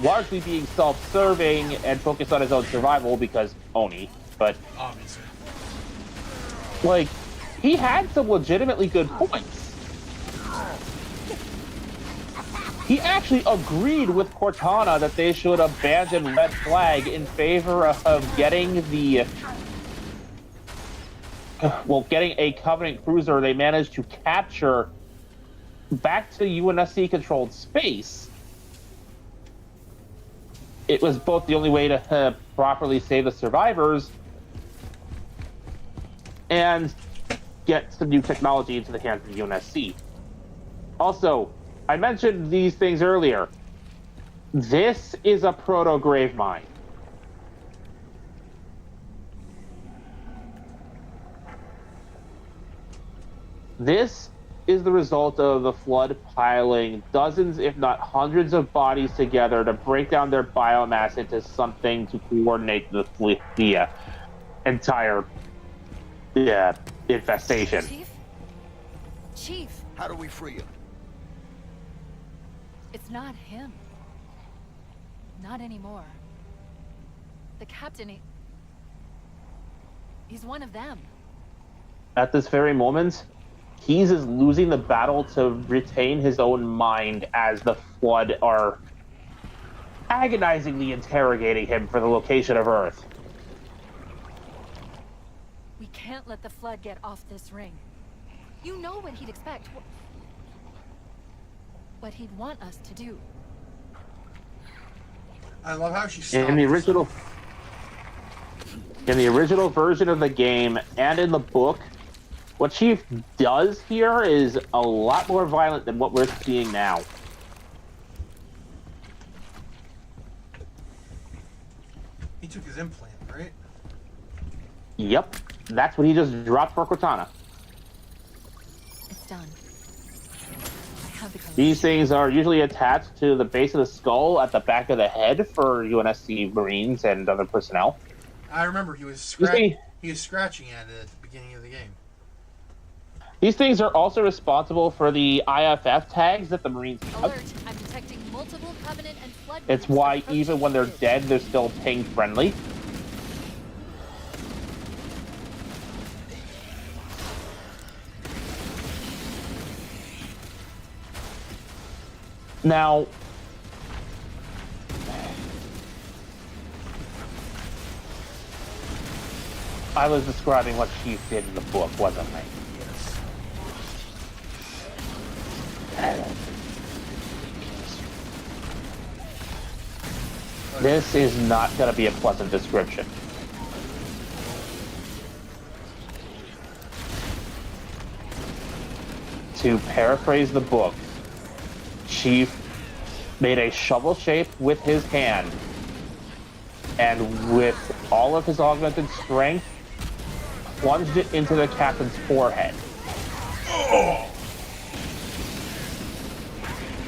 largely being self-serving and focused on his own survival because Oni, but Obviously. like, he had some legitimately good points. He actually agreed with Cortana that they should abandon Red Flag in favor of getting getting a Covenant cruiser they managed to capture back to UNSC-controlled space. It was both the only way to properly save the survivors and get some new technology into the hands of the UNSC. Also, I mentioned these things earlier. This is a proto-grave mine. This is the result of the flood piling dozens, if not hundreds, of bodies together to break down their biomass into something to coordinate the entire infestation. Chief? Chief, How do we free him? it's not him. Not anymore. The captain, he's one of them. At this very moment, he's losing the battle to retain his own mind as the Flood are agonizingly interrogating him for the location of Earth. We can't let the Flood get off this ring. You know what he'd expect. What he'd want us to do. I love how she stopped. In the original version of the game and in the book, what Chief does here is a lot more violent than what we're seeing now. He took his implant, right? Yep, that's what he just dropped for Cortana. It's done. I have the code. These things are usually attached to the base of the skull at the back of the head for UNSC Marines and other personnel. I remember he was You see- scratching at it at the beginning of the game. These things are also responsible for the IFF tags that the Marines have. Alert! I'm detecting multiple Covenant and Flood. It's marines why approaching even when they're the grid. dead, they're still ping friendly. Now, I was describing what Chief did in the book, wasn't I? This is not going to be a pleasant description. To paraphrase the book, Chief made a shovel shape with his hand, and with all of his augmented strength, plunged it into the captain's forehead.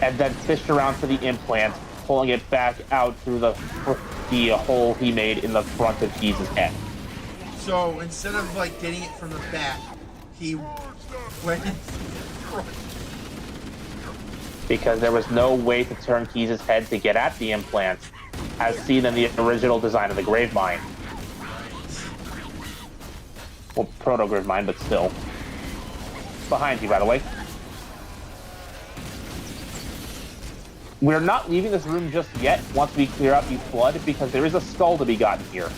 And then fished around for the implant, pulling it back out through the hole he made in the front of Keyes' head. So instead of like getting it from the back, he went in front. Because there was no way to turn Keyes' head to get at the implant, as seen in the original design of the Grave Mine. Well, proto-Grave Mine, but still. Behind you, by the way. We're not leaving this room just yet once we clear out the flood, because there is a skull to be gotten here.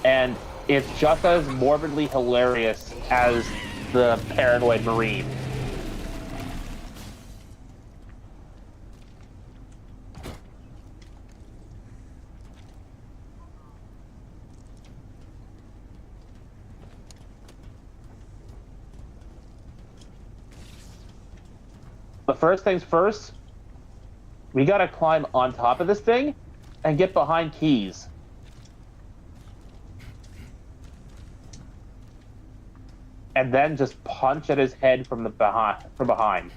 And it's just as morbidly hilarious as the paranoid Marine. But first things first, we gotta climb on top of this thing and get behind Keyes. And then just punch at his head from behind.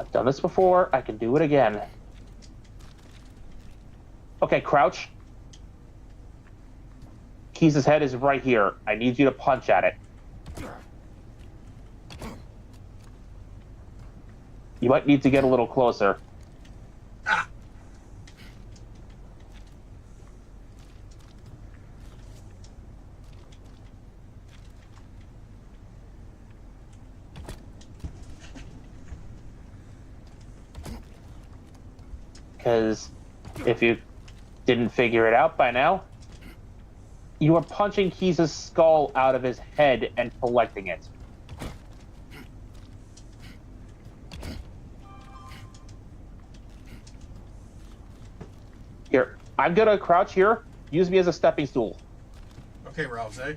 I've done this before, I can do it again. Okay, crouch. Keyes' head is right here. I need you to punch at it. You might need to get a little closer. Ah. Because if you didn't figure it out by now, you are punching Keyes' skull out of his head and collecting it. Here, I'm gonna crouch here. Use me as a stepping stool. Okay, Rouse. I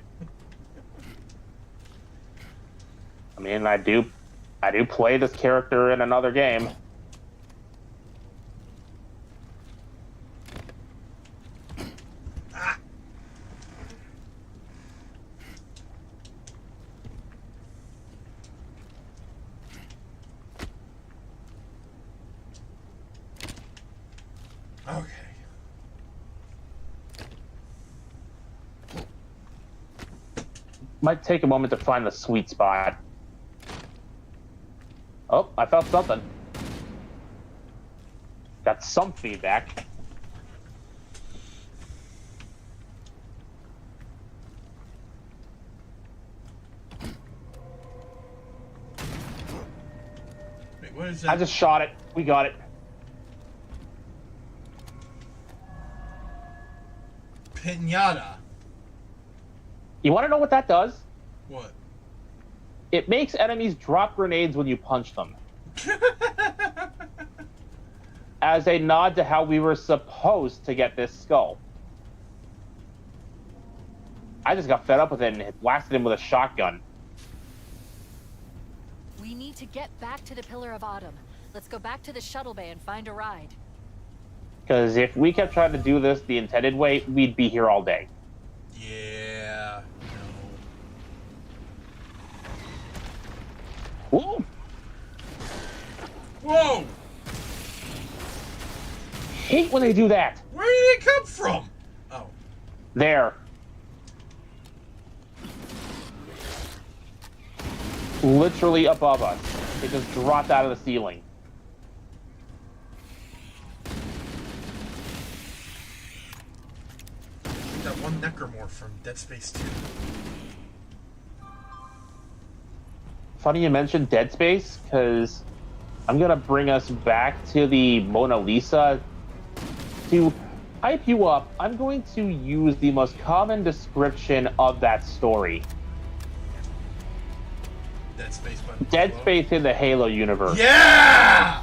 mean, I do play this character in another game. Okay. Might take a moment to find the sweet spot. Oh, I felt something. Got some feedback. Wait, what is that? I just shot it. We got it. Pinata. You want to know what that does? What? It makes enemies drop grenades when you punch them. As a nod to how we were supposed to get this skull. I just got fed up with it and blasted him with a shotgun. We need to get back to the Pillar of Autumn. Let's go back to the shuttle bay and find a ride. Because if we kept trying to do this the intended way, we'd be here all day. Yeah. Ooh. No. Whoa! Hate when they do that. Where did it come from? Oh. There. Literally above us. It just dropped out of the ceiling. That one necromorph from Dead Space 2. Funny you mentioned Dead Space, because I'm gonna bring us back to the Mona Lisa. To hype you up, I'm going to use the most common description of that story. Dead Space by Dead Halo. Space in the Halo universe. Yeah!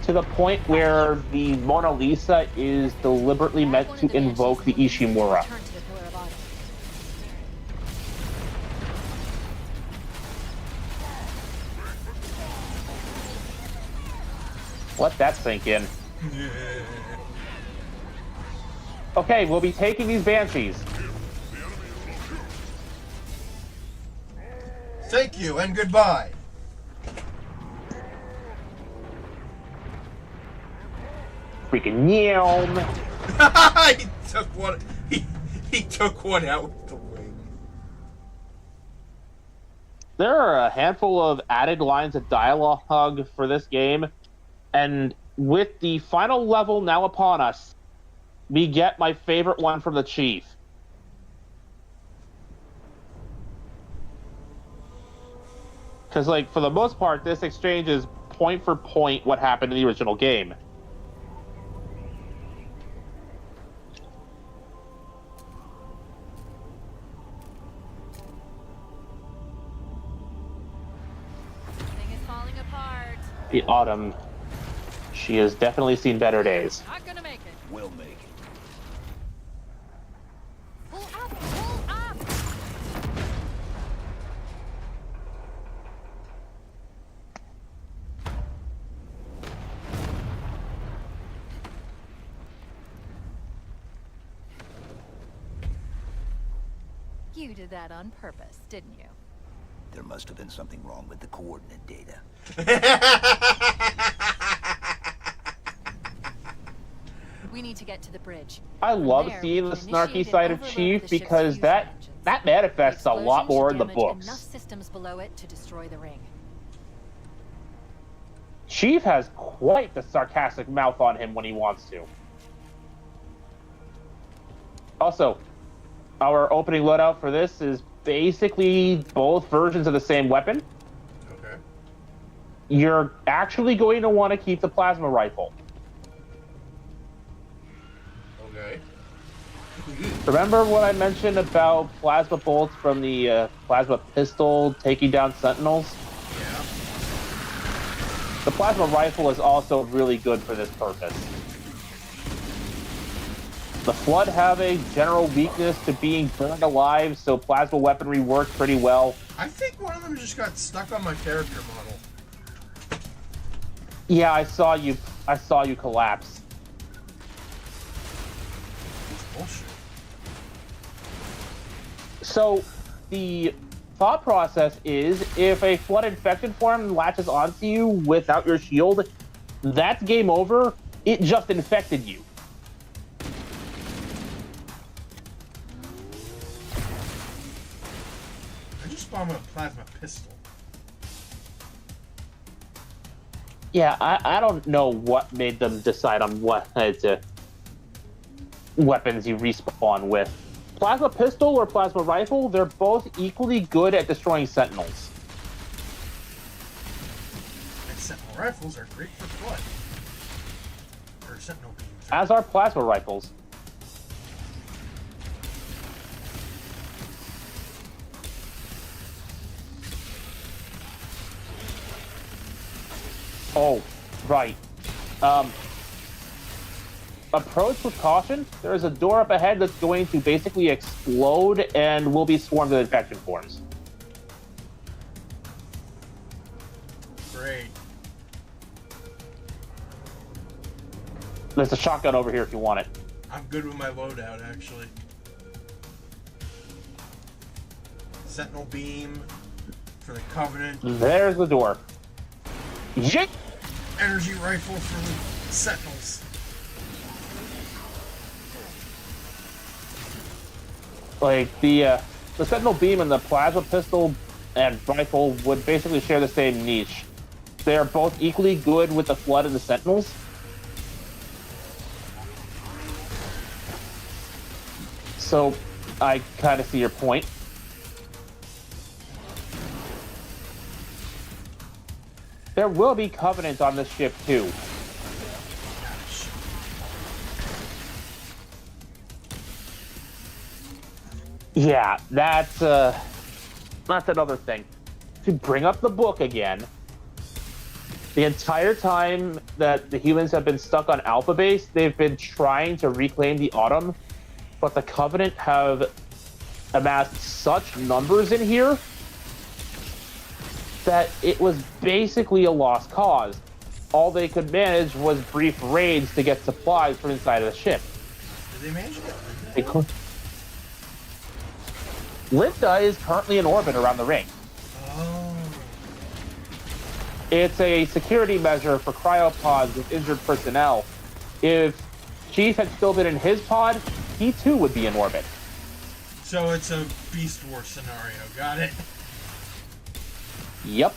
To the point where the Mona Lisa is deliberately Grab meant one to of the invoke the Banshee's balloons and Ishimura. return to the Pillar of Autumn. Let that sink in. Okay, we'll be taking these Banshees. Thank you and goodbye. Freaking yelm. he took one. He took one out with the wing. There are a handful of added lines of dialogue for this game, and with the final level now upon us, we get my favorite one from the Chief. Because, like, for the most part, this exchange is point for point what happened in the original game. Thing is falling apart. The Autumn, she has definitely seen better days. Not gonna make it. We'll make it. Pull up! Pull up! You did that on purpose, didn't you? There must have been something wrong with the coordinate data. We need to get to the bridge. I From love there, seeing we the can snarky initiate side an of overload Chief the ship's because fusion that engines. manifests a The lot explosion more should in the damage books. enough systems below it to destroy the ring. Chief has quite the sarcastic mouth on him when he wants to. Also, our opening loadout for this is basically both versions of the same weapon. Okay. You're actually going to want to keep the plasma rifle. Okay. Remember what I mentioned about plasma bolts from the plasma pistol taking down sentinels? Yeah. The plasma rifle is also really good for this purpose. The Flood have a general weakness to being burned alive, so plasma weaponry works pretty well. I think one of them just got stuck on my character model. Yeah, I saw you collapse. It's bullshit. So the thought process is if a Flood infected form latches onto you without your shield, that's game over. It just infected you. I just spawned a plasma pistol. Yeah, I don't know what made them decide on what weapons you respawn with. Plasma pistol or plasma rifle, they're both equally good at destroying sentinels. And sentinel rifles are great for flood. Or sentinel beams. As are plasma rifles. Oh, right. Approach with caution. There is a door up ahead that's going to basically explode and will be swarmed with infection forms. Great. There's a shotgun over here if you want it. I'm good with my loadout, actually. Sentinel beam for the Covenant. There's the door. Yeet! Energy rifle for the Sentinels. Like the sentinel beam and the plasma pistol and rifle would basically share the same niche. They are both equally good with the Flood and the sentinels. So I kind of see your point. There will be Covenant on this ship too. Yeah, that's another thing. To bring up the book again, the entire time that the humans have been stuck on Alpha Base, they've been trying to reclaim the Autumn, but the Covenant have amassed such numbers in here that it was basically a lost cause. All they could manage was brief raids to get supplies from inside of the ship. Did they manage to get Linda is currently in orbit around the ring. Oh. It's a security measure for cryopods with injured personnel. If Chief had still been in his pod, he too would be in orbit. So it's a Beast War scenario. Got it. Yep.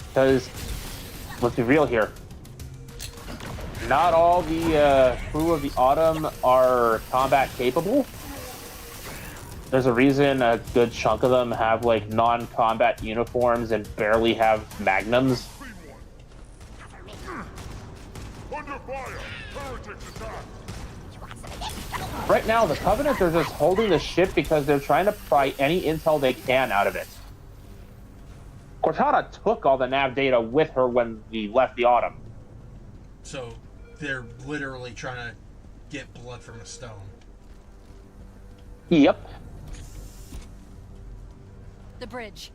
Because, let's be real here, not all the crew of the Autumn are combat capable. There's a reason a good chunk of them have like non-combat uniforms and barely have magnums. Right now, the Covenant are just holding the ship because they're trying to pry any intel they can out of it. Cortana took all the nav data with her when we left the Autumn. So they're literally trying to get blood from a stone. Yep. The bridge.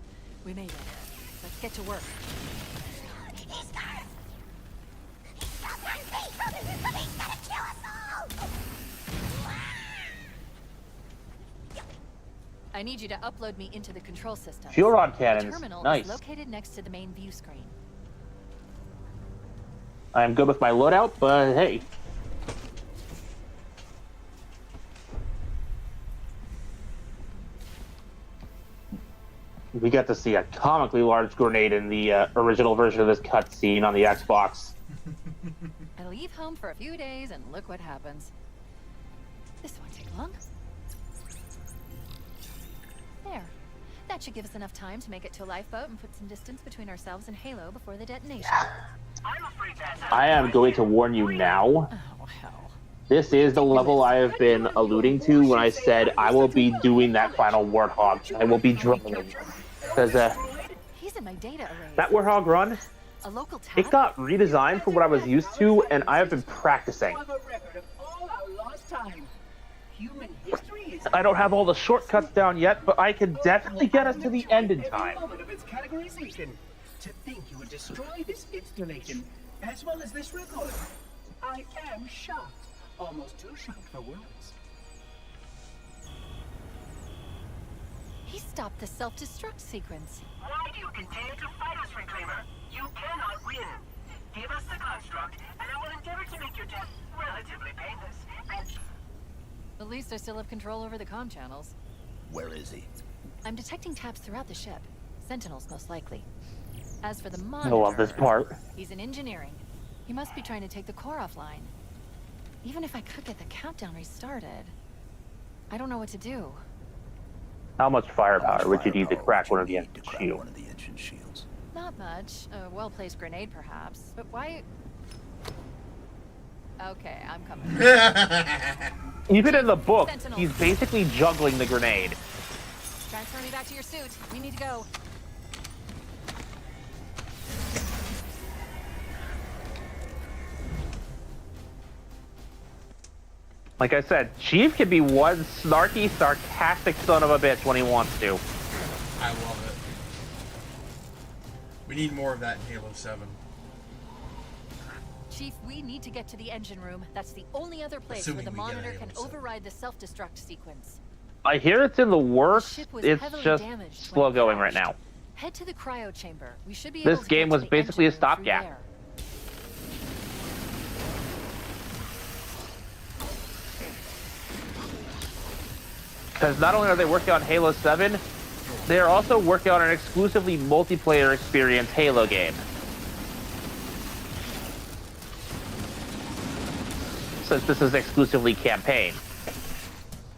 We made it. Let's get to work. I need you to upload me into the control system. Fuel rod The cannons. terminal Nice. is located next to the main view screen. I'm good with my loadout, but hey. We got to see a comically large grenade in the original version of this cutscene on the Xbox. I leave home for a few days and look what happens. This won't take long. There. That should give us enough time to make it to a lifeboat and put some distance between ourselves and Halo before the detonation. I am going to warn you now. Oh, hell. This is the level I have been alluding to when I said I will be doing that final Warthog. I will be droning. Because He's in my data array. that Warthog run, A local tab? it got redesigned for what I was used to, and I have been practicing. I don't have all the shortcuts down yet, but I can definitely get us to the end in time. To think you would destroy this installation, as well as this record. I am shocked. Almost too shocked for words. He stopped the self-destruct sequence. Why do you continue to fight us, Reclaimer? You cannot win. Give us the construct, and I will endeavor to make your death relatively painless. And At least I still have control over the comm channels. Where is he? I'm detecting taps throughout the ship. Sentinels, most likely. As for the I monitor... love this part. He's in engineering. He must be trying to take the core offline. Even if I could get the countdown restarted, I don't know what to do. How much firepower would you need to Firepower crack would one of you the need to engine crack shields? one of the engine shields? Not much. A well-placed grenade, perhaps. But why... Okay, I'm coming. Even in the book, Sentinel. he's basically juggling the grenade. Transfer me back to your suit. We need to go. Like I said, Chief can be one snarky, sarcastic son of a bitch when he wants to. I love it. We need more of that in Halo 7. Chief, we need to get to the engine room. That's the only other place Assuming where the we get a monitor Halo can 7. override the self-destruct sequence. I hear it's in the works. The ship was It's heavily just damaged when slow it going right crashed. now. Head to the cryo chamber. We should be This able to game get to was the basically a engine room through stopgap. there. Because not only are they working on Halo 7, they are also working on an exclusively multiplayer experience Halo game. since this is exclusively campaign.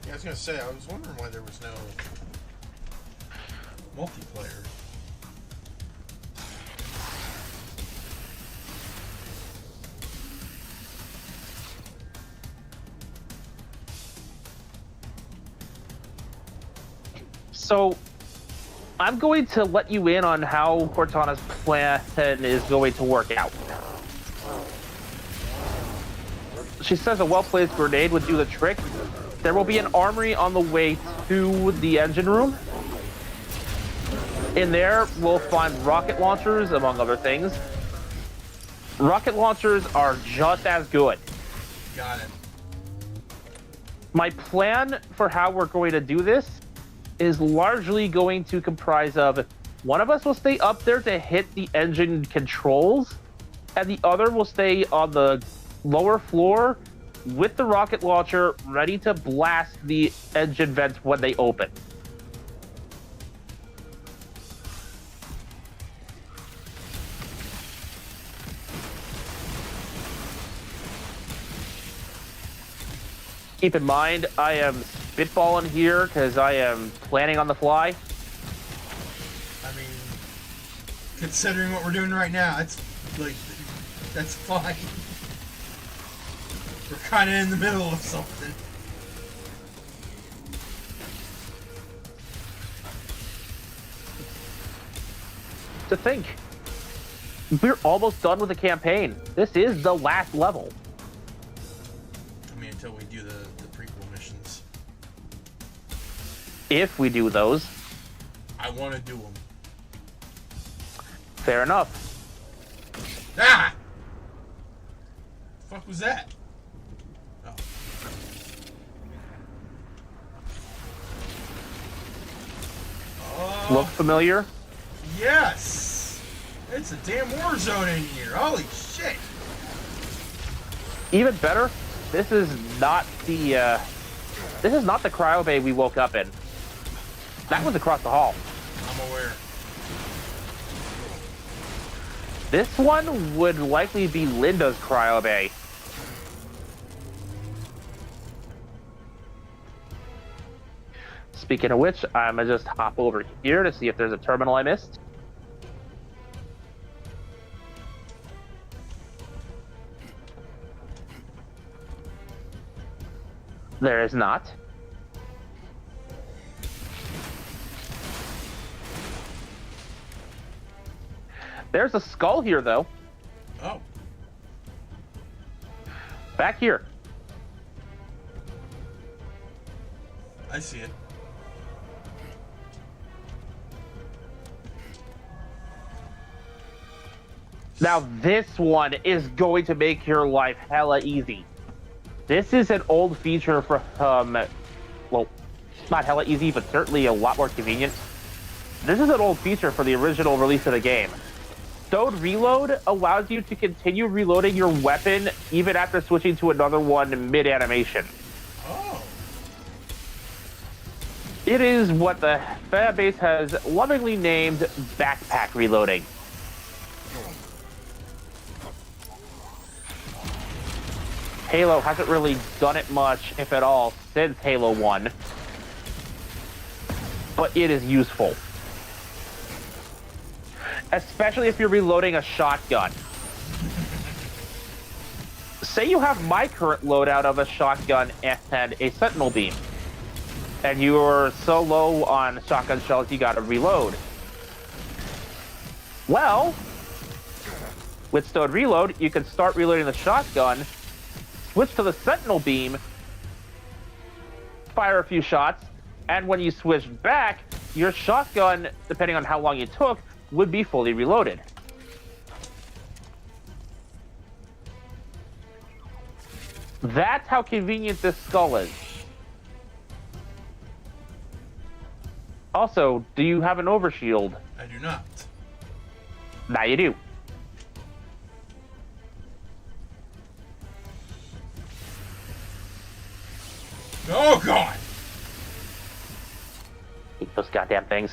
Yeah, I was gonna say, I was wondering why there was no multiplayer. So, I'm going to let you in on how Cortana's plan is going to work out. She says a well-placed grenade would do the trick. There will be an armory on the way to the engine room. In there, we'll find rocket launchers, among other things. Rocket launchers are just as good. Got it. My plan for how we're going to do this is largely going to comprise of one of us will stay up there to hit the engine controls, and the other will stay on the lower floor with the rocket launcher ready to blast the engine vents when they open. Keep in mind, I am spitballing here because I am planning on the fly. I mean, considering what we're doing right now, it's like, that's fine. We're kind of in the middle of something. To think, we're almost done with the campaign. This is the last level. I mean, until we do the prequel missions. If we do those. I want to do them. Fair enough. Ah! The fuck was that? Oh. Look familiar? Yes! It's a damn war zone in here. Holy shit! Even better, this is not the cryo bay we woke up in. That was across the hall. I'm aware. This one would likely be Linda's cryo bay. Speaking of which, I'm gonna just hop over here to see if there's a terminal I missed. There is not. There's a skull here, though. Oh. Back here. I see it. Now, this one is going to make your life hella easy. This is an old feature from, well, not hella easy, but certainly a lot more convenient. This is an old feature for the original release of the game. Stowed reload allows you to continue reloading your weapon even after switching to another one mid-animation. Oh. It is what the fan base has lovingly named backpack reloading. Halo hasn't really done it much, if at all, since Halo 1. But it is useful. Especially if you're reloading a shotgun. Say you have my current loadout of a shotgun and a sentinel beam. And you're so low on shotgun shells you gotta reload. Well, with stowed reload, you can start reloading the shotgun, switch to the sentinel beam, fire a few shots, and when you switch back, your shotgun, depending on how long you took, would be fully reloaded. That's how convenient this skull is. Also, do you have an overshield? I do not. Now you do. Oh god! Hate those goddamn things.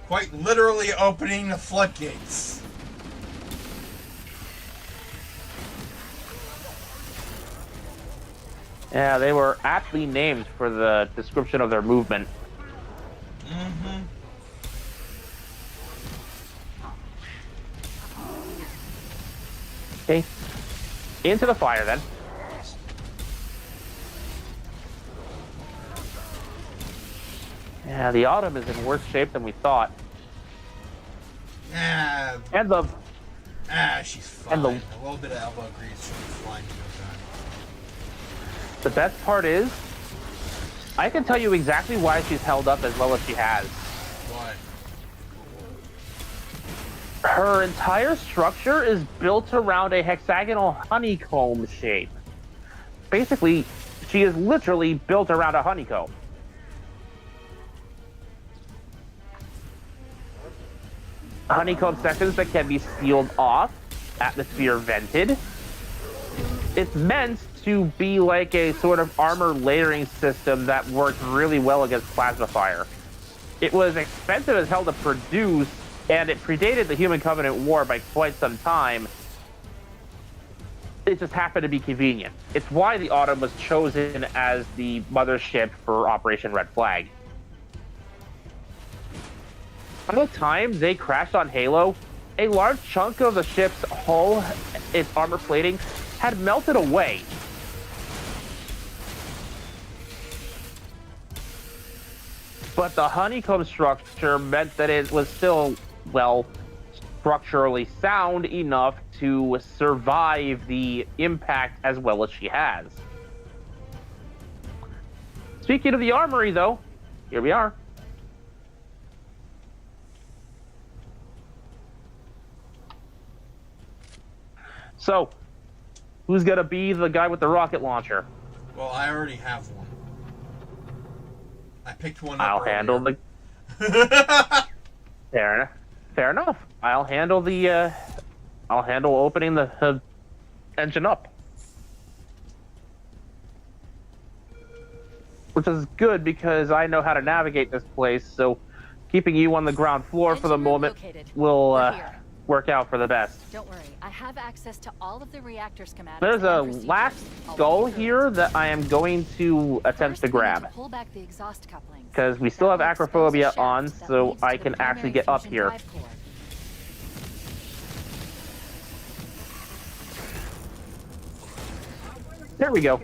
Quite literally opening the floodgates. Yeah, they were aptly named for the description of their movement. Mm-hmm. Okay. Into the fire, then. Yeah, the Autumn is in worse shape than we thought. Ah, And the she's fine. And the- A little bit of elbow grease, she'll be fine in no time. the best part is, I can tell you exactly why she's held up as well as she has. Why? Her entire structure is built around a hexagonal honeycomb shape. Basically, she is literally built around a honeycomb. Honeycomb sections that can be sealed off, atmosphere vented. It's meant to be like a sort of armor layering system that works really well against plasma fire. It was expensive as hell to produce, and it predated the Human Covenant War by quite some time. It just happened to be convenient. It's why the Autumn was chosen as the mothership for Operation Red Flag. By the time they crashed on Halo, a large chunk of the ship's hull, its armor plating, had melted away. But the honeycomb structure meant that it was still, well, structurally sound enough to survive the impact as well as she has. Speaking of the armory, though, here we are. So, who's gonna be the guy with the rocket launcher? Well, I already have one. I picked one up I'll earlier. handle the. Fair enough. I'll handle the. I'll handle opening the engine up, which is good because I know how to navigate this place. So, keeping you on the ground floor for the Engine room moment located. will We're here. work out for the best. Don't worry, I have access to all of the reactor schematics. There's a and procedures. last I'll skull walk you through here it. that I am going to attempt First, to we need grab. pull back the exhaust couplings. Because we still have That will expose a acrophobia shaft on, that so leads to I the can actually primary get up fusion here. drive core. There we go.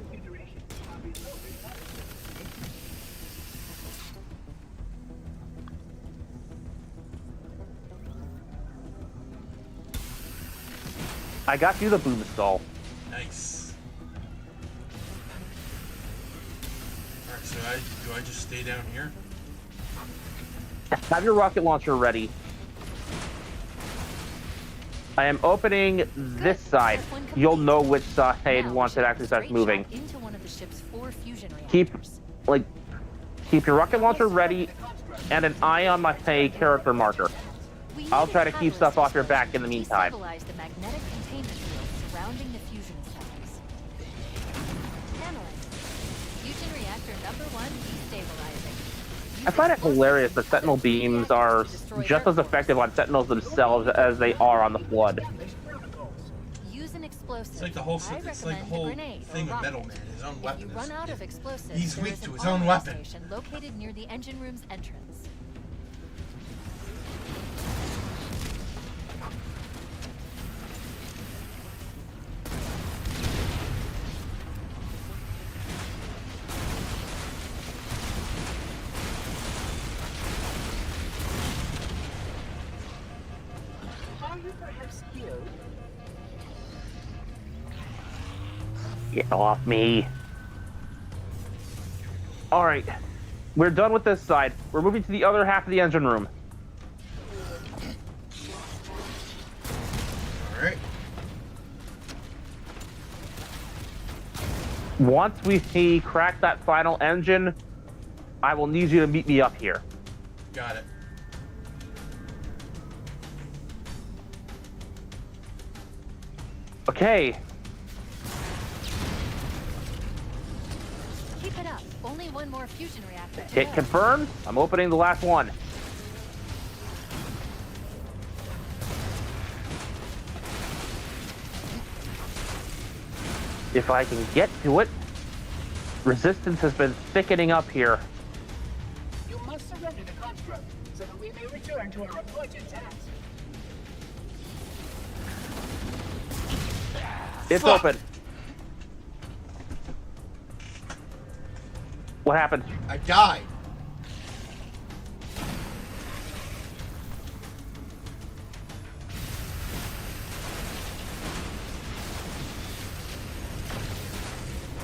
I got you the boom stall. Nice. Alright, so do I just stay down here? Have your rocket launcher ready. I am opening this side. Step one You'll complete. know which side Now, once we it should actually starts straight moving. shot into one of the ship's 4 fusion Keep, reactors. your rocket launcher ready and an eye on my character marker. We I'll need try a to keep catalyst stuff off your explode back in the to meantime. destabilize the magnetic containment field surrounding the fusion cells. Analyzing. Fusion reactor number 1 destabilizing. I find it hilarious that Sentinel beams are just as effective on Sentinels themselves as they are on the Flood. Use an explosive. It's like the whole I it's like the recommend a whole grenade or thing of rocket. Metal Man. His own If weapon you run out of is explosives, he's there weak is to an his own armoring weapon. station located near the engine room's entrance. Are you perhaps skilled? Get off me. Alright. We're done with this side. We're moving to the other half of the engine room. Alright. Once we crack that final engine, I will need you to meet me up here. Got it. Okay. Keep it up. Only one more fusion reactor to Hit go. confirm. I'm opening the last one. If I can get to it. Resistance has been thickening up here. You must surrender the construct so that we may return to our appointed task. It's Fuck. open. What happened? I died.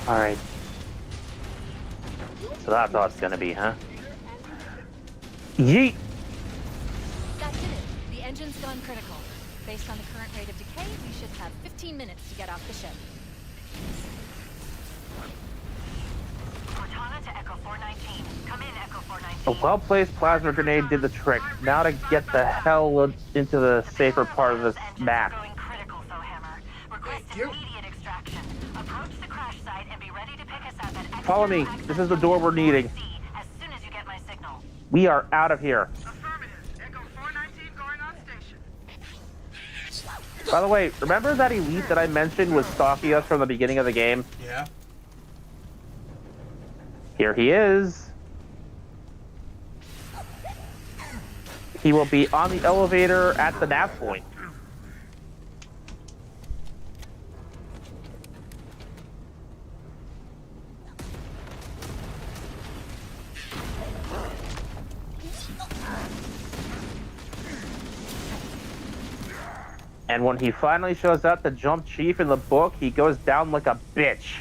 Alright. So that's how it's gonna be, huh? Yeet! That did it. The engine's gone critical. Based on the current rate of decay, we should have 15 minutes to get off the ship. Cortana to Echo 419. Come in, Echo 419. A well-placed plasma grenade did the trick. Now to get the hell into the safer part of this map. Going critical, Hammer. Request Thank you. immediate extraction. Approach the crash site and be ready to pick us up at Follow me. This is the door we're needing. as soon as you get my signal. We are out of here. Affirmative. Echo 419 going on station. By the way, remember that elite that I mentioned was stalking us from the beginning of the game? Yeah. Here he is. He will be on the elevator at the nav point. And when he finally shows up to jump Chief in the book, he goes down like a bitch.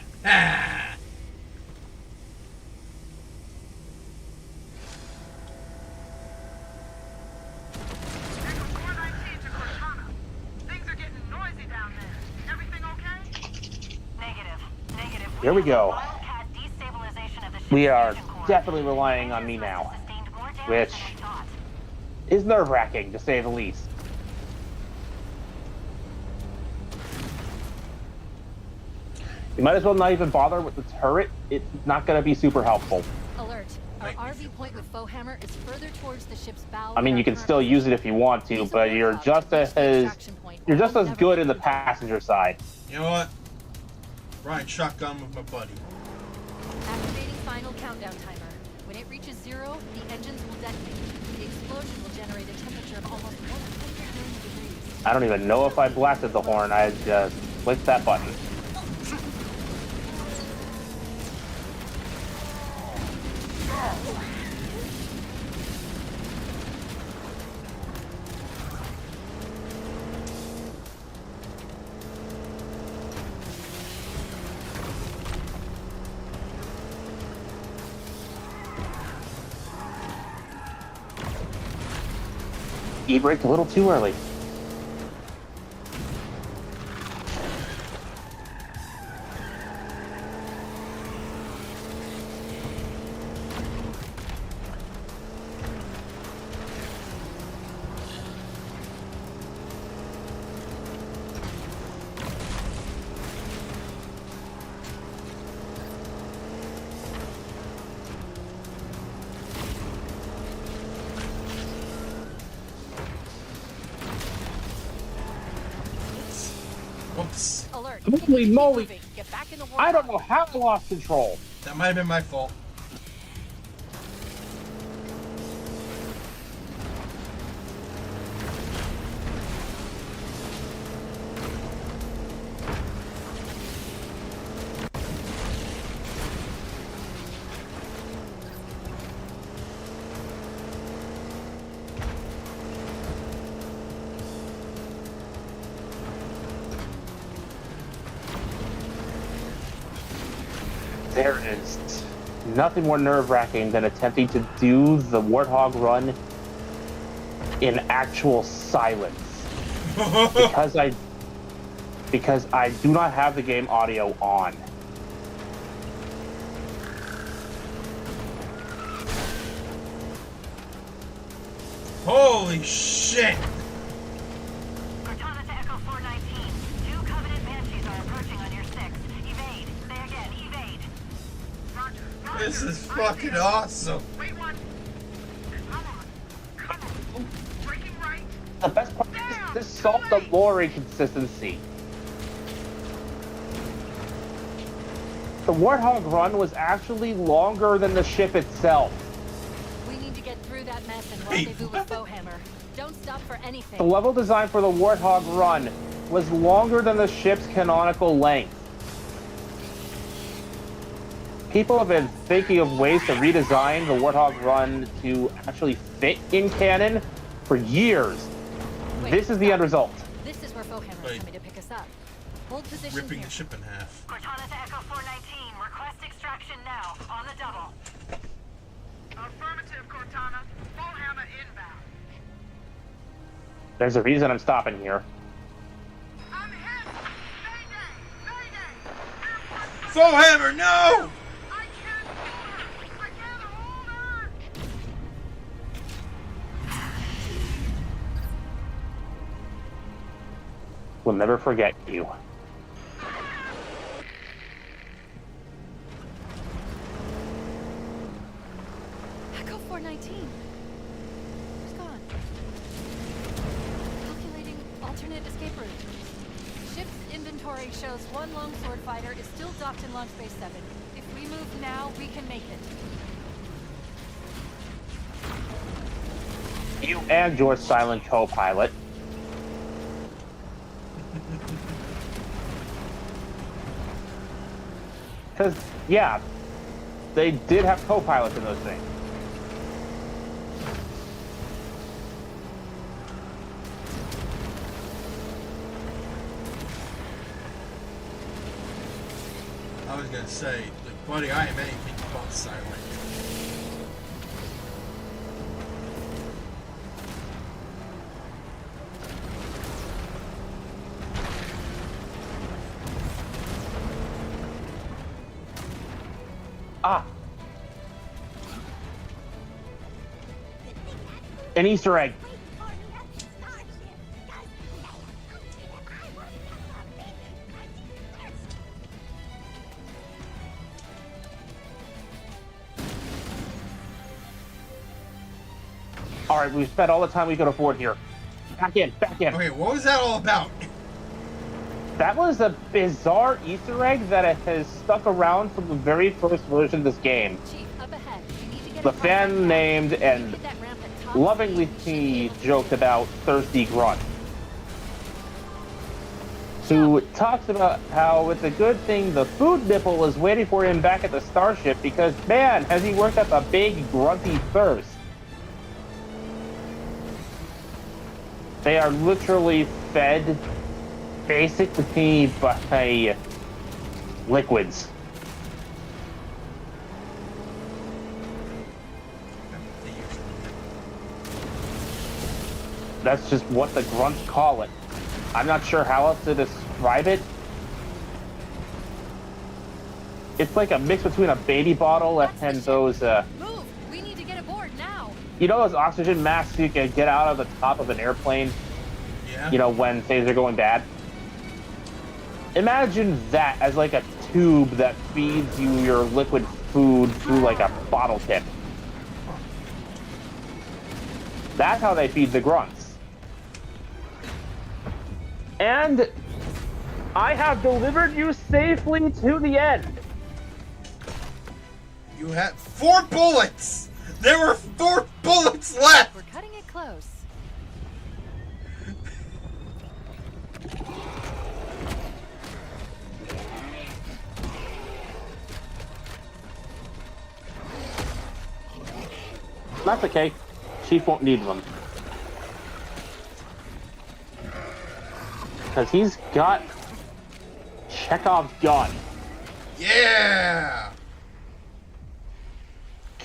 Echo 419 to Cortana. Things are getting noisy down there. Everything okay? Negative. Here we go. Wildcat destabilization of the ship's We are fusion core. definitely relying on me now, Sustained more damage which than we thought. is nerve-wracking, to say the least. You might as well not even bother with the turret. It's not going to be super helpful. Alert. Our RV point with Foehammer is further towards the ship's bow. I mean, you can still use it if you want to, but you're just as good in the passenger side. You know what? Riding shotgun with my buddy. Activating final countdown timer. When it reaches 0, the engines will detonate. The explosion will generate a temperature of almost 190 degrees. I don't even know if I blasted the horn. I just clicked that button. E-braked a little too early. Whoops. Alert. Holy Keep moly. moving. Get back in the I don't warthog. know how I lost control. That might have been my fault. There is nothing more nerve-wracking than attempting to do the Warthog run in actual silence. Because I do not have the game audio on. Holy shit! Cortana to Echo 419. 2 Covenant Banshees are approaching on your 6. Evade. Say again, evade. Roger. Roger. This is fucking awesome. Wait one. Come on. Come on. Breaking right. The best part is this solved the lore inconsistency. The Warthog run was actually longer than the ship itself. We need to get through that mess and rendezvous with Bowhammer. Don't stop for anything. The level design for the Warthog run was longer than the ship's canonical length. People have been thinking of ways to redesign the Warthog run to actually fit in canon for years. Wait, This is the end result. This is where Bowhammer is Wait. coming to pick us up. Hold position Ripping here. the ship in half. Cortana to Echo 419. Request extraction now. On the double. Affirmative, Cortana. Bowhammer inbound. There's a reason I'm stopping here. I'm hit! Mayday! Mayday! Foe hammer, no! I can't hold her! I can't hold her! We'll never forget you. Echo 419. Who's gone? Calculating alternate escape route. Ship's inventory shows one longsword fighter is still docked in Launch Base 7. If we move now, we can make it. You and your silent co-pilot. Because, yeah, they did have co-pilots in those things. I was gonna say, like, buddy, I am anything but silent. Ah. An Easter egg. All right, we've spent all the time we could afford here. Back in, back in. Okay, what was that all about? That was a bizarre Easter egg that has stuck around from the very first version of this game. Chief, up ahead. We need to get The it right fan back. named and Hit that ramp at top lovingly speed. We should be able to- joked about Thirsty Grunt, who talks about how it's a good thing the food nipple is waiting for him back at the starship because, man, has he worked up a big grunty thirst. They are literally fed basically by liquids. They usually That's just what the grunts call it. I'm not sure how else to describe it. It's like a mix between a baby bottle and those, Move! We need to get aboard now! you know those oxygen masks you can get out of the top of an airplane, Yeah. you know, when things are going bad? Imagine that as like a tube that feeds you your liquid food through like a bottle tip. That's how they feed the grunts. And I have delivered you safely to the end. You had 4 bullets! There were 4 bullets left! We're cutting it close. That's okay. Chief won't need one. Because he's got Chekhov's gun. Yeah!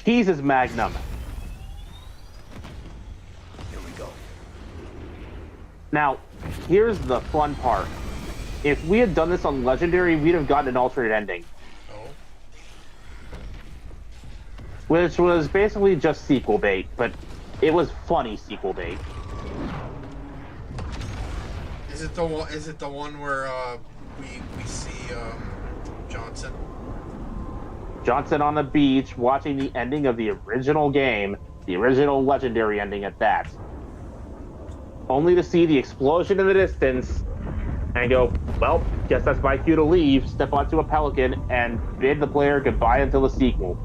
He's his magnum. Here we go. Now, here's the fun part. If we had done this on Legendary, we'd have gotten an alternate ending. Oh. Which was basically just sequel bait, but it was funny sequel bait. Is it the one where we see Johnson? Johnson on the beach watching the ending of the original game, the original Legendary ending at that. Only to see the explosion in the distance and go, well, guess that's my cue to leave, step onto a pelican, and bid the player goodbye until the sequel.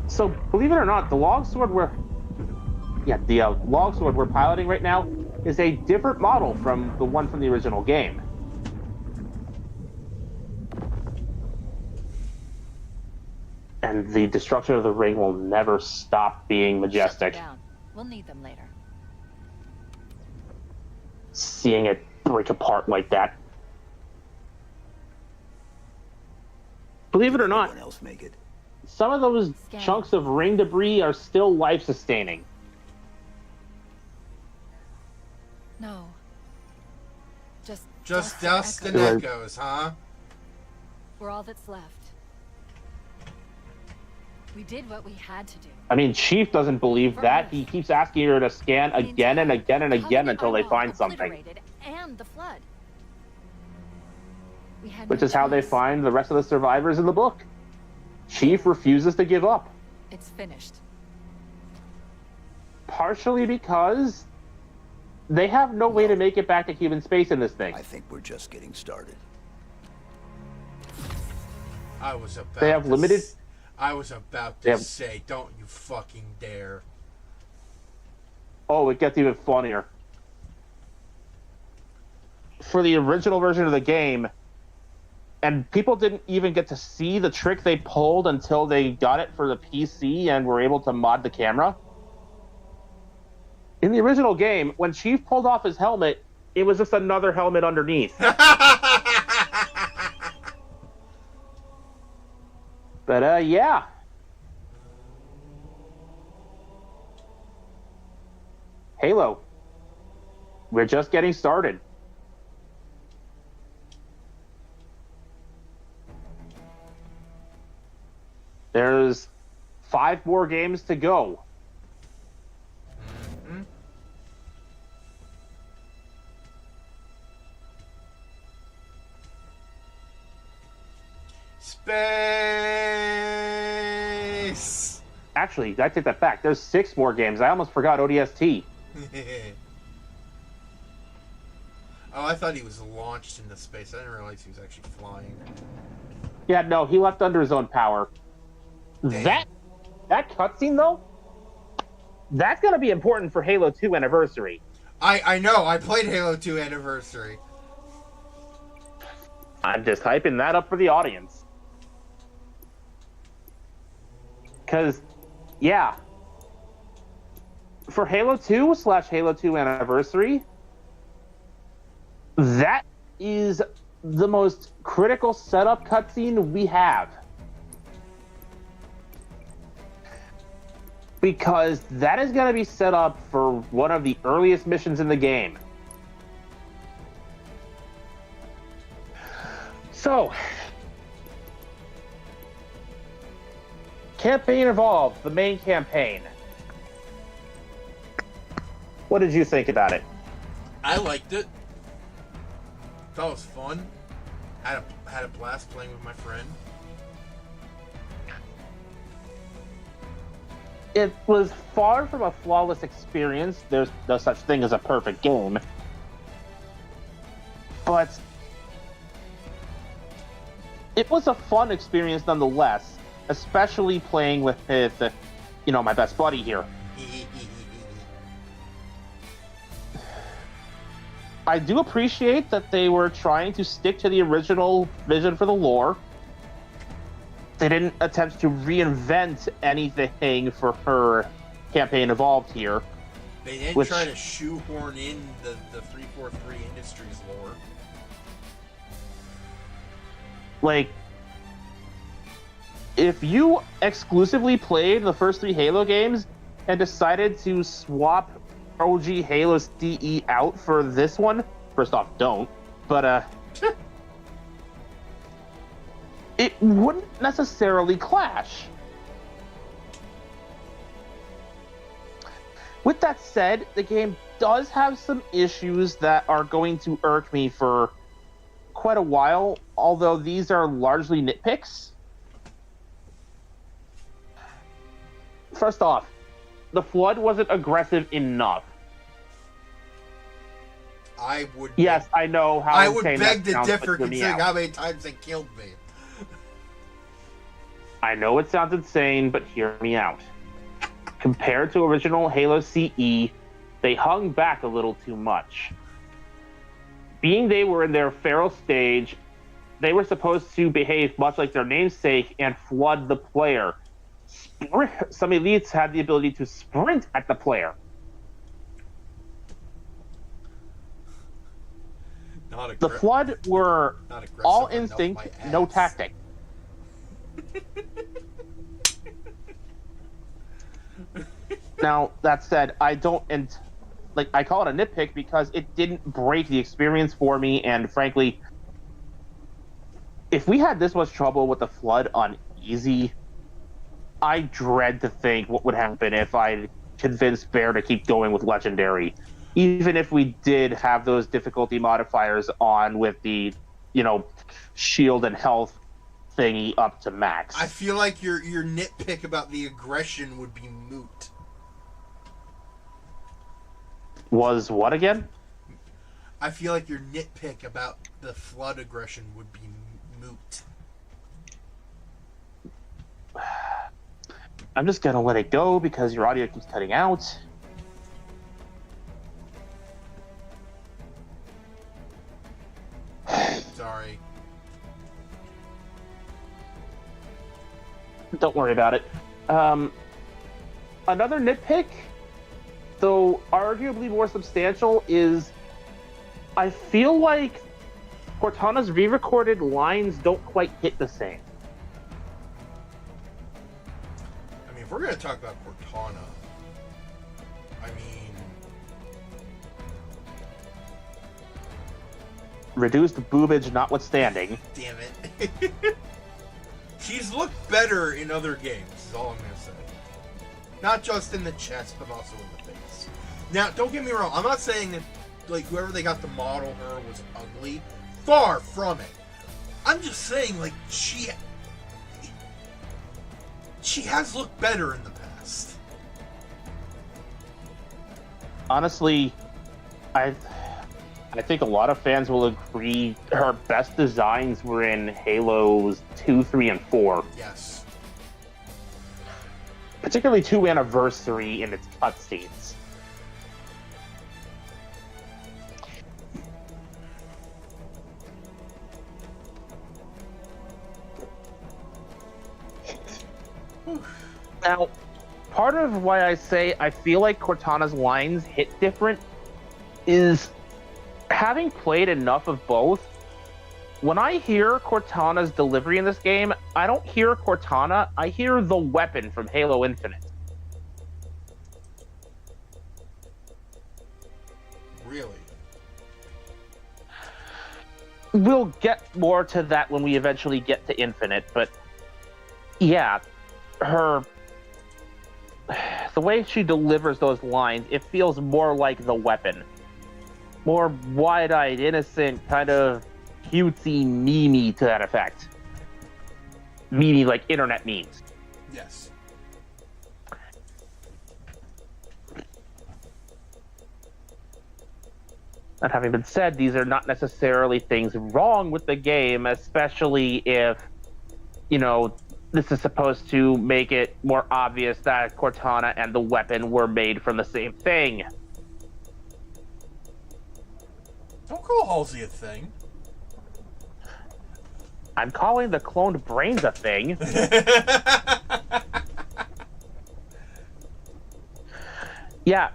So, believe it or not, the longsword longsword we're piloting right now is a different model from the one from the original game. And the destruction of the ring will never stop being majestic. Shut them down. We'll need them later. Seeing it break apart like that. Believe it or not, Anyone else make it? some of those chunks of ring debris are still life-sustaining. No. Just dust and echoes. echoes, huh? We're all that's left. We did what we had to do. I mean, Chief doesn't believe that. He keeps asking her to scan again and again and again until they find something. And the flood. We had Which no is how they choice. find the rest of the survivors in the book. Chief refuses to give up. It's finished. Partially because they have no way to make it back to human space in this thing. I think we're just getting started. I was about They have to limited- s- I was about They to have- say, don't you fucking dare. Oh, it gets even funnier. For the original version of the game, and people didn't even get to see the trick they pulled until they got it for the PC and were able to mod the camera. In the original game, when Chief pulled off his helmet, it was just another helmet underneath. But, yeah. Halo. We're just getting started. There's 5 more games to go. Space! Actually, I take that back. There's 6 more games. I almost forgot ODST. Oh, I thought he was launched into space. I didn't realize he was actually flying. Yeah, no, he left under his own power. Damn. That cutscene, though, that's going to be important for Halo 2 Anniversary. I know. I played Halo 2 Anniversary. I'm just hyping that up for the audience. Because, yeah, for Halo 2/Halo 2 Anniversary, that is the most critical setup cutscene we have. Because that is going to be set up for one of the earliest missions in the game. So, Campaign Evolved, the main campaign. What did you think about it? I liked it. Thought it was fun. Had a blast playing with my friend. It was far from a flawless experience. There's no such thing as a perfect game. But it was a fun experience nonetheless, especially playing with my best buddy here. I do appreciate that they were trying to stick to the original vision for the lore. They didn't attempt to reinvent anything for her Campaign Evolved here. They didn't try to shoehorn in the 343 Industries lore. Like, if you exclusively played the first 3 Halo games and decided to swap OG Halo's DE out for this one, first off, don't. But, it wouldn't necessarily clash. With that said, the game does have some issues that are going to irk me for quite a while, although these are largely nitpicks. First off, the Flood wasn't aggressive enough. I would. Yes, I know how I would insane beg that to sounds, differ but hear me considering out. how many times they killed me. I know it sounds insane, but hear me out. Compared to original Halo CE, they hung back a little too much. Being they were in their feral stage, they were supposed to behave much like their namesake and flood the player. Some elites had the ability to sprint at the player. Not The Flood were not aggressive all enough, instinct, my no ass. tactic. Now, that said, I don't, and like, I call it a nitpick because it didn't break the experience for me, and frankly, if we had this much trouble with the Flood on easy, I dread to think what would happen if I convinced Bear to keep going with Legendary. Even if we did have those difficulty modifiers on with the, shield and health thingy up to max. I feel like your nitpick about the aggression would be moot. Was what again? I feel like your nitpick about the Flood aggression would be moot. I'm just gonna let it go because your audio keeps cutting out. Sorry. Don't worry about it. Another nitpick, though arguably more substantial, is I feel like Cortana's re-recorded lines don't quite hit the same. I mean, if we're going to talk about Cortana, I mean... Reduced boobage notwithstanding. Damn it. She's looked better in other games, is all I'm going to say. Not just in the chest, but also in the face. Now, don't get me wrong, I'm not saying that, like, whoever they got to model her was ugly. Far from it. I'm just saying, like, she has looked better in the past. Honestly, I think a lot of fans will agree her best designs were in Halos 2, 3, and 4. Yes. Particularly 2 Anniversary in its cutscenes. Now, part of why I say I feel like Cortana's lines hit different is having played enough of both. When I hear Cortana's delivery in this game, I don't hear Cortana, I hear the weapon from Halo Infinite. Really? We'll get more to that when we eventually get to Infinite, but yeah, the way she delivers those lines, it feels more like the weapon. More wide-eyed, innocent, kind of cutesy, memey to that effect. Memey like internet memes. Yes. That having been said, these are not necessarily things wrong with the game, especially if, this is supposed to make it more obvious that Cortana and the weapon were made from the same thing. Don't call Halsey a thing. I'm calling the cloned brains a thing. Yeah,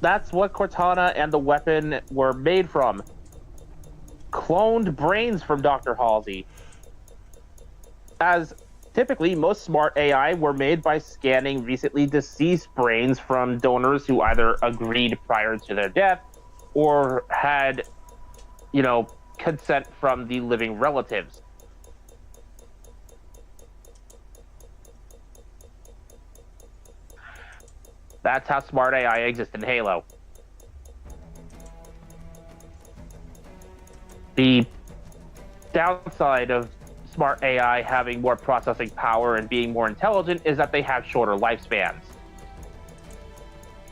that's what Cortana and the weapon were made from. Cloned brains from Dr. Halsey. As typically, most smart AI were made by scanning recently deceased brains from donors who either agreed prior to their death or had, consent from the living relatives. That's how smart AI exists in Halo. The downside of smart AI having more processing power and being more intelligent is that they have shorter lifespans.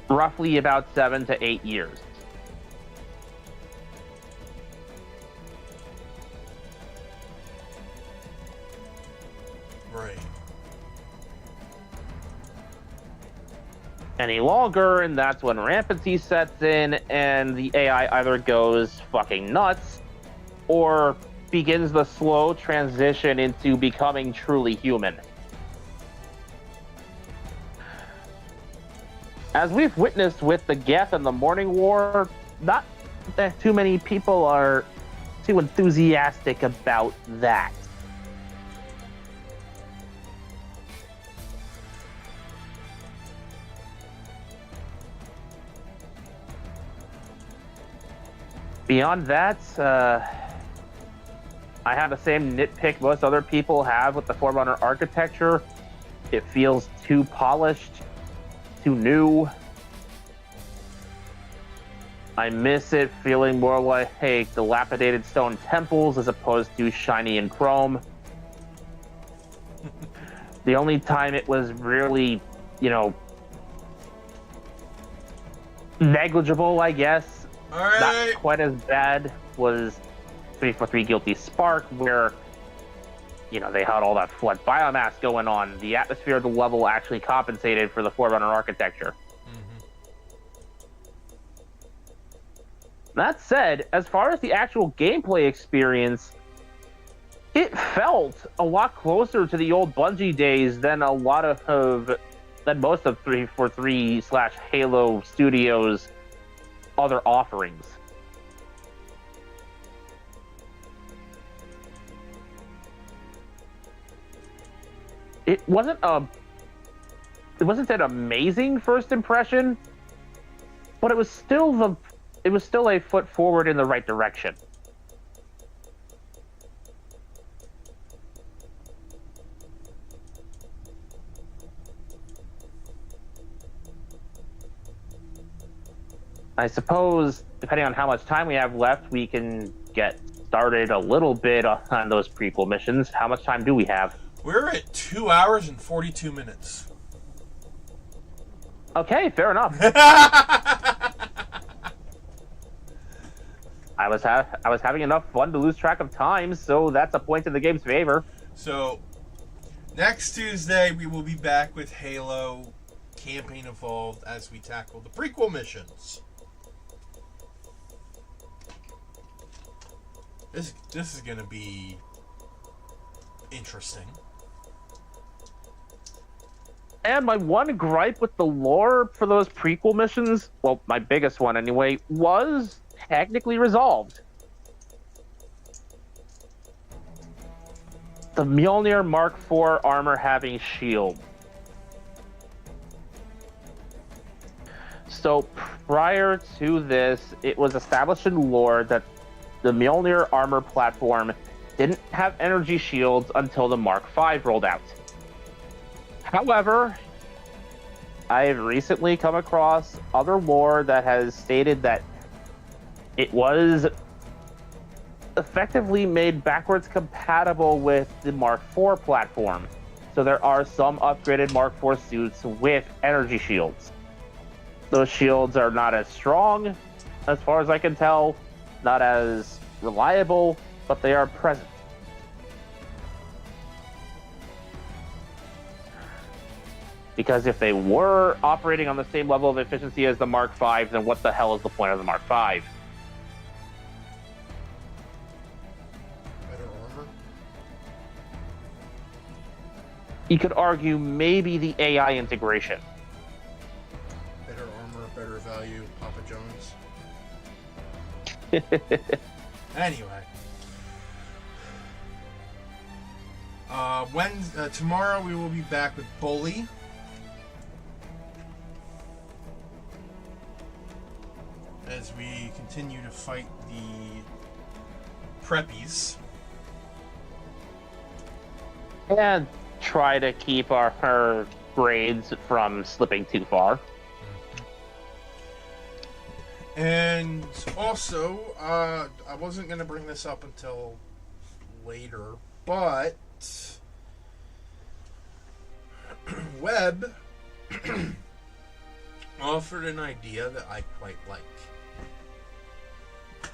Roughly about 7 to 8 years. any longer, and that's when rampancy sets in, and the AI either goes fucking nuts or begins the slow transition into becoming truly human. As we've witnessed with the Geth and the Morning War, not that too many people are too enthusiastic about that. Beyond that, I have the same nitpick most other people have with the Forerunner architecture. It feels too polished, too new. I miss it feeling more like, hey, dilapidated stone temples as opposed to shiny and chrome. The only time it was really, negligible, I guess, All right. not quite as bad, was 343 Guilty Spark, where, they had all that flood biomass going on. The atmosphere of the level actually compensated for the Forerunner architecture. That said, as far as the actual gameplay experience, it felt a lot closer to the old Bungie days than most of 343/Halo Studios' other offerings. It wasn't an amazing first impression, but it was still a foot forward in the right direction. I suppose, depending on how much time we have left, we can get started a little bit on those prequel missions. How much time do we have? We're at 2 hours and 42 minutes. Okay, fair enough. I was having enough fun to lose track of time, so that's a point in the game's favor. So, next Tuesday we will be back with Halo Campaign Evolved as we tackle the prequel missions. This is going to be interesting. And my one gripe with the lore for those prequel missions, well, my biggest one anyway, was technically resolved. The Mjolnir Mark IV armor having shield. So prior to this, it was established in lore that the Mjolnir armor platform didn't have energy shields until the Mark V rolled out. However, I've recently come across other lore that has stated that it was effectively made backwards compatible with the Mark IV platform. So there are some upgraded Mark IV suits with energy shields. Those shields are not as strong, as far as I can tell, not as reliable, but they are present. Because if they were operating on the same level of efficiency as the Mark V, then what the hell is the point of the Mark V? Better armor? You could argue maybe the AI integration. Better armor, better value, Papa John's. Anyway. Tomorrow we will be back with Bully. As we continue to fight the preppies. And try to keep her grades from slipping too far. And also, I wasn't going to bring this up until later, but Webb offered an idea that I quite like,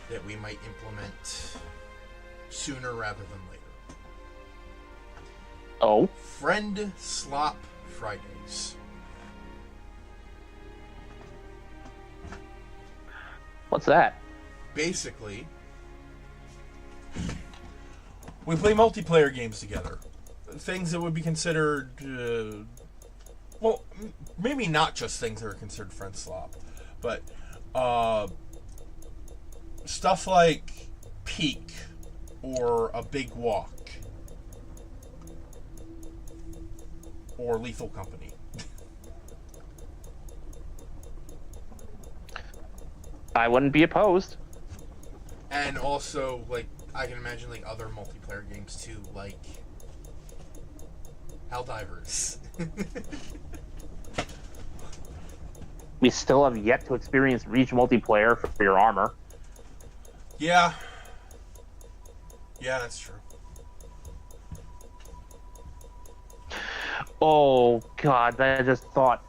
that we might implement sooner rather than later. Oh? Friend Slop Fridays. What's that? Basically, we play multiplayer games together. Things that would be considered, well, maybe not just things that are considered friend slop, but stuff like Peak or A Big Walk or Lethal Company. I wouldn't be opposed. And also, like, I can imagine, like, other multiplayer games, too, like Helldivers. We still have yet to experience Reach multiplayer for your armor. Yeah. Yeah, that's true. Oh, God, I just thought.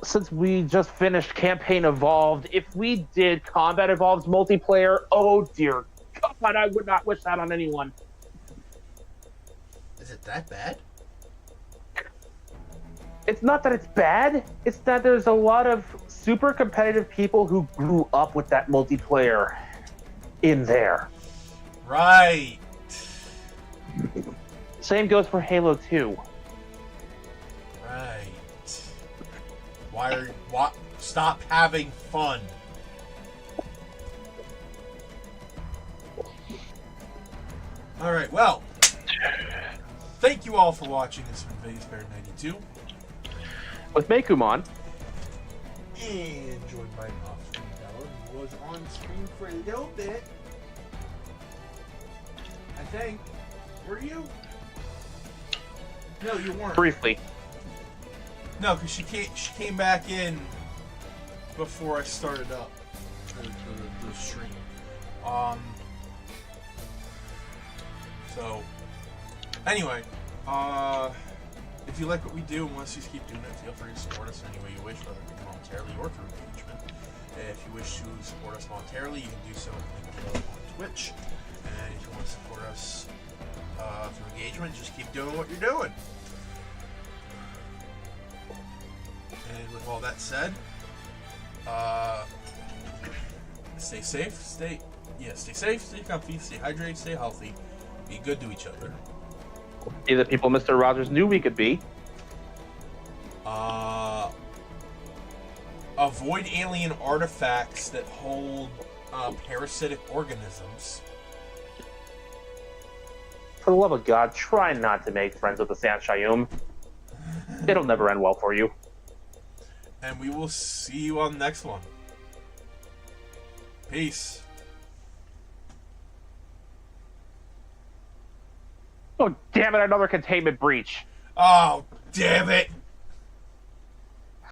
Since we just finished Campaign Evolved, if we did Combat Evolved's multiplayer, oh, dear God, I would not wish that on anyone. Is it that bad? It's not that it's bad, it's that there's a lot of super competitive people who grew up with that multiplayer in there. Right. Same goes for Halo 2. Right. Why? Stop having fun. All right. Well, thank you all for watching. This has been Vegas Bear 92. With Mekumon. And joined by Off-Screen Bella, who was on screen for a little bit. I think. Were you? No, you weren't. Briefly. No, because she came back in before I started up the stream. So anyway, if you like what we do and want to see us keep doing it, feel free to support us any way you wish, whether it be monetarily or through engagement. If you wish to support us monetarily, you can do so on Twitch. And if you want to support us through engagement, just keep doing what you're doing. And with all that said, stay safe, stay safe, stay comfy, stay hydrated, stay healthy, be good to each other. Be the people Mr. Rogers knew we could be. Avoid alien artifacts that hold parasitic organisms. For the love of God, try not to make friends with the Sanshayum. It'll never end well for you. And we will see you on the next one. Peace. Oh, damn it, another containment breach. Oh, damn it.